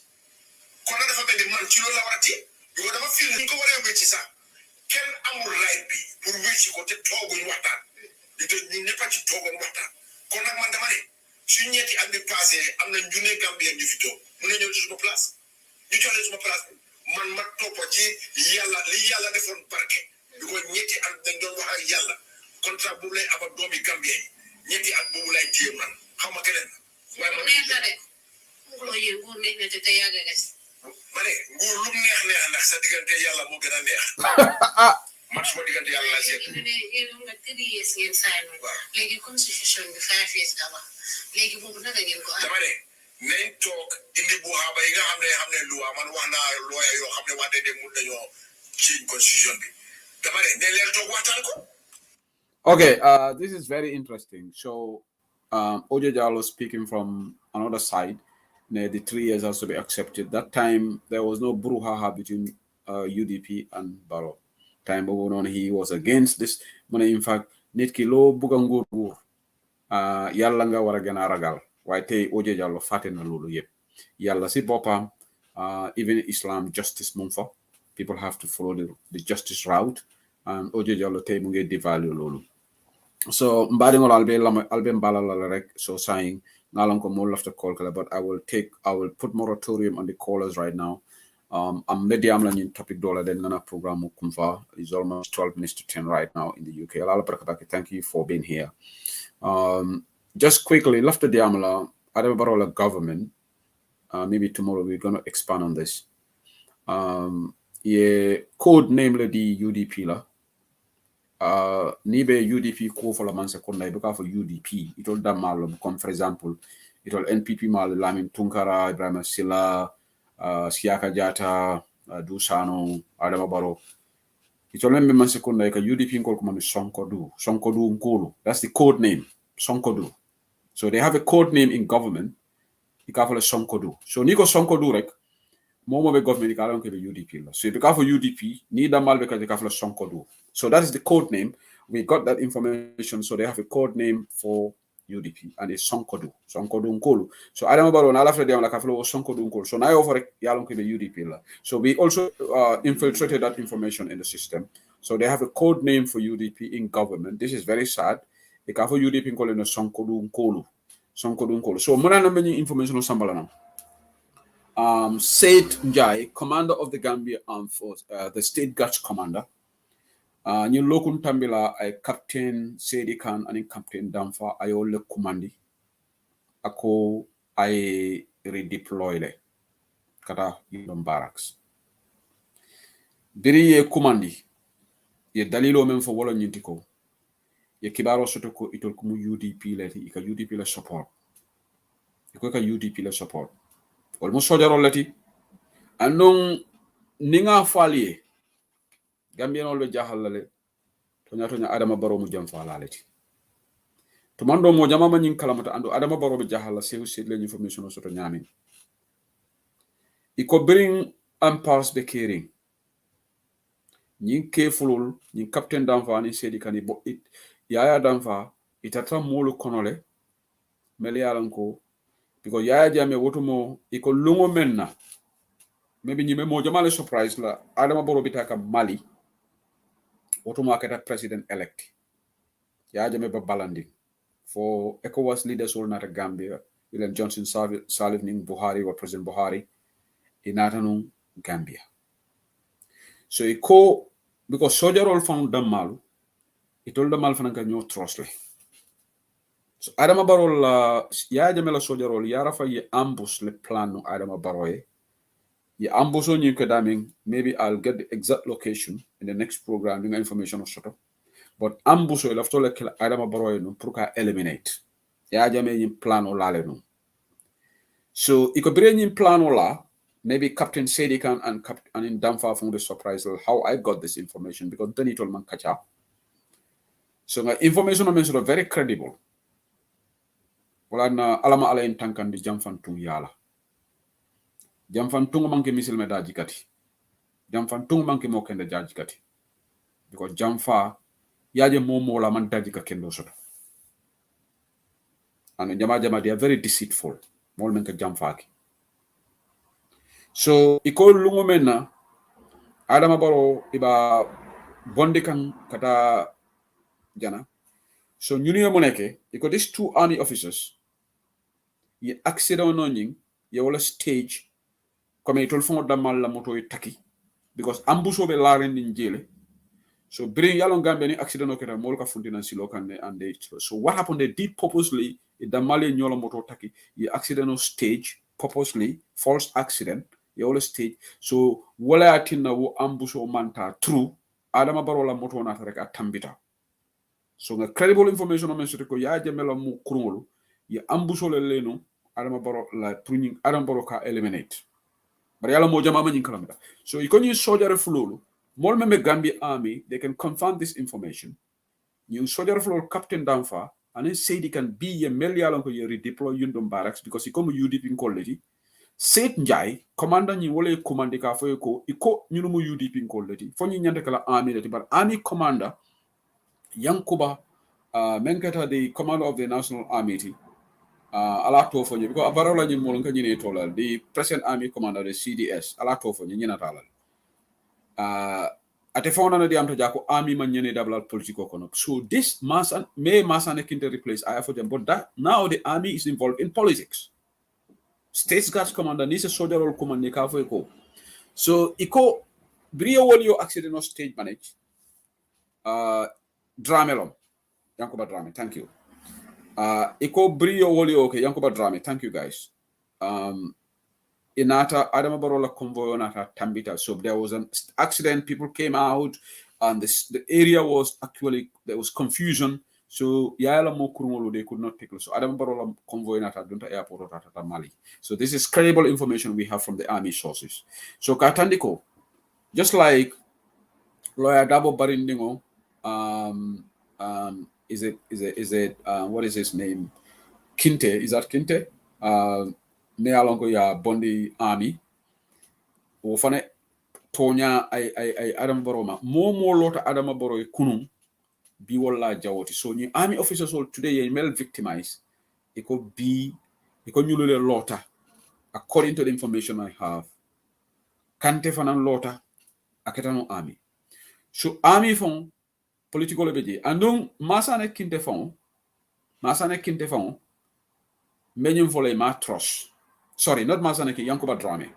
kon nag dafa mel ni man ci loolu la war a téye bi ko dafa fil ñu ko waree wécci sax kenn amul right bi pour wécci ko te tooguñ waxtaan di te ñu ñëpp a ci toogoon waxtaan kon nag man dama ne su ñetti at bi passé am na junne Gambien ñu fi toog mën na ñëw ci suma place ñu jox leen suma place man ma toppa ci yàlla li yàlla defoon barke bi ko ñetti at dañ doon wax ak yàlla contrat boobu lay am ak doomi Gambien ñetti at boobu lay téye man xaw ma keneen waaye man nguur neex na te yàgg a des ma ne nguur lu neex ndax sa diggante yàlla moo gën a neex man suma diggante yàlla laa seet nga 3 years ngeen sign léegi constitution bi 5 years la wax léegi boobu naka ngeen ko dama ne nañ toog indi bu xaaba yi nga xam ne loi man wax naa lawyer yoo xam ne wante de mun nañoo ci constitution bi dama ne leen toog waxtaan ko. Okay, this is very interesting. So, Ojo Jallo speaking from another side, the 3 years has to be accepted. That time, there was no brouhaha between UDP and Barrow. Time on, he was against this. In fact, nitki lo bugangur yalla nga wara gëna ragal. Why tay Ojo Jallo faté na lolu yépp. Yalla si bopam, even Islam justice mumfa. People have to follow the justice route. And Ojo Jallo tay mu ngi devalue lolu. So mbadingol albe mbalala rek so saying ngalam ko mo lafta call kala, but I will put moratorium on the callers right now. I'm medium lanin topic dollar then gonna program kumfa is almost 12 minutes to 10 right now in the UK. Thank you for being here. Just quickly, lafta diamala Adama Barrow government. Maybe tomorrow we're gonna expand on this. Yeah, code namely the UDP la. Nibe UDP ko for la man sekunda ibuka for UDP itol da malo comme for example itol NPP mal Lamin Tunkara Ibrahima Silla Siaka Jata Dusano Adama Barrow itol membe man sekunda ka UDP ko kuma Sonkodu Nkulu, that's the code name, Sonkodu. So they have a code name in government ikafala Sonkodu. So niko Sonkodu rek momo be government ikala ke UDP la. So if for UDP ni da mal be ka Sonkodu. So that is the code name. We got that information. So they have a code name for UDP and it's Sonkodu Nkolu. So Adama Barrow na lafta diam la kaflo Sonkodu Nkolu. So na yo for yalon ke UDP la. So we also infiltrated that information in the system. So they have a code name for UDP in government. This is very sad. They have UDP calling a Sonkodu Nkolu. So muna na many information on Sambala now. Said Njai, commander of the Gambia Armed Force, the State Guards commander. Ñu lokun tambila ay Captain Sedi Khan and Captain Damfa ayo le commandi ako ay redeploy le kata yom barracks. Biri ye commandi ye dalilo men fo wala ñinti ko ye kibaro soto ko itol ko mu UDP leti ika UDP la support iko ka UDP la support wal mo sojaro leti anon ninga falie Gambien ol be jahal le tonya Adama Barrow mu jam fa laleti to mando mo jama ma nyin kalamata ando Adama Barrow be jahal la sew le information soto nyami iko bring pass be caring nyin kefulul nyin captain Danfa ni sedi kani bo it yaya Danfa itatra molu konole mele yalanko because yaya jame wotumo iko lungo menna maybe nyime mo jama le surprise la Adama Barrow bitaka Mali wotumo akata president elect yaya jame ba balandi for ECOWAS leaders all not Gambia William Johnson Salif ning Buhari or President Buhari inatanu Gambia so iko because soldier all found Damalu it told Damal fanaka nyo trustly so Adama Barrow la ya jamela soldier all yara fa ye ambush le plan no Adama Barrow ye ambush on you kadaming maybe I'll get the exact location in the next program the information or sort of but ambush will have to like Adama Barrow no pruka eliminate ya jame yin plan o lale no so iko bring yin plan o la maybe Captain Sedikan and in Damfa from the surprise how I got this information because then it told man catch up. So my information is sort of very credible. Wala na alama ala in tankan di jamfantung yala. Jamfantung manke misil me daji kati. Jamfantung manke mo kende daji kati. Because jamfa yaje momo la man daji ka kendo soto. And jama they are very deceitful. Mol menke jamfa ki. So iko lungo mena Adama Barrow iba bondi kan kata jana so ñuniyo moneke iko these two army officers ye accident no ñing ye wala stage comme itol fon damal la moto yi taki because ambuso be laren ni jele so bring yalon Gambia ni accident no keta mol ka fundina silo kan and they so what happened they did purposely it damale ñola moto taki ye accident no stage purposely false accident ye wala stage so wala atinna wo ambuso manta true Adama Barrow la moto na rek atambita so nga credible information on mention ko ya jamela mu kurungolu ya ambusole leno Adama Barrow la pruning Adama Barrow ka eliminate bari yalla mo jama ma nyin kalamata so ikoni soldier fulolu mol meme Gambia army they can confirm this information you soldier fulolu Captain Danfa and then say they can be a melialon ko ye redeploy yundum barracks because ikomo UDP in quality Said Njai commander ni wole commande ka fo ko iko nyunumu UDP in quality fo nyi nyande kala army lati but army commander Yankuba Menkata, the commander of the National Army, ala tofonye because abarola nyi molon kanyine tolal the present army commander the CDS ala tofonye nyina talal ate fona na diam to jako army man nyene double political kono so this masan kinte replace I for them but that now the army is involved in politics States Guards commander ni se soldier role command ka fo ko so iko brio wolio accident of stage manage Dramelom Yankuba Drame, thank you. Iko brio woli okay, Yankuba Drame, thank you guys. Inata Adama Barrow la convoy nata Tambita. So there was an accident, people came out, and the area was actually there was confusion. So Yala Mokurumolo they could not take it. So Adama Barrow la convoy nata Dunta Airport or Mali. So this is credible information we have from the army sources. So Katandiko, just like Lawyer Dabo Barindingo, is it what is his name? Kinte, is that Kinte? Nealongo ya Bondi Army. Ofane Tonya I Adam Baroma. More lota Adama Boro kunung be wala jawoti. So ni army officers all today ye mel victimized. It could be nyulule lota according to the information I have. Kante fanan lota aketano army. So army fon political lebeje andong masane kinte fon menyum vole ma trust. Sorry, not masane ki Yankuba Drame.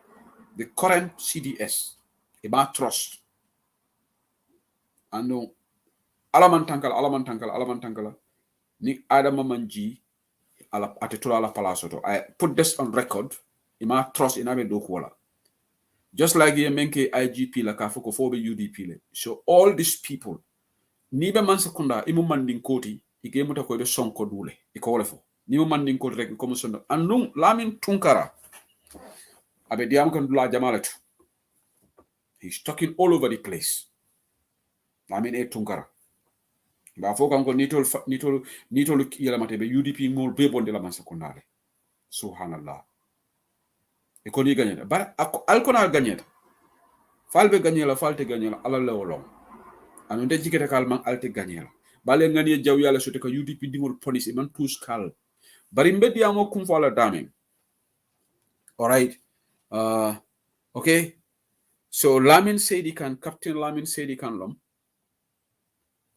The current CDS e ma trust. Andong alamantankala ni Adama Manji ala atetola ala palasoto. I put this on record. Ima trust in abe dokuwala. Just like ye menke IGP la kafoko fobe UDP le. So all these people nibe man sekunda imu manding koti ike muta ko be sonko dule iko wole fo nimu manding koti rek ko musondo andung Lamin Tunkara abe diam kan dula jamalatu. He's talking all over the place. Lamin Tunkara ba fo kan ko nitol yela mate be UDP mol be bonde la man sekundale. Subhanallah. E ko ni gagneta bar alkona gagneta falbe gagnela falte gagnela ala lewolom anu de jikete kalman alte gagnela bale ngani jaw yalla sote ko UDP dingol police man tous kal bari mbedi amo kum fala daming. All right, okay, so Lamin Seydi Khan, Captain Lamin Seydi Khan lom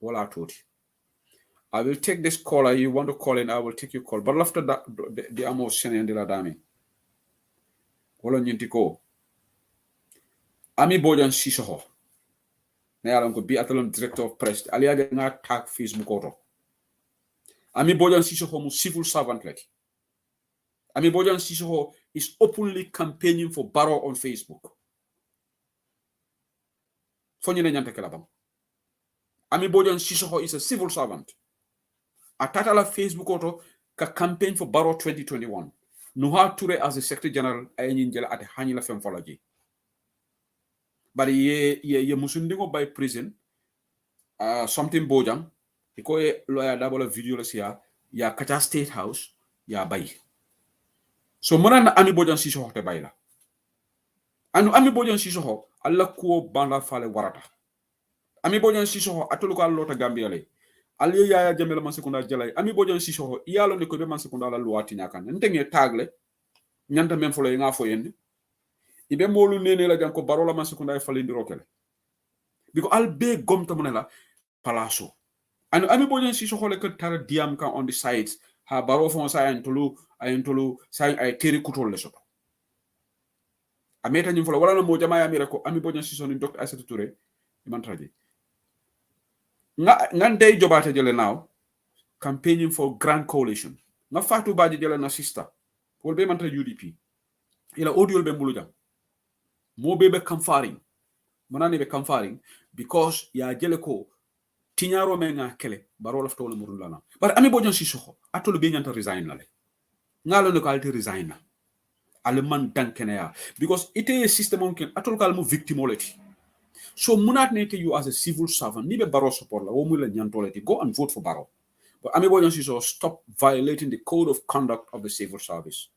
wala toti. I will take this caller. You want to call in, I will take your call, but after that the amo sene de la daming wala nyinti ko Ami Bojan Sissoho na yalan ko bi atalon director of press aliaga nga tag Facebook auto. Ami Bojan Sissoho mu civil servant like. Ami Bojan Sissoho is openly campaigning for Barrow on Facebook. Fonyene nyante kelabam. Ami Bojan Sissoho is a civil servant. Atatala Facebook auto ka campaign for Barrow 2021. Nuha Ture as the Secretary General ayin jela at Hanila Femfology. But ye musundingo by prison something Bojang iko e lawyer double video la sia ya Kacha State House ya bay. So mona na Ami Bojan Sissoho te bayla. Anu Ami Bojan Sissoho alla ko banda fale warata. Ami Bojan Sissoho atolu ko lota Gambia le. Ali ya jamela man sekunda jalay Ami Bojan Sissoho iyalo ne ko be man sekunda la luwati nyakan ntenge tagle nyanta men folo nga fo yende ibe molu nene la janko barola man sekunda e falindi rokele biko al be gomta monela palaso anu Ami Bojan Sissoho le ko tara diam kan on the sides ha baro fon sa ayentolu sa ay teri kutol le soto ameta nyim folo wala no mo jama ya mira ko Ami Bojan Sissoho ni Dr. Aissatou Touré man traje nga ndey jobate jele now campaigning for grand coalition nga Fatou Badji jele na sister wol be man tra UDP ila audio be mbulu jam mo be kamfaring manani be kamfaring because ya jele ko tinyaro me nga kele baro la ftole murun lana bar Ami Bojan Sissoho atolu be nyanta resign la le ngalo ne ko alti resign na ale man dankene ya because ite system on ken atolu kal mo victimolity. So munat you as a civil servant, nibe Barrow support la womula nyantoleti go and vote for Barrow. But Ami Bojan Sissoho stop violating the code of conduct of the civil service.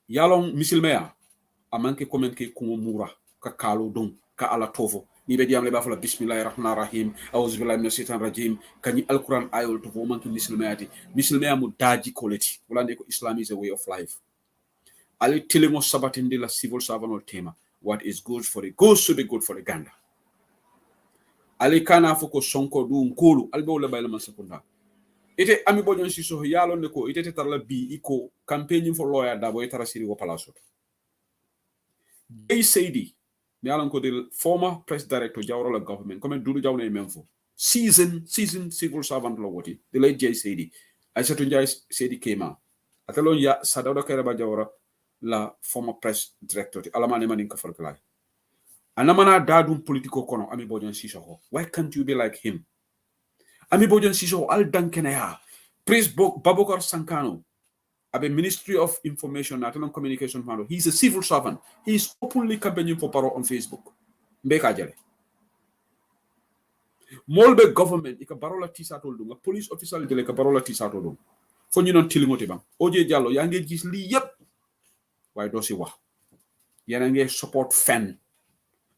Yalong misilmeya amanke komenke kumumura ka kalo don ka ala tovo nibe diam le bafala bismillahirrahmanirrahim auzu billahi minash shaitanir rajim kani alquran ayol to manke misilmeya mu daji koleti wala ko Islam is a way of life. Ali tilimo sabatindi la civil servant or tema. What is good for the goose should be good for the gander. Ali kana foko sonko du nkulu albe wala bayla man sekunda. Ite Ami Bojan Sissoho yalo ne ko ite tarla bi iko campaigning for lawyer dabo itara siri wo palaso. Jay Seydi me alon ko the former press director Jawrola government comme Dudu Jawne memfo. Season civil servant law woti. The late Jay Seydi. Aissatou Jay Seydi came out. Atalon ya Sadawda Kairaba Jawara la former press director alamane manin ka falkala anamana dadum politiko kono Ami Bojan Sissoho. Why can't you be like him? Ami Bojan Sissoho al dankene ya Prince Babokar Sankano abe Ministry of Information and Communication Mando. He's a civil servant. He's openly campaigning for Barrow on Facebook. Mbeka jale molbe government ika barola tisatol dunga police officer jele ka barola tisatol dum fo ñu non tilingote bam Oje Diallo ya nge gis li yépp why do si wax yena nge support fen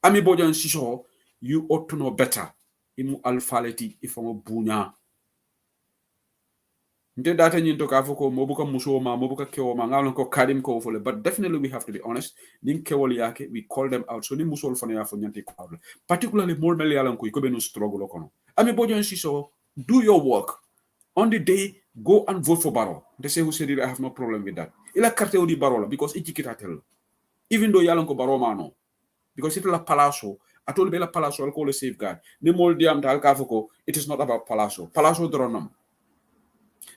Ami Bojan Sissoho, you ought to know better. imu alfaleti ifongo bunya nte data nyinto ka foko mobuka musoma mobuka kewoma ngalon ko kadim ko fole, but definitely we have to be honest. Nin kewol yake we call them out, so ni musol fone ya fo nyanti ko awla, particularly more mel yalan ko be no struggle kono. Ami Bojan Siso, do your work on the day, go and vote for Barrow. They say who said it, I have no problem with that. Ila carte odi Barrow because ichikitatel, even though yalan ko Barrow mano, because it la palazzo atol be la palazzo al ko le safeguard ni mol diam dal ka foko, it is not about palazzo dronam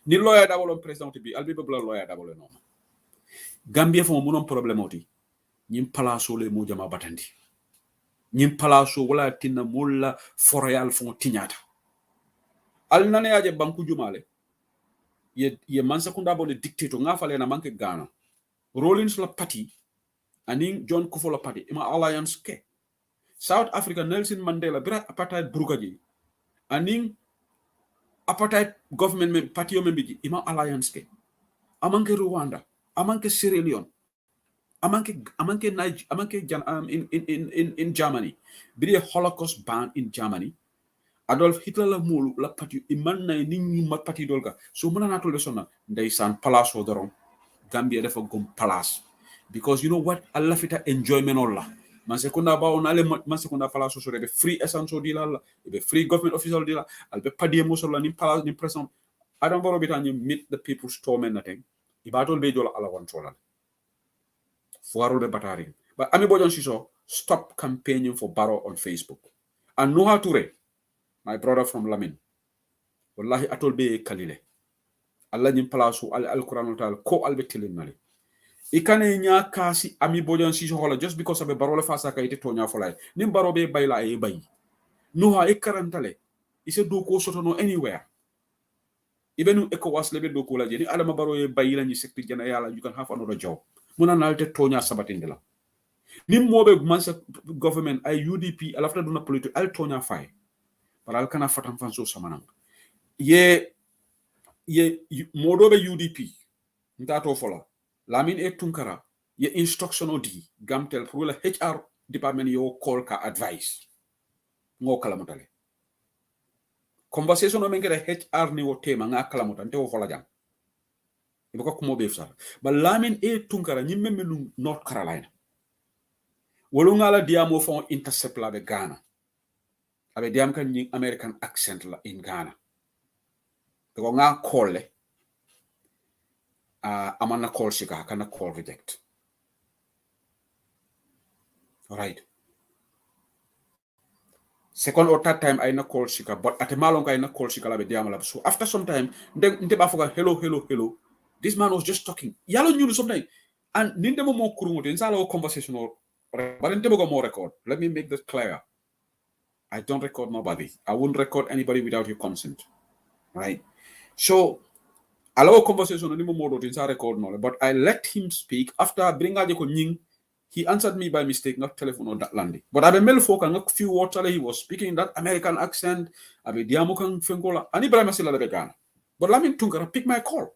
ni lawyer da wolon president bi albi be lawyer da wolon non Gambia fo munon problème oti nyim palazzo le mo jama batandi nyim palazzo wala tinna mulla foroyal fo tinyata al nane aje banku jumale ye mansa kunda bo le dictator nga fale na manke Ghana Rollins la party aning John Kufuor la party ima alliance ke South Africa Nelson Mandela bira apartheid brugaji aning apartheid government party yo membiji ima alliance ke amanke Rwanda amanke Sierra Leone amanke in Germany biri Holocaust ban in Germany Adolf Hitler la mulu la parti iman na nit ma parti dolga so mona na tole sonna ndaysan place o doron Gambia dafa gom place because you know what Allah fita enjoyment olla man sekunda ba on ale man sekunda place so be free essence di la be free government official di la al be padie mo so la ni place ni present Adam Barrow bita ni meet the people storm and nothing ibatol be jola ala wan sola fuaro be batari but Ami Bojan Siso stop campaigning for Barrow on Facebook and know how to read. My brother from Lamin. Wallahi atol be kalile. Allah nyim palasu al-Quran ta'ala ko albe tilin nali. Ikane nya kasi Ami Bojan Siso hola just because abe barole fasa ka ite tonya folay. Nim baro be bayla e bay. No ha ikarantale. Ise do ko soto no anywhere. Even ECOWAS lebe do ko la jeni adama baro e bayila ni sekti jana yala you can have another job. Muna nalte tonya sabatindela. Nim mobe mansa government ay UDP alafta duna politique al tonya fay. Paral kana fatam fanso samanang ye modobe UDP ndato fola Lamin e Tunkara ye instruction odi gamtel pour la HR department yo call ka advice ngo kala motale conversation o mengere HR ni wo tema nga kala motante wo fola jam ibako ko mobe fsa ba Lamin e Tunkara nyimme menu North Carolina wolu ngala diamo fon intercept la be Ghana abe diam kan ni American accent la in Ghana ko nga call le amana call sika kana call reject all right second or third time I na call sika but at a malong I na call sika la be diam la so after some time nte ba foga hello this man was just talking yalo nyulu sometimes and ninde mo kurungote nsala conversation or but nte go more record let me make this clear. I don't record nobody. I wouldn't record anybody without your consent. Right? So, allow conversation on more record no, but I let him speak after bringing he answered me by mistake, not telephone or that landing. But I be male folk and a few words he was speaking in that American accent. I be diamokan fengola. Ani brama sila de Ghana. But Lamin Tunkara pick my call.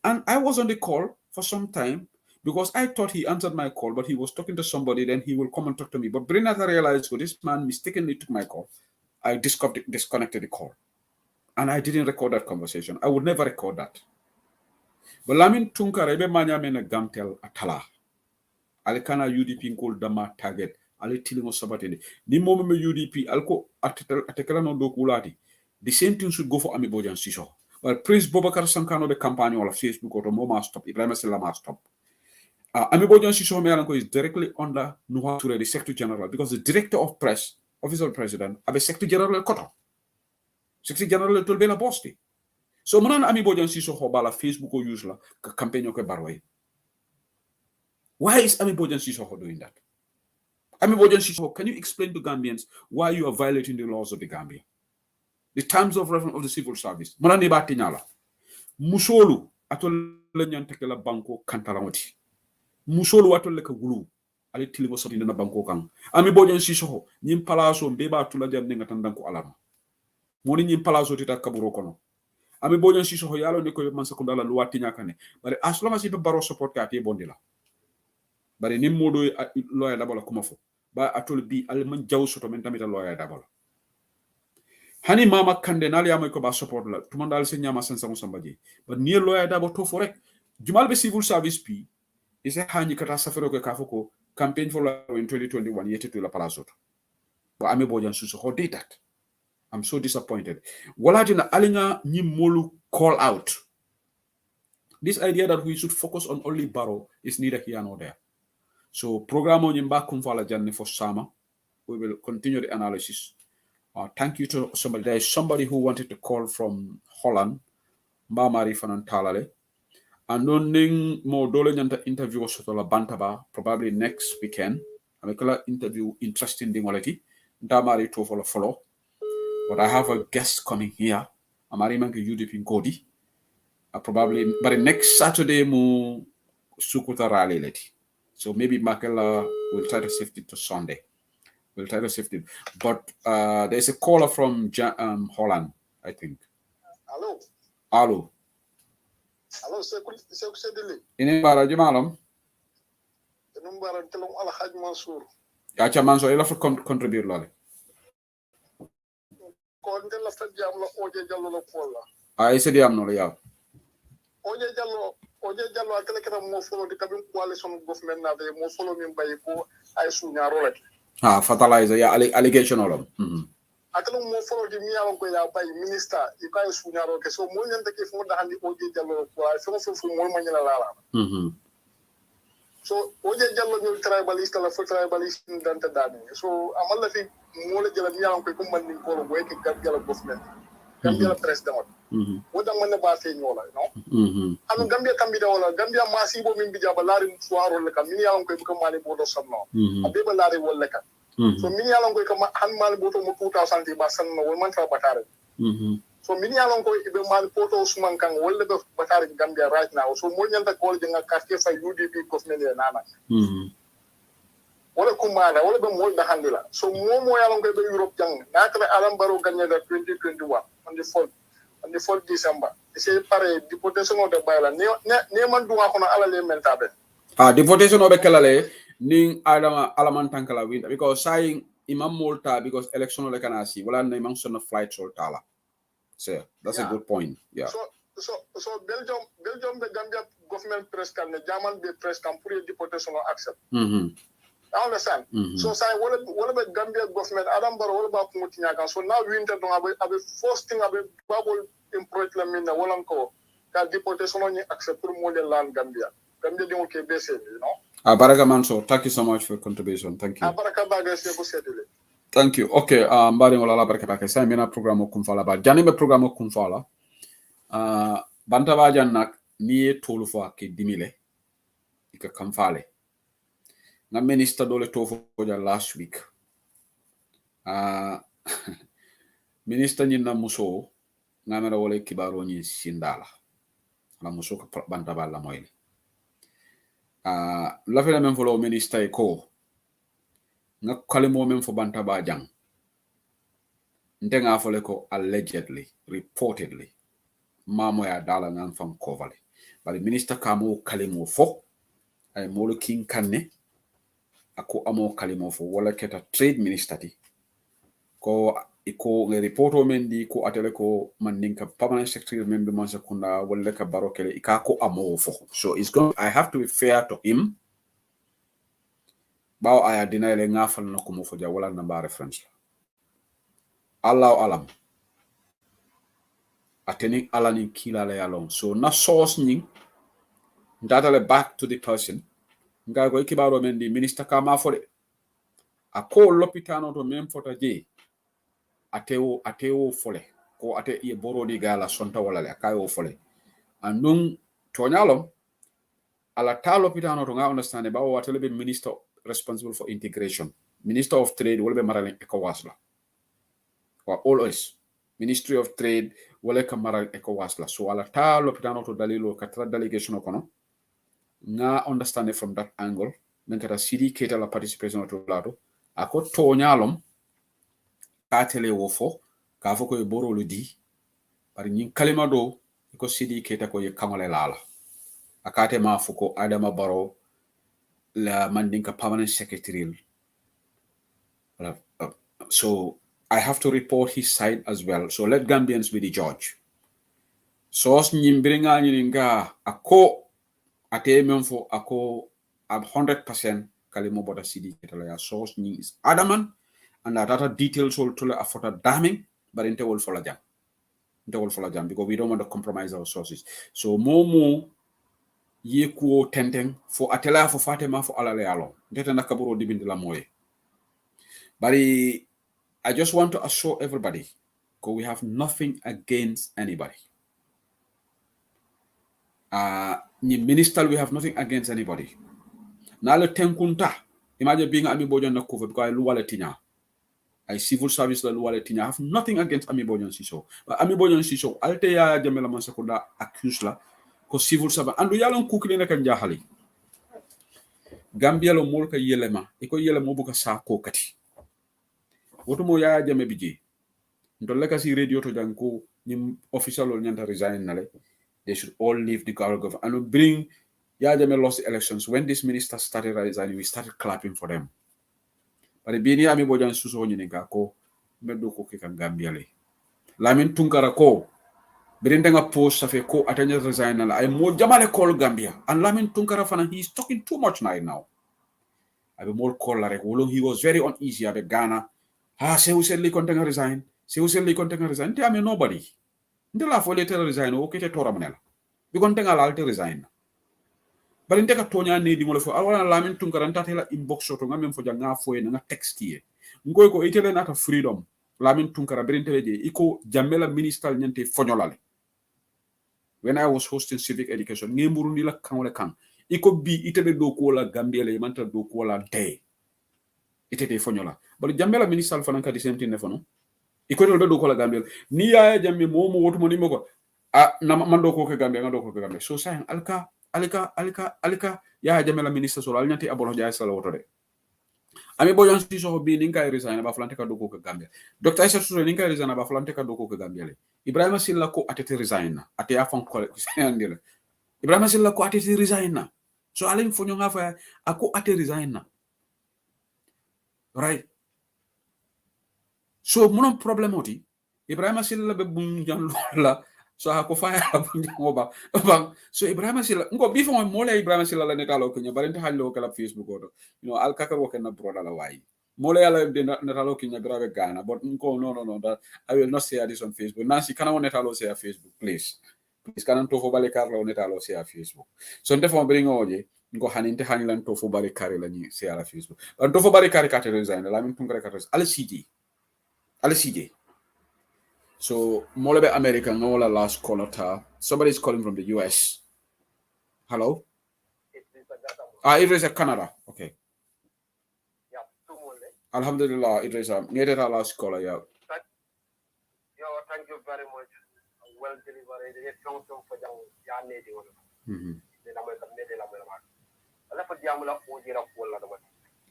And I was on the call for some time because I thought he answered my call, but he was talking to somebody, then he will come and talk to me. But Brenata realized, this man mistakenly took my call. I disconnected the call. And I didn't record that conversation. I would never record that. But Lamin Tunkara, ebe manya mena gamtel atala. Alikana UDP nkol dama target. Ale tilingo sabatene. Ni momo me UDP, alko atekala no dokulati. The same thing should go for Ami Bojan Siso. But Prince Bobakar Sankano the campaign on Facebook or Moma stop. Ibrahim Selama stop. Ami Bojan Siso Mealanko is directly under Nuha Ture, the Secretary General, because the Director of Press, Official President, Abe Secretary General Koto. Secretary General Tolbela Bosti. So Manan Ami Bojan Siso Hobala Facebook or use la campaign of Barway. Why is Ami Bojan Siso doing that? Ami Bojan Siso, can you explain to Gambians why you are violating the laws of the Gambia? The terms of reference of the civil service. Manan Ibati Nyala. Musolu atole nyantekela banko kantaramoti. Musolu atole ka gulu. Ali tilingo soti na banko kang. Ami Bojan Siso nyim palaso mbeba atula jam nenga tandanko alama. Moni nyim palaso tita kaburo kono. Ami Bojan Siso yalo ne ko man sekondala luwati nyakane. But as long as you baro support ka ate bondila. But nim modo lawyer dabala kumafo. Ba atole bi al man jaw soto men tamita lawyer dabala. hani mama kande nali amoy ko ba support la tumandal se nyama sen sango sambaji but ni lawyer da bo to fo rek jumal be civil service pi ise hani kata safero ko kafoko campaign for in 2021 yete to la palasoto but ame bojan suso how did that I'm so disappointed wala dina alinga nyi molu call out this idea that we should focus on only Barrow is neither here nor there so program on yimba kumfala janne for sama we will continue the analysis thank you to somebody. There is somebody who wanted to call from Holland, Mamari Fanan Talale. And no more dole nyanta interview sotola bantaba probably next weekend. I'm a interview interesting dingoleti. Damari to follow. But I have a guest coming here. Amari manke UDP in Kodi. Probably but next Saturday mo sukuta rally leti. So maybe Makela will try to shift it to Sunday. We'll try to shift it. But there's a caller from Holland, I think. Hello. Hello. Hello, Sekou Sedili. Ini bara jumalom. Enum bara telum Al Haj Mansour. Acha Mansour ila for contribute lale. Ko ndel la fajja am la Oje Jallo la kola. Ay sedi am no la yaw. Oje Jallo atele kata mo follow di kabin coalition government na be mo follow min bayi ko ay suñaro la. Ha fertilizer ya allegation olom. Atele mo follow di mi yawon ko ya bayi minister e ko ay suñaro ke so mo nyande ke fo da handi Oje Jallo ko ay fo mo ma nyala la. So Oje Jallo ñu tribaliste la fo tribaliste dante dani so amal la fi mo la jël mi yawon ko man ni ko boy ke Gambia government Gambia president wo da man ba fe ñola no anu Gambia kambi da wala Gambia masibo min bi jaba laari suwaro le kam min yawon ko ko mali bo do samno abe ba laari wala ka so min yawon ko han mali bo to mo 2000 ba sanno wol man tra batare so min yalon ko ibe mal poto suman kan wolle be batari Gambia right now so mo nyanta ko je nga quartier fa UDP government ya nana wala kumana wala be mo da handila so mo yalon ko be Europe jang na kala alam baro gagné da 2021 on the 4th December c'est pareil deportation of the bayla ne man duma ko na ala le mentabe deportation of the kalale ning alaman tankala win because saying imam molta because election le kanasi wala na imam sonna flight sol tala. So that's a good point. Yeah. So Belgium the Gambia government press can the German be press can put a deportation or accept. I understand. So say what about Gambia government Adam Barrow what about Mutinyaka. So now winter don't have a first thing about bubble import la minna wolanko ka deportation on accept pour model land Gambia. Gambia don't okay base, you know. Baraka Manso, thank you so much for your contribution. Thank you. Baraka baga Sekou Sedile. Thank you. Okay, mbari wala baraka baka. Sa mina programo kumfala ba. Jani me programo kumfala. Banta ba jannak ni tolu fo ke dimile. Ika kamfale. Na minister dole tofo ja last week. Minister nyina muso ngamera wole kibaro ni sindala. Na muso ka banta ba la moyle. La fela men folo minister ko nga kalimo men fo banta ba jang ndenga fole ko allegedly reportedly mamo ya dala nan fam kovale bari minister kamo kalimo fo ay molo king kanne ako amo kalimo fo wala keta trade minister ti ko iko nge reporto men di ko atele ko mandinka permanent secretary member man sekunda wala ka barokele ikako amo fo so it's going I have to be fair to him bawo aya dina le ngafal na ko mo fo ja wala na ba reference Allah alam ateni alani kila le along so na source ni data le back to the person nga go ikibaro men di minister kama fo de ako lopitano to mem fota je ateo fole ko ate e borodi gala sonta wala le akayo fole andun tonyalom ala ta lopitano to nga understand bawo watele be minister responsible for integration minister of trade will be maral ECOWAS la or always ministry of trade will be maral ECOWAS la so ala ta lopitano to dalilo katra delegation okono nga understand it from that angle then kata CD keta la participation to lado ako to nyalom ka tele wofo ka fo ko e boro lo di bari nyin kalima do ko CD keta ko ye kamale lala akate ma fuko Adama Barrow la mandinka permanent secretary so I have to report his side as well. So let Gambians be the judge. So nyimbringa nyininga ako ate memfo ako 100% kalimo bota CD ketala source ni is adamant and that data details will to afota damning but inte will follow jam. Inte will follow jam because we don't want to compromise our sources. So momo ye kuo tenteng for atela for Fatima for alale alo. Ndete nakaburo dibindi la moye. But I just want to assure everybody because we have nothing against anybody. Minister, we have nothing against anybody. Now le tenkunta. Imagine being Ami Bojan na cover because I luwale tinya. I civil service la luwale tinya. I have nothing against Ami Bojan Siso. But Ami Bojan Siso, alte ya jamela mansakunda accuse la ko civil servant. Andu yalon kukili na kan jahali. Gambia lo molka yelema. Iko yelema buka sa ko kati. Woto mo ya jame biji. Ndoleka si radio to janko ni official or nyanta resign nale. They should all leave the government and bring Yajame lost the elections. When this minister started resigning, we started clapping for them. But the Bini Ami Bojan Suso Ninika ko Medoko Kikan Gambiale. Lamin Tunkara ko Brindenga post safe ko atanya resign I more Jamale call Gambia. And Lamin Tunkara Fana, he's talking too much now. I be more call like he was very uneasy at Ghana. Se who said Likontenga resign. Se who said Likontenga resign. Tell me nobody. Ndela fo later resign okay te tora manela. Likontenga lalte resign. But in teka tonya ni di mo fo awala Lamin Tunkara ntatela inbox shoto ngam fo janga fo e nga text ye. Ngoy ko itele nata freedom. Lamin Tunkara berintele je iko jamela minister nyante fonyolale. When I was hosting civic education, nge murundi la kanole kan. Iko bi itele do ko la Gambia le manta do ko la day. Itete fonyola. But jamela minister fananka the same thing nefono. Iko do ko la Gambia. Ni ya jamme momo wotu moni moko. Na mando ko ke Gambia ngado ko ke Gambia. So sayang alika ya jamela minister so alnyati abolo jaay sala woto de. Ami Bojan Siso bi ninka resign ba flante ka doko ke Gambia. Dr. Aisha Suso ninka resign ba flante ka doko ke Gambia le. Ibrahima Silla ko atete resign na. Ate ya fon ko andile. Ibrahima Silla ko atete resign na. So alin fonyo nga fa ako ate resign na. Right? So monon problem oti Ibrahima Silla be bunjan la so ako fire bunjan oba. So Ibrahima Silla ngo bifo mo le Ibrahima Silla la netalo kenya barente hallo kala Facebook oto. You know al kakaro ken na broda la way. Mole ala de netalo kenya grave Ghana but no that I will not share this on Facebook. Nancy kana on netalo share Facebook please. Please kana to fo bale karlo netalo share Facebook. So ndefo bring oje ngo haninte hanilan to fo bale kare la ni share Facebook. To fo bale kare kate resign la min tungare kate ala CJ. So, Molebe America, Nola last caller. Somebody is calling from the US. Hello? It is a Canada. Okay. Yeah, Alhamdulillah, it is a last caller. Yeah. Thank you very much. Well delivered.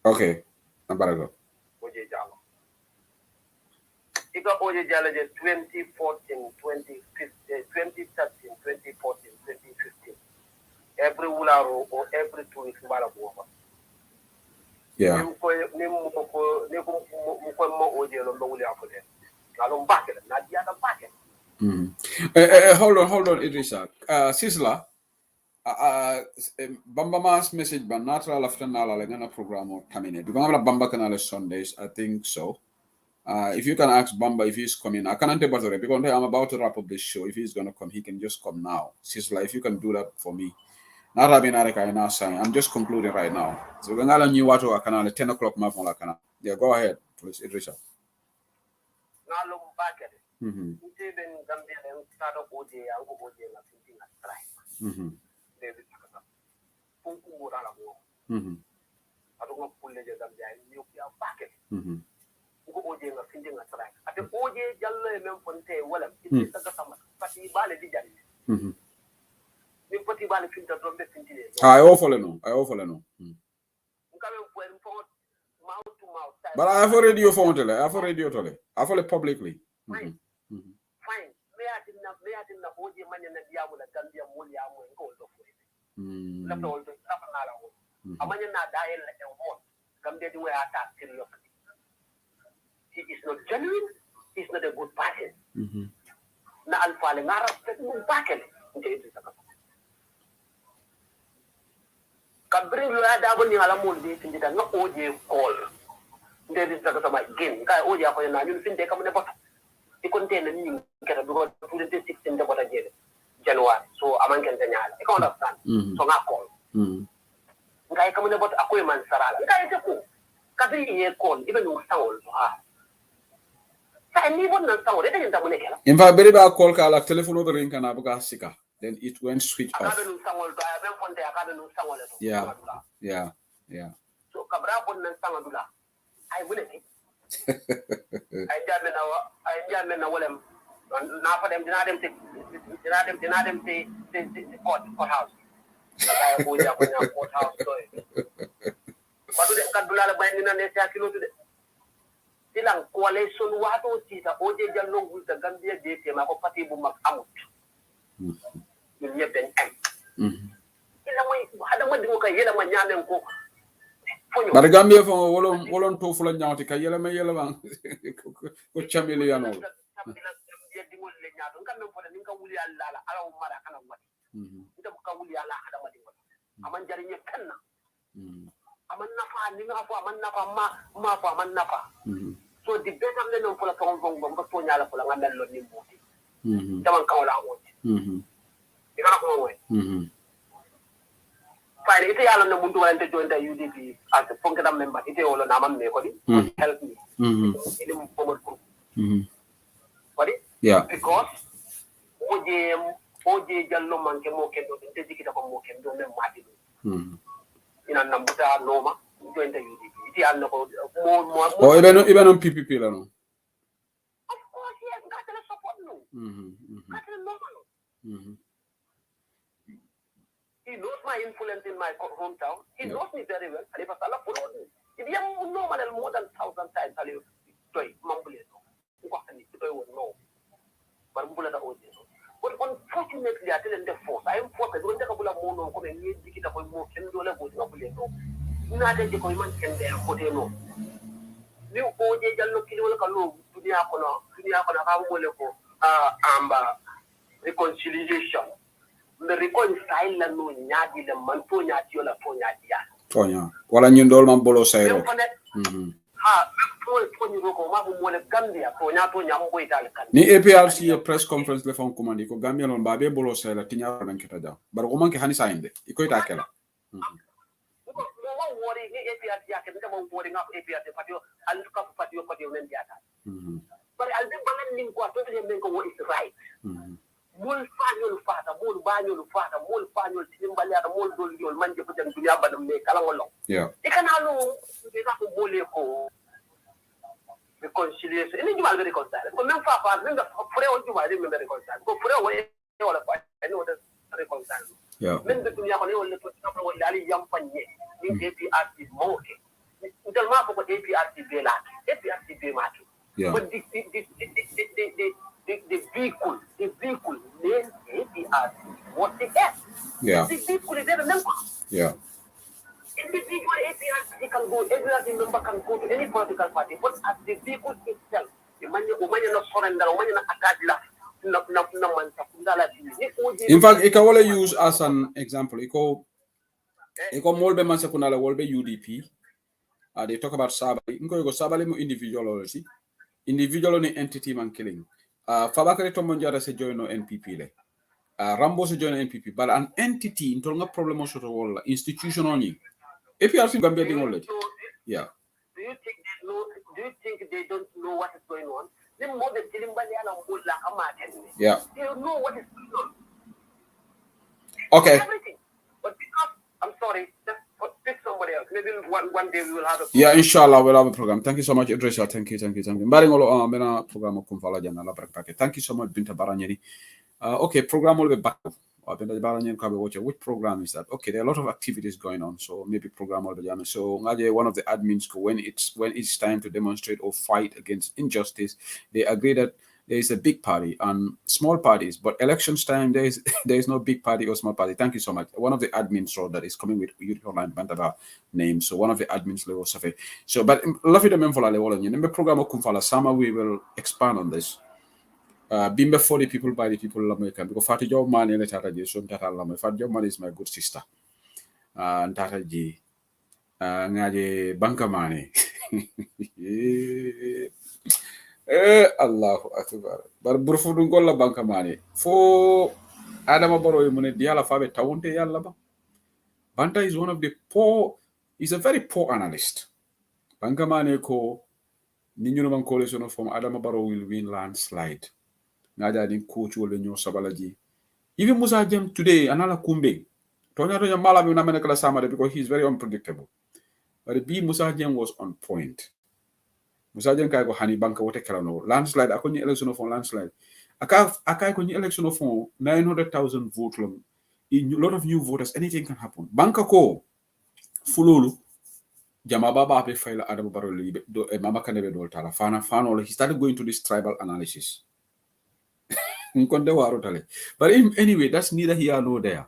Okay. Ambarago. Ika oje jalaje 2014, 2015, 2013, 2014, 2015. Every wularo or every 2 weeks mbala buwa. Yeah. Hold on, Idrissa. Sisla, Bamba Mas message ban natural after nala lagana program or terminate. Because I'm Bamba canal Sundays, I think so. If you can ask Bamba if he's coming, I can't because I'm about to wrap up this show. If he's gonna come, he can just come now. Sisla, if you can do that for me. I'm just concluding right now. So we're gonna new water at 10 o'clock. Yeah, go ahead, please, Idrissa. I offer no. But I have a radio phone tele. I have a radio tele. I follow publicly. Fine. he is not genuine, he's not a good person. Na alfale nga respect mo bakele nte Idrissa Gaba. Kabri lo ada bo ni ala mo di tinjita nga oje call. Nte Idrissa Gaba again ka oje ko na ñun finde kam ne bota. Di container ni kera do 2016 de bota jede January. So amanken tanyala. E ko understand. So nga call. Ngai kam ne bota akoy man sarala. Ngai te ko. Kabri ye call ibe no sawol ha. In fact, very bad call like telephone over ring and sika. Then it went switch off. Yeah. So Cabra wouldn't Sangadula. I will it. I jammed a Willem. Now for them, deny them the courthouse. Courthouse. What do they cut Bula by Nina Nesakilo today? Silang coalition wato tita oje jallo gulta Gambia jete ma ko pati bu mak amut ñun ñep dañ am ila moy hada ma dimo kay yela ma ñamen ko fonyo bar Gambia fo wolon to fu la ñawti kay yela ma ko chameli yano ya dimol le ñaato ngam men fota ni nga wuli alla la ala mara kana wati nda ko wuli alla hada ma dimo aman jariñe kenna aman nafa ni nga fo aman nafa ma fo aman nafa so the better men on for la ton ko to nyala ko la ngamel lo ni mbuti taman kaw la woti dina ko moy fayde ite yalla no muntu walante jointa UDP as a fonkedam member ite wolo na mam me ko di help me ini mo ko wadi yeah because oje jallo manke mo kendo te dikita ko mo kendo men mati ina nambuta noma jointa UDP ite yalla ko mo even on PPP la no of course yes got to support no got to normal he knows my influence in my hometown. He knows me very well. And if I follow me, if you know more than 1,000 times, I'll do it. But unfortunately, I tell them the force. I am forced. I don't take a bullet mono, come and get it up on more, can do a level of not a command can there for them. You owe Jallo Kilo to the Akona, reconciliation. The reconcile no nyadi le manto nyadi la to nyadia tonya wala nyindol man bolo sayro ha to ni ko ma mo le Gambia to nyambo ital kan ni APRC press conference le fon commandi ko Gambia non babe bolo sayla tinya ban keta ja bar ko man ke hani sayinde iko ita kala mo wori ni APRC ya ke ndamo wori ngap APRC patio al ka patio men diata but al be balan nin ko to le men ko what is right mul fañol fata mul bañol fata mul fañol timbaliata mul dol yol manje ko jam dunya badam me kala ngolo yeah ikanalo be ka ko bole ko reconciliation ni jumal be reconcile ko même fa même frère on jumal be reconcile ko frère wo wala fa no de reconcile yeah même de dunya ko ne wala to ko wala ali yam fanye ni APRC mo ke tellement ko APRC be la APRC be ma yeah but the vehicle named APRC, what they get. Yeah. The vehicle is there, remember? Yeah. Individual APRC can go, every member can go to any political party, but as the vehicle itself, the money not surrender, money not akadla, in fact, I can only use as an example. I can molbe man sekunala wolbe UDP. They talk about Sabali. Inko Sabali mo individual already. Individual ni entity man killing. Fabakari Tomonjara se join no NPP le. Rambo se join NPP, but an entity into a problem of wall institution only. APRC Gambia ding already. Yeah. Do you think they don't know what is going on? Yeah. They don't know what is going on. Okay. Everything. But because I'm sorry, just pick somebody else. Maybe one day we will have a program. Yeah, inshallah we'll have a program. Thank you so much, Idrissa. Thank you. Mbaringolo mena program kumfala jana la barakake. Thank you so much, Binta Baranyeri. Okay, program will be back. Binta Baranyeri kabe watch. Which program is that? Okay, there are a lot of activities going on, so maybe program will be jana. So ngaje one of the admins when it's time to demonstrate or fight against injustice, they agree that there is a big party and small parties, but elections time there is there is no big party or small party. Thank you so much. One of the admins wrote that is coming with Youth Online Bantaba name. So one of the admins level survey. So but love it memfola le wala ni nembe program kumfala sama we will expand on this. Bimbe 40 people by the people American because Fatu Joe Mani and Tata J. So Tata Lama. Fatu Joe Mani is my good sister. And Tata J. Ngaje Banka Mani. Allahu Akbar. But Burfudun Gola Banka Mani. For Adama Baro Mune Diala Fabe Taunte Yalaba. Banta is one of the poor, he's a very poor analyst. Banka Mani ko Ninuman coalition from Adama Baro will win landslide. Nada din coach will be Sabalaji. Even Musa Jem today, another Kumbe. Tonya Mala Menakala Samade because he's very unpredictable. But the Musa Jem was on point. Musa Jem Kai go Hani Banka Wote Kalano. Landslide, I couldn't election of landslide. I couldn't election of 900,000 votes. A lot of new voters, anything can happen. Banka ko Fululu. Jamababa Ape File Adam Baroli, Mama Kanebe Doltala, Fana, he started going to this tribal analysis. But anyway, that's neither here nor there.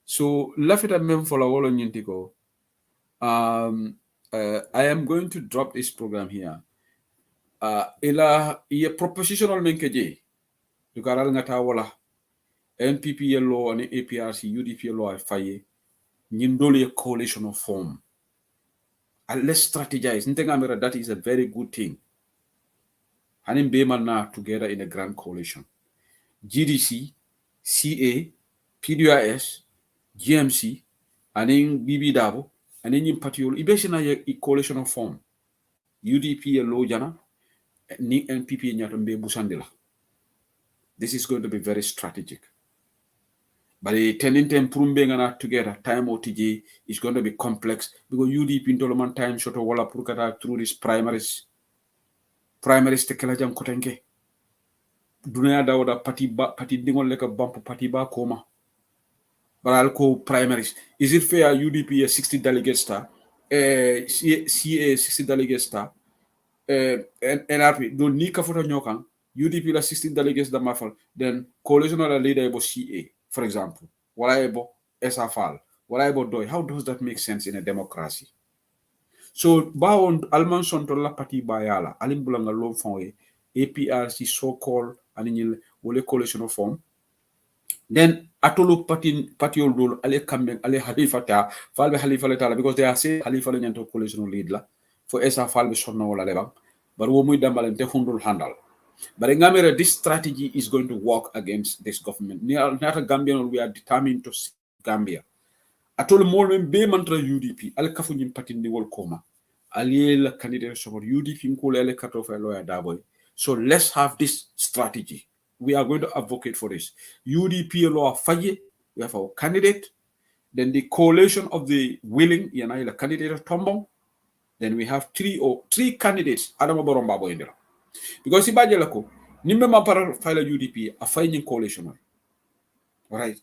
So, Lafita Mem for Lawolo Nyintiko. I am going to drop this program here. Ila a propositional menkeje. Dukaral ngata wala. NPP yellow and APRC, UDP yellow I faye. Nindoli a coalition of form. And let's strategize. That is a very good thing. Hanim Beman na together in a grand coalition. GDC, CA, PDIS, GMC, and in BB Dabo, and in particular, ibesina a coalition of form. UDP a low jana, ni NPP nyatumbe busandila. This is going to be very strategic. But the tenant prumbe together, time OTG is going to be complex because UDP in Toloman time short of wala purkata through this primaries tekela jam kotenke. Dunia dawda pati dingol leka bump pati ba koma. But I'll call primaries. Is it fair UDP a 60 delegate star? CA 60 delegate star? NRP don't need kafuta nyokan. UDP la 16 delegates da mafal. Then coalition or leader ebo CA, for example. Wala ebo SFL. Wala ebo doi. How does that make sense in a democracy? So bawon alman sonto la pati bayala. Alimbulanga low fon APRC so-called and wole coalition of form. Then atolo patiol dol ale kamben ale halifa ta falbe halifa le tala because they are say halifa le nyanto coalition lead la for esa falbe sonna wala lebang but wo muy dambalen te hundul handal but ngamere this strategy is going to work against this government nata Gambian we are determined to see Gambia atolo mo be mantra UDP al kafu nyim patindi wol koma ali la candidate support UDP ngule ale kato fa lawyer daboy. So let's have this strategy. We are going to advocate for this. UDP law faye, we have our candidate. Then the coalition of the willing, the candidate of Tombong. Then we have three candidates. Adama Borombabo indira. Because si bajelako, nimbe mapara file UDP a finding coalition. All right.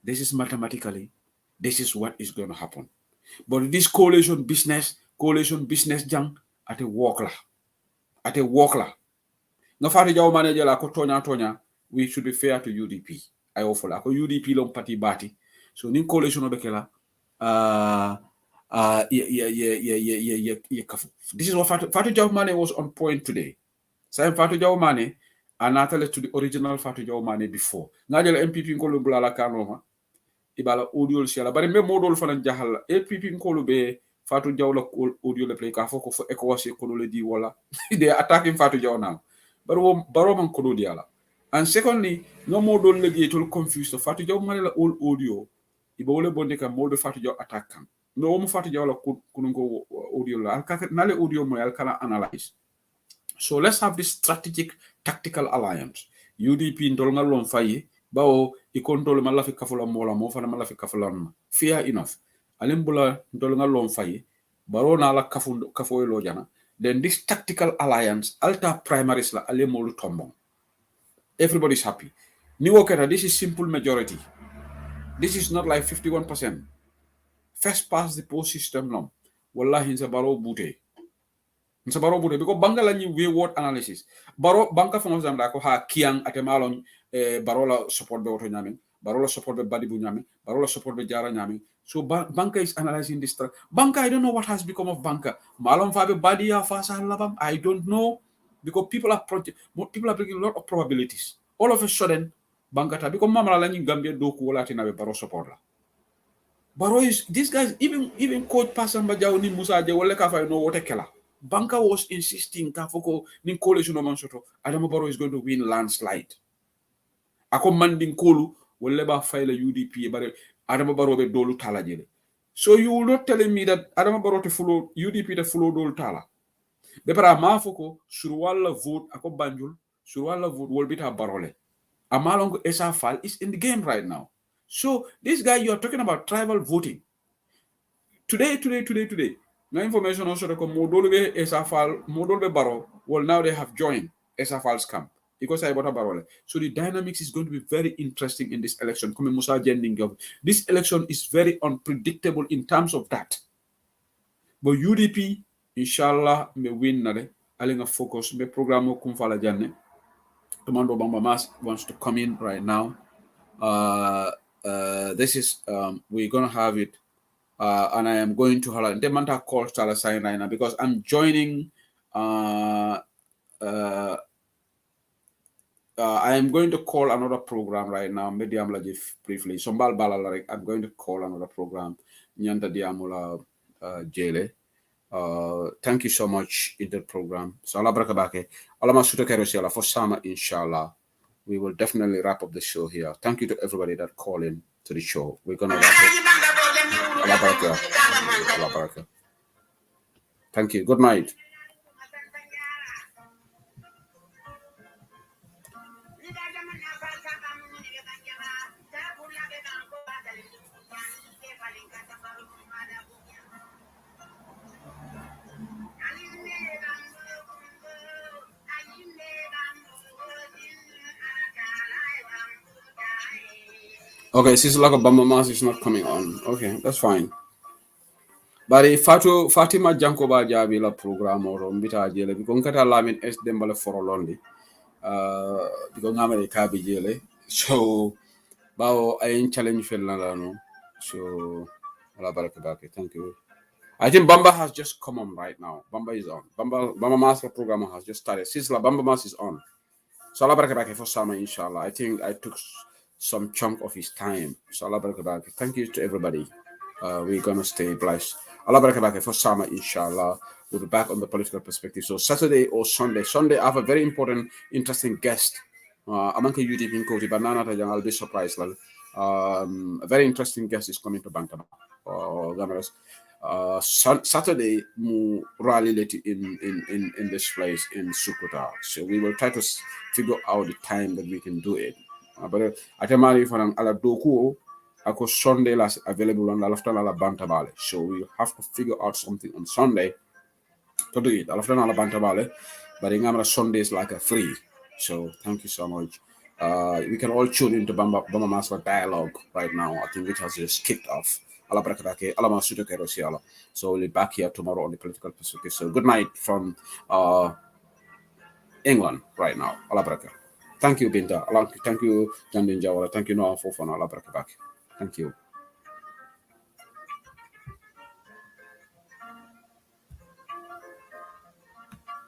This is mathematically, this is what is going to happen. But this coalition business jang at a walkla. No fatu jaw manager la ko tonya we should be fair to UDP. I offer la ko UDP long party bati. So nin coalition of bekela this is what Fatu Jaw Mane was on point today. Same Fatu Jaw Mane anatale to the original Fatu Jaw Mane before. Ngajala MPP ngolo bulala kanoma ibala audio siala bari me modol fana jahal MPP ngolo be Fatu Jaw la audio le play ka foko fo ECOWAS ko le di wala they are attacking Fatu Jaw now. But Baroman Kododiala. And secondly, no more don't let it confused. So Fatu Jaw Manila old audio. Ibole Bondeka more the Fatu Jaw attack. No more Fatu Jaw couldn't go audio. Nale audio mo Alcana analyze. So let's have this strategic tactical alliance. UDP in Dolnga Lon Faye, Bao, I control Malafi Kafula Mola, Mofana Malafi Kafulan. Fair enough. Alimbula Dolnga Lon Faye, Barona la Kafu Lojana. Then this tactical alliance, alta primaries la alemolu tombong. Everybody's happy. Niwokera, this is simple majority. This is not like 51%. First past the post system no. Wallahi insa baro bute. nsa baro bude because banga la ni we word analysis baro banka fo ngam ko ha kiang ate malon baro la support be auto nyame baro la support be badi bu nyame baro la support be jara nyame. So banka is analyzing this banka. I don't know what has become of banka malon fa be badi ya fa sa labam. I don't know because people are bringing a lot of probabilities all of a sudden banka ta because mama la ni gambia do ko wala tina be baro support la. Baro is these guys, even coach Pasamba Jaw ni Musa Je wala ka fa no wote kela. Banka was insisting ka foko ni coalition no mansoto Adama Baro is going to win landslide. Ako manding kolu wala ba file UDP bare Adama Baro be dolu tala jele. So you will not telling me that Adama Baro te follow UDP te follow dolu tala. Be para ma foko sur wala vote ako Banjul sur wala vote wol bita Barole. Amalongo Esa Fal is in the game right now. So this guy you are talking about tribal voting. Today. No information also that Modolbe Esafal, Modolbe Baro, well, now they have joined Esafal's camp. Because I bought a barole. So the dynamics is going to be very interesting in this election. This election is very unpredictable in terms of that. But UDP, inshallah, may win nale. Alinga focus, may program kumfala janne. Commando Bamba Mas wants to come in right now. This is we're gonna have it. And I am going to hold the Manta call start sign right now because I'm joining. I am going to call another program right now. Maybe I'm like briefly. Sombal Bala, I'm going to call another program. Nyanda Diamula Jele. Thank you so much in the program. So Allah Brakabake. Allah Masuta Kerosiala for Sama, inshallah. We will definitely wrap up the show here. Thank you to everybody that called in to the show. We're gonna wrap it. Allah Barakah. Allah Barakah. Thank you. Good night. Okay, since like a Bamba Mas is not coming on. Okay, that's fine. But if Fatima Jankoba Jabi la program or Mbita Jele, because Kata Lamin S Dembale for Londi, because Namere Kabi Jele. So, Bao I ain't challenge Felano. So, thank you. I think Bamba has just come on right now. Bamba is on. Bamba Master program has just started. Since La Bamba Mas is on. So, Allah Barakabake for Sama, inshallah. I think I took some chunk of his time. So, Allah Barakabake. Thank you to everybody. We're going to stay blessed. Allah Barakabake for Sama, inshallah. We'll be back on the political perspective. So, Saturday or Sunday. Sunday, I have a very important, interesting guest. Amanka UDP in Koti, but I'll be surprised. A very interesting guest is coming to Bantama. Saturday, mu rally in this place in Sukuta. So we will try to figure out the time that we can do it. But atemari for an ala doku ako Sunday last available on la Bantabale. So we have to figure out something on Sunday to do it. La Bantabale, but in Gamma Sunday is like a free. So thank you so much. We can all tune into Bamba Master dialogue right now. I think which has just kicked off. So we'll be back here tomorrow on the political perspective. So good night from England right now. Thank you, Binta. Thank you, Jandin Jawara. Thank you, Noah Fofana. Thank you.